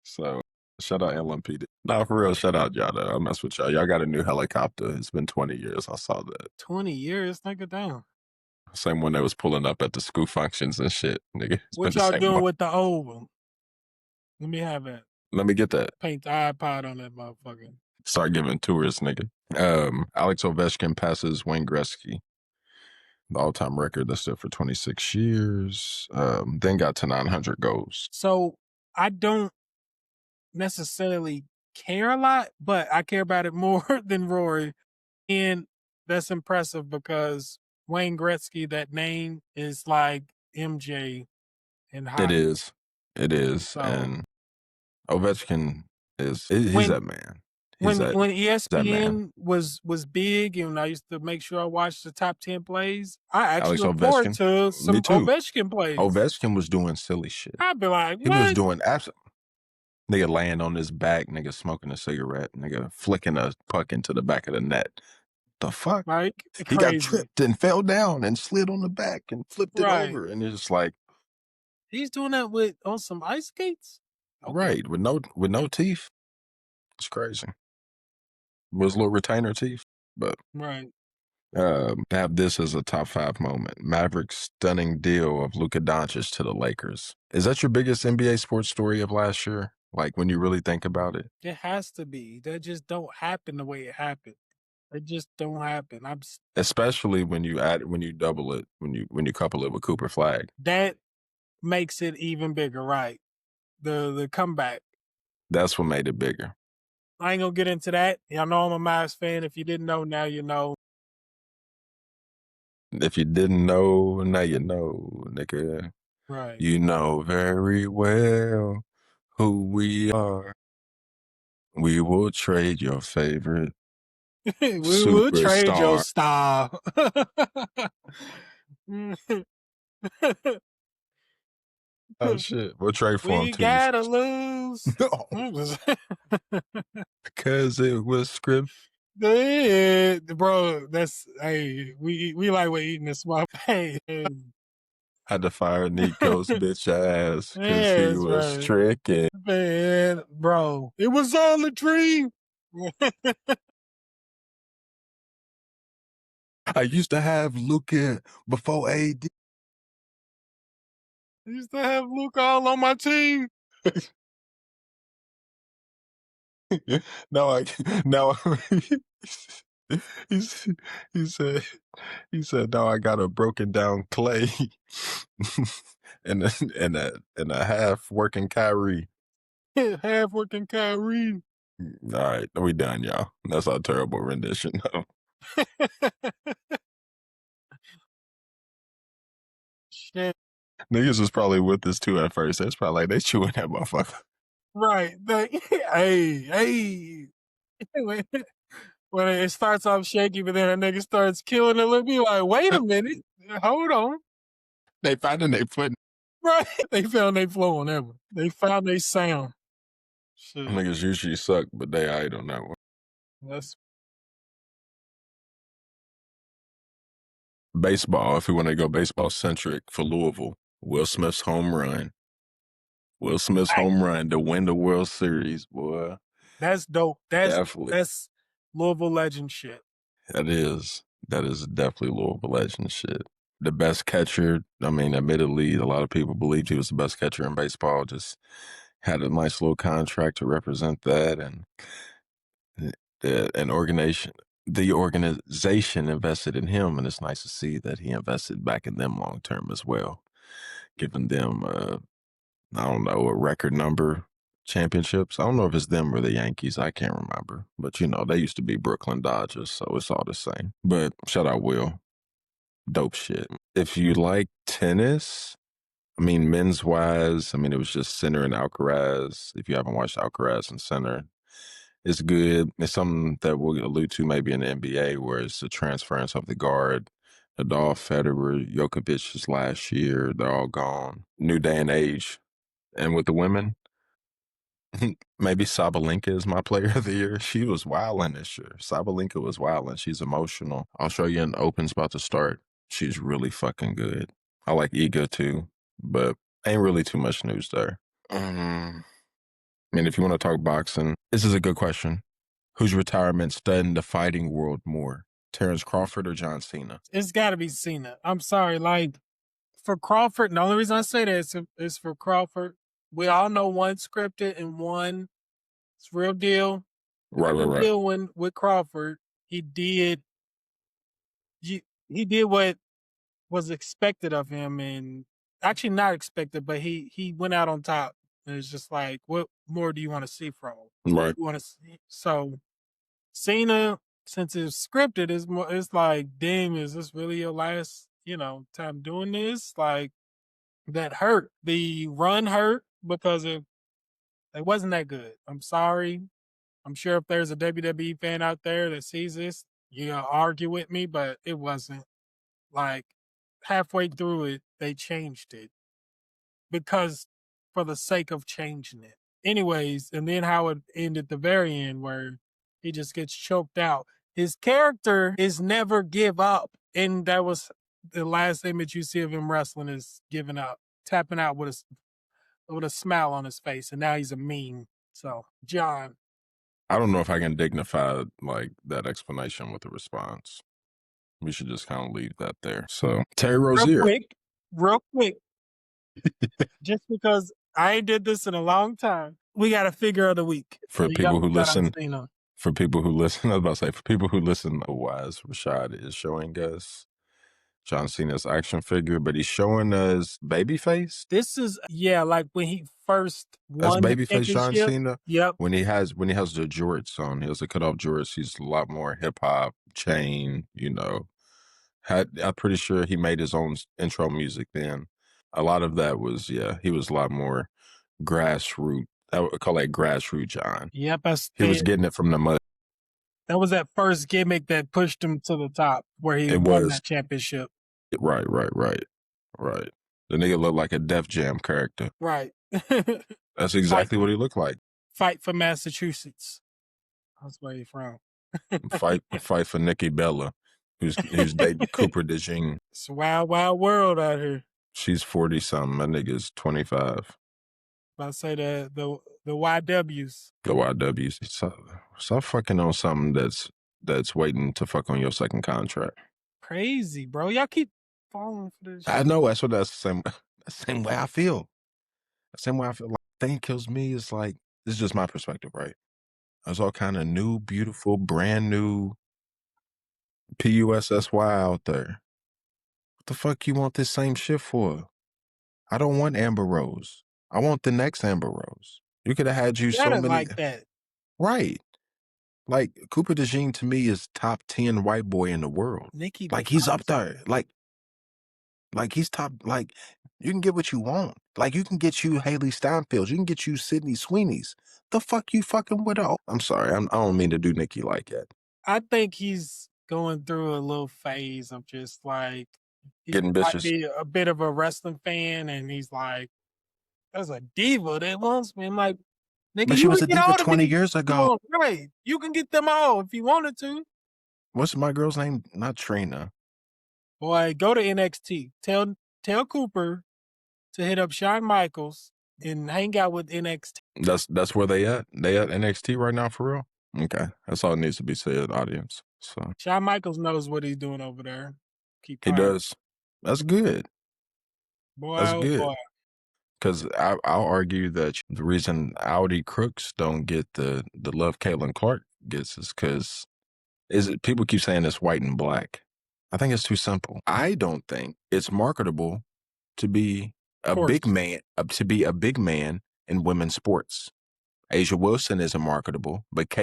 So shout out LMPD. No, for real, shout out y'all though. I mess with y'all. Y'all got a new helicopter. It's been 20 years. I saw that. 20 years, nigga, down. Same one that was pulling up at the school functions and shit, nigga. It's What been the y'all same doing one. with the old one? Let me have that. Let me get that. Paint the iPod on that motherfucker. Start giving tours, nigga. Alex Ovechkin passes Wayne Gretzky, the all-time record that's stood for 26 years. Then got to 900 goals. So I don't necessarily care a lot, but I care about it more than Rory. And that's impressive because Wayne Gretzky, that name is like MJ in hockey. It is. So And Ovechkin he's when that man. when That man. ESPN was big and I used to make sure I watched the top 10 plays, I actually Alex look forward Ovechkin? to some Me too. Ovechkin plays. Ovechkin was doing silly shit. I'd be like, He was what? doing absolutely. Nigga laying on his back, nigga smoking a cigarette, nigga flicking a puck into the back of the net. The fuck? Like He got crazy. tripped and fell down and slid on the back and flipped it Right. over. And it's just like, He's doing that on some ice skates? Okay. right, with no teeth. It's crazy. Was little retainer teeth, but Right. have this as a top 5 moment. Mavericks' stunning deal of Luka Doncic to the Lakers. Is that your biggest NBA sports story of last year? Like when you really think about it? It has to be. That just don't happen the way it happened. It just don't happen. Especially when you double it, when you couple it with Cooper Flag. That makes it even bigger, right? The comeback. That's what made it bigger. I ain't gonna get into that. Y'all know I'm a Mavs fan. If you didn't know, now you know. If you didn't know, now you know, nigga. Right. You know very well who we are. We will trade your favorite We will trade your superstar. style. Oh shit, we'll trade for him We too. gotta lose. Because it was script. Yeah, bro, that's we like we're eating this swamp. Hey, Had to fire Nico's bitch ass because he yes, was right. tricking. Man, bro, it was all a dream. I used to have Luka before AD. I used to have Luke all on my team. now I now he's, he said he said now I got a broken down Clay and a half working Kyrie. Half working Kyrie. All right, we done, y'all. That's our terrible rendition. Shit. Niggas was probably with us too at first. It's probably like they chewing that motherfucker. Right. Hey. When it starts off shaky, but then a nigga starts killing a little bit, like, wait a minute. Hold on. They finding their foot. Right. They found their flow on that one. They found their sound. Shit. Niggas usually suck, but they aight on that one. That's Baseball, if we want to go baseball centric for Louisville, Will Smith's home run. Will Smith's home run to win the World Series, boy. that's dope. Definitely. That's Louisville legend shit. That is definitely Louisville legend shit. The best catcher, I mean, admittedly, a lot of people believed he was the best catcher in baseball, just had a nice little contract to represent that, and the organization invested in him, and it's nice to see that he invested back in them long term as well, giving them I don't know, a record number championships. I don't know if it's them or the Yankees. I can't remember. But, they used to be Brooklyn Dodgers, so it's all the same. But shout out Will. Dope shit. If you like tennis, I mean, men's wise, I mean, it was just Sinner and Alcaraz. If you haven't watched Alcaraz and Sinner, it's good. It's something that we'll allude to maybe in the NBA, where it's the transference of the guard. Nadal, Federer, Djokovic last year, they're all gone. New day and age. And with the women, maybe Sabalenka is my player of the year. She was wilding this year. Sabalenka was wilding. She's emotional. I'll show you an Open's about to start. She's really fucking good. I like Iga too, but ain't really too much news there. I mean, if you want to talk boxing, this is a good question. Whose retirement stunned the fighting world more, Terrence Crawford or John Cena? It's got to be Cena. I'm sorry. Like, for Crawford, the only reason I say that is for Crawford. We all know one scripted and one it's real deal. Right. Deal when with Crawford, he did what was expected of him, and actually not expected, but he went out on top. And it's just like, what more do you want to see from him? Right. You want to see? So Cena, since it's scripted, is more. It's like, damn, is this really your last, time doing this? Like, that hurt. The run hurt because it wasn't that good. I'm sorry. I'm sure if there's a WWE fan out there that sees this, you'll argue with me, but it wasn't. Like, halfway through it, they changed it because for the sake of changing it. Anyways, and then how it ended at the very end where he just gets choked out. His character is never give up. And that was the last image you see of him wrestling is giving up, tapping out with a smile on his face. And now he's a meme. So, John. I don't know if I can dignify like that explanation with a response. We should just kind of leave that there. So, Terry Rozier. Real quick. Just because I ain't did this in a long time, we got a figure of the week. For people who listen, I was about to say, for people who listen, otherwise, Rashad is showing us John Cena's action figure, but he's showing us Babyface. This is, like when he first won That's Babyface John championship. Cena. Yep. When he has the jorts on, he has the cutoff jorts. He's a lot more hip hop, chain, I'm pretty sure he made his own intro music then. A lot of that was, he was a lot more grassroots. I would call that grassroots John. Yep. He was getting it from the mud. That was that first gimmick that pushed him to the top where he won that championship. Right. The nigga looked like a Def Jam character. Right. That's exactly what he looked like. Fight for Massachusetts. That's where he's from. fight for Nikki Bella, who's dating Cooper DeJean. It's a wild, wild world out here. She's 40-something. My nigga's 25. I say the YWs. The YWs. Stop fucking on something that's waiting to fuck on your second contract. Crazy, bro. Y'all keep falling for this shit. I know. That's the same way I feel. The same way I feel. Like, thing kills me is like, this is just my perspective, right? There's all kind of new, beautiful, brand new PUSSY out there. What the fuck you want this same shit for? I don't want Amber Rose. I want the next Amber Rose. You could have had you so Got it many. like that. Right. Like Cooper DeJean to me is top 10 white boy in the world. Nikki Like he's up DeCompton. there. Like he's top. Like you can get what you want. Like you can get you Haley Steinfeld. You can get you Sydney Sweeney's. The fuck you fucking with her? I'm sorry. I don't mean to do Nikki like that. I think he's going through a little phase of just like he Getting might bitches. be a bit of a wrestling fan, and he's like, "There's a diva that wants me." I'm like, "Nigga, But she you was can a get diva all the 20 bitches years you ago. want, right? You can get them all if you wanted to." What's my girl's name? Not Trina. Boy, go to NXT. Tell Cooper to hit up Shawn Michaels and hang out with NXT. That's where they at. They at NXT right now for real. Okay, that's all it needs to be said, audience. So Shawn Michaels knows what he's doing over there. Keep he quiet, does. That's good. boy. That's Oh good. boy. Because I'll argue that the reason Audi crooks don't get the love Caitlin Clark gets is because people keep saying it's white and black. I think it's too simple. I don't think it's marketable to be Of a big course. man in women's sports. Asia Wilson isn't marketable, but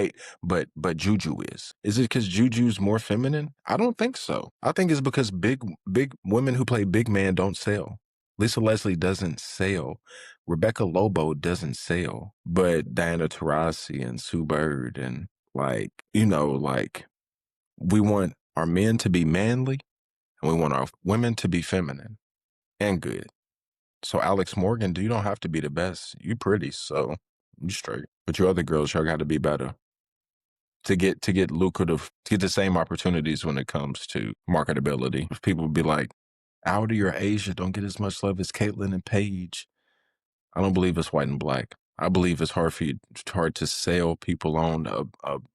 but Juju is. Is it because Juju's more feminine? I don't think so. I think it's because big women who play big man don't sell. Lisa Leslie doesn't sell. Rebecca Lobo doesn't sell. But Diana Taurasi and Sue Bird and we want our men to be manly and we want our women to be feminine and good. So Alex Morgan, you don't have to be the best. You pretty, so you straight. But your other girls, y'all got to be better to get lucrative, to get the same opportunities when it comes to marketability. If people be like, Audi or Asia don't get as much love as Caitlyn and Paige, I don't believe it's white and black. I believe it's hard to sell people on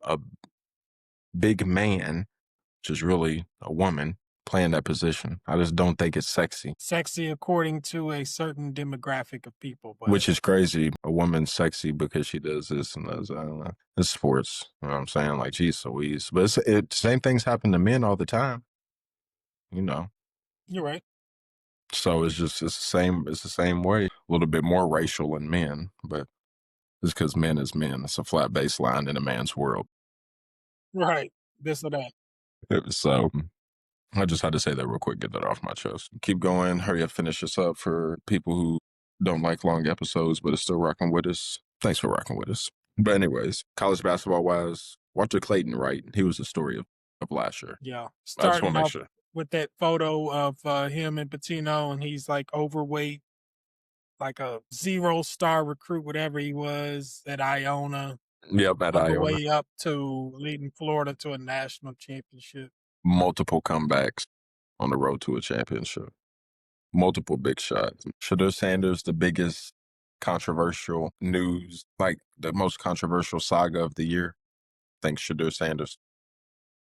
a big man, which is really a woman, playing that position. I just don't think it's sexy. Sexy according to a certain demographic of people, but Which is crazy. A woman's sexy because she does this and does, I don't know. It's sports. You know what I'm saying? Like, geez Louise. But same things happen to men all the time. You know. you're right. So it's the same way. A little bit more racial in men, but it's because men is men. It's a flat baseline in a man's world. Right. This or that. So I just had to say that real quick, get that off my chest. Keep going. Hurry up, finish this up for people who don't like long episodes, but are still rocking with us. Thanks for rocking with us. But anyways, college basketball wise, Walter Clayton, right? He was the story of last year. Yeah. I just want Starting to make off sure. with that photo of him and Patino, and he's like overweight, like a 0-star recruit, whatever he was at Iona, Yep, at on the Iona. way up to leading Florida to a national championship. Multiple comebacks on the road to a championship. Multiple big shots. Shadur Sanders, the biggest controversial news, like the most controversial saga of the year. Thanks, Shadur Sanders.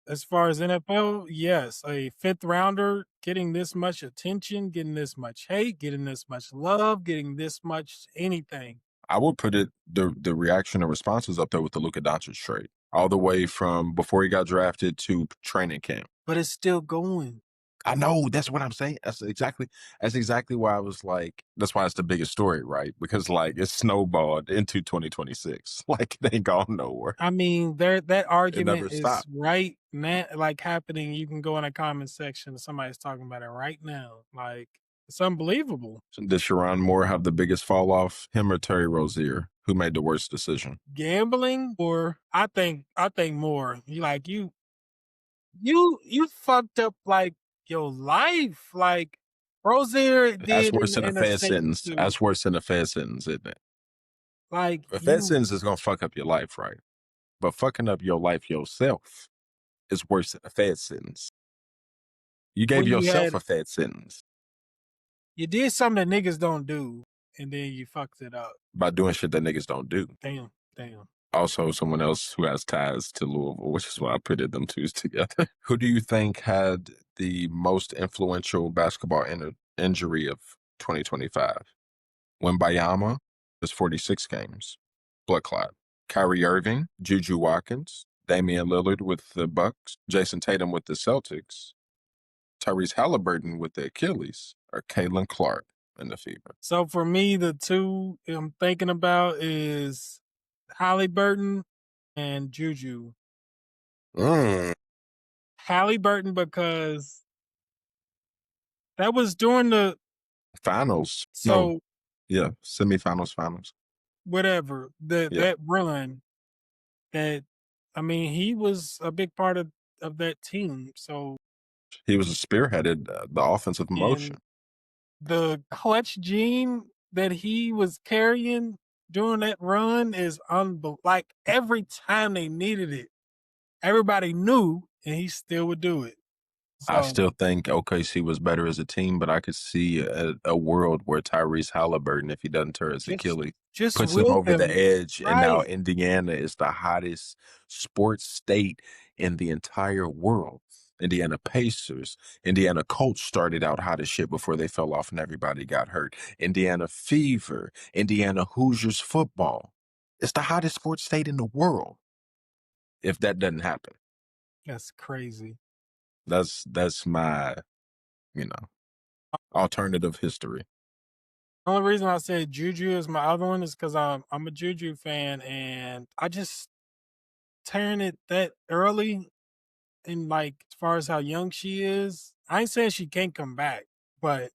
As far as NFL, yes, a fifth rounder getting this much attention, getting this much hate, getting this much love, getting this much anything. I would put it the reaction and responses up there with the Luka Doncic trade, all the way from before he got drafted to training camp. But it's still going. I know, that's what I'm saying. That's exactly why I was like, that's why it's the biggest story, right? Because like it's snowballed into 2026. Like it ain't gone nowhere. I mean, that It argument never is stopped. right now, like happening. You can go in a comment section. Somebody's talking about it right now. Like it's unbelievable. Did Sharon Moore have the biggest fall off? Him or Terry Rozier? Who made the worst decision? Gambling, or I think more. You fucked up like your life. Like Rozier That's did worse than a in a Fed statement sentence. to That's worse than a Fed sentence, isn't it? like A Fed you sentence is gonna fuck up your life, right? But fucking up your life yourself is worse than a Fed sentence. You gave when yourself a Fed sentence you did something that niggas don't do, and then you fucked it up. by doing shit that niggas don't do. Damn. Also, someone else who has ties to Louisville, which is why I pitted them two together. Who do you think had the most influential basketball injury of 2025? Wembayama is 46 games. Blood clot. Kyrie Irving, Juju Watkins, Damian Lillard with the Bucks, Jason Tatum with the Celtics, Tyrese Halliburton with the Achilles, or Caitlin Clark in the Fever. So for me, the two I'm thinking about is Halliburton and Juju. Halliburton because that was during the Finals. No, so yeah, semifinals, finals. whatever Yeah. that run that I mean he was a big part of that team. So He was spearheaded the offensive motion. and the clutch gene that he was carrying during that run is unbelievable. Like every time they needed it, everybody knew, and he still would do it. I So still think OKC was better as a team, but I could see a world where Tyrese Halliburton, if he doesn't tear his just Achilles, just puts him will over the him edge. And now right. Indiana is the hottest sports state in the entire world. Indiana Pacers, Indiana Colts started out hot as shit before they fell off and everybody got hurt. Indiana Fever, Indiana Hoosiers football. It's the hottest sports state in the world. If that doesn't happen, That's crazy. that's my, you know, alternative history. The only reason I said Juju is my other one is because I'm a Juju fan, and I just tearing it that early, and like as far as how young she is, I ain't saying she can't come back, but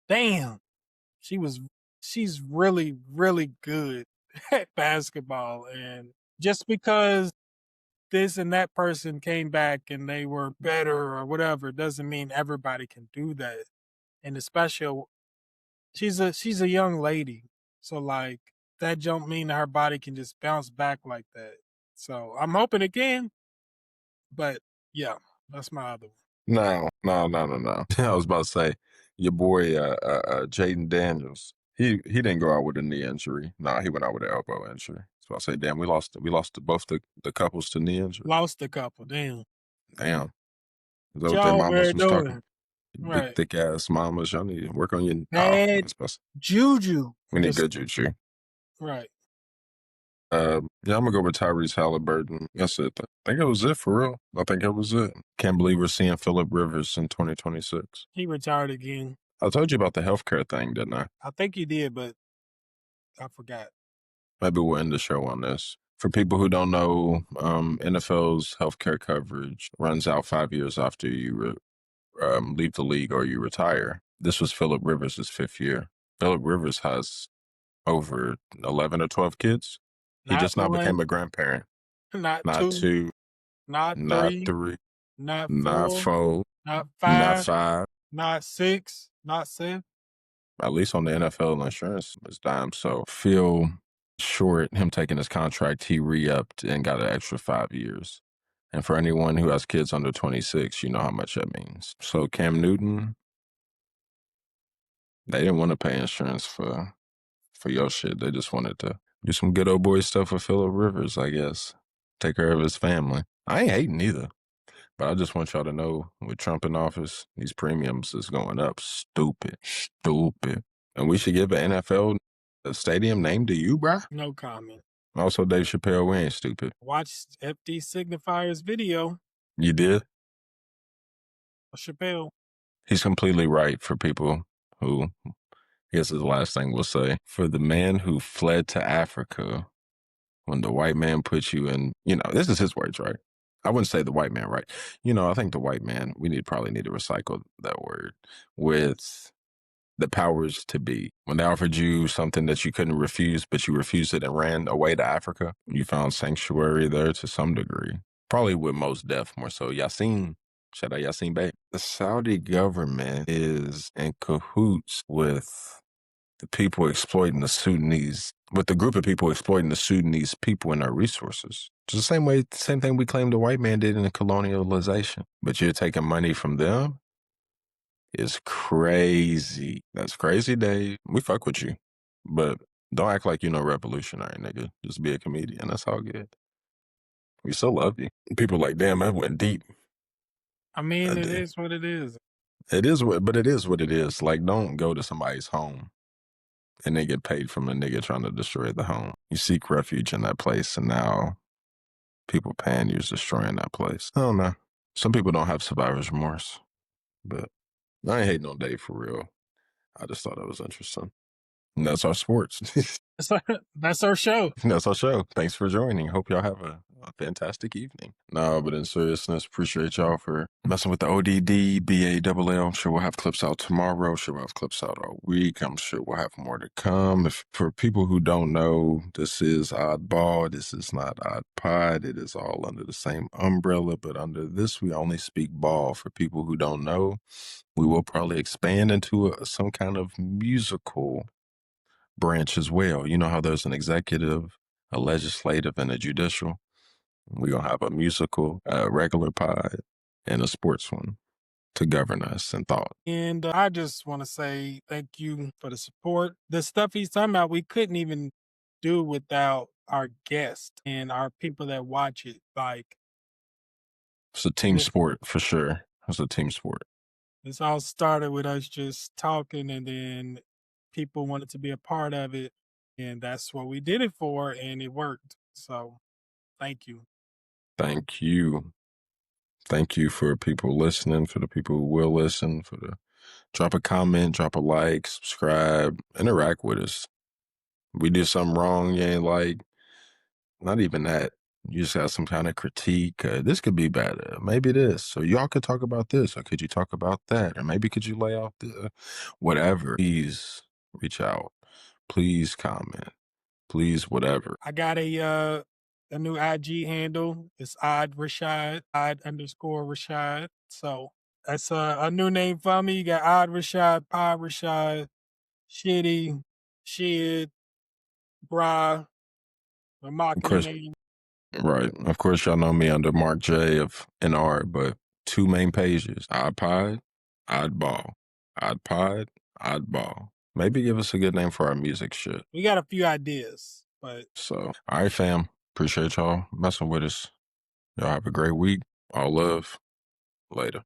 damn, she was she's really really good at basketball, and just because this and that person came back and they were better or whatever doesn't mean everybody can do that. And especially she's a young lady, so like that don't mean her body can just bounce back like that. So I'm hoping it can, but yeah, that's my other one. No. I was about to say your boy Jaden Daniels. He didn't go out with a knee injury. Nah, he went out with an elbow injury. So I say, damn, we lost both the couples to knee injury. Lost a couple, damn. Damn. Is that What what their y'all over mamas there was talking? doing? Big Right. thick ass mamas. Y'all need to work on your Bad juju. we need Just good juju. right. Yeah, I'm gonna go with Tyrese Halliburton. That's it. I think it was it for real. I think it was it. Can't believe we're seeing Phillip Rivers in 2026. He retired again. I told you about the healthcare thing, didn't I? I think you did, but I forgot. Maybe we'll end the show on this. For people who don't know, NFL's healthcare coverage runs out 5 years after you leave the league or you retire. This was Phillip Rivers' fifth year. Phillip Rivers has over 11 or 12 kids. He Not just now became one, a grandparent. not Not two, two, not not three, three, not not four, four, not not five, five. not six, not seven. At least on the NFL insurance is dime. So feel short him taking his contract, he re-upped and got an extra 5 years. And for anyone who has kids under 26, you know how much that means. So Cam Newton, they didn't want to pay insurance for your shit. They just wanted to do some good old boy stuff with Phillip Rivers, I guess. Take care of his family. I ain't hating either. But I just want y'all to know, with Trump in office, these premiums is going up. Stupid. And we should give an NFL a stadium named to you, bruh. No comment. Also, Dave Chappelle, we ain't stupid. Watch FD Signifier's video. You did? Chappelle. He's completely right for people who, I guess is the last thing we'll say. For the man who fled to Africa when the white man put you in, this is his words, right? I wouldn't say the white man, right? I think the white man, probably need to recycle that word with the powers to be. When they offered you something that you couldn't refuse, but you refused it and ran away to Africa, you found sanctuary there to some degree. Probably with most death, more so. Yasin, shout out Yasin Bey. The Saudi government is in cahoots with the people exploiting the Sudanese, with the group of people exploiting the Sudanese people and their resources. Just the same thing we claim the white man did in the colonialization. But you're taking money from them? Is crazy. That's crazy, Dave. We fuck with you. But don't act like you know revolutionary, nigga. Just be a comedian. That's all good. We still love you. People like, damn, that went deep. I mean, it is what it is. It is what it is. Like, don't go to somebody's home and they get paid from a nigga trying to destroy the home. You seek refuge in that place, and now people paying you is destroying that place. I don't know. Some people don't have survivor's remorse, but I ain't hating on Dave for real. I just thought it was interesting. And that's our sports. That's our show. That's our show. Thanks for joining. Hope y'all have a fantastic evening. No, but in seriousness, appreciate y'all for messing with the ODD, BALL. I'm sure we'll have clips out tomorrow. I'm sure we'll have clips out all week. I'm sure we'll have more to come. For people who don't know, this is OddBall. This is not OddPod. It is all under the same umbrella, but under this, we only speak ball. For people who don't know, we will probably expand into some kind of musical branch as well. You know how there's an executive, a legislative, and a judicial? We're going to have a musical, a regular pod, and a sports one to govern us in thought. And I just want to say thank you for the support. The stuff he's talking about, we couldn't even do without our guests and our people that watch it. Like, It's a team sport for sure. It's a team sport. This all started with us just talking, and then people wanted to be a part of it. And that's what we did it for, and it worked. So thank you. Thank you. Thank you for people listening, for the people who will listen, for the drop a comment, drop a like, subscribe, interact with us. We did something wrong, you ain't like, not even that. You just got some kind of critique. This could be better. Maybe this. So y'all could talk about this, or could you talk about that? Or maybe could you lay out the whatever. Please reach out. Please comment. Please whatever. I got a new IG handle. It's Odd Rashad, Odd_Rashad. So that's a new name for me. You got Odd Rashad, Pod Rashad, Shitty, Shit, Bra, the mocking name. Right. Of course, y'all know me under Mark J of NR, but two main pages: OddPod, OddBall, OddPod, OddBall. Maybe give us a good name for our music shit. We got a few ideas, but so all right, fam. Appreciate y'all messing with us. Y'all have a great week. All love. Later.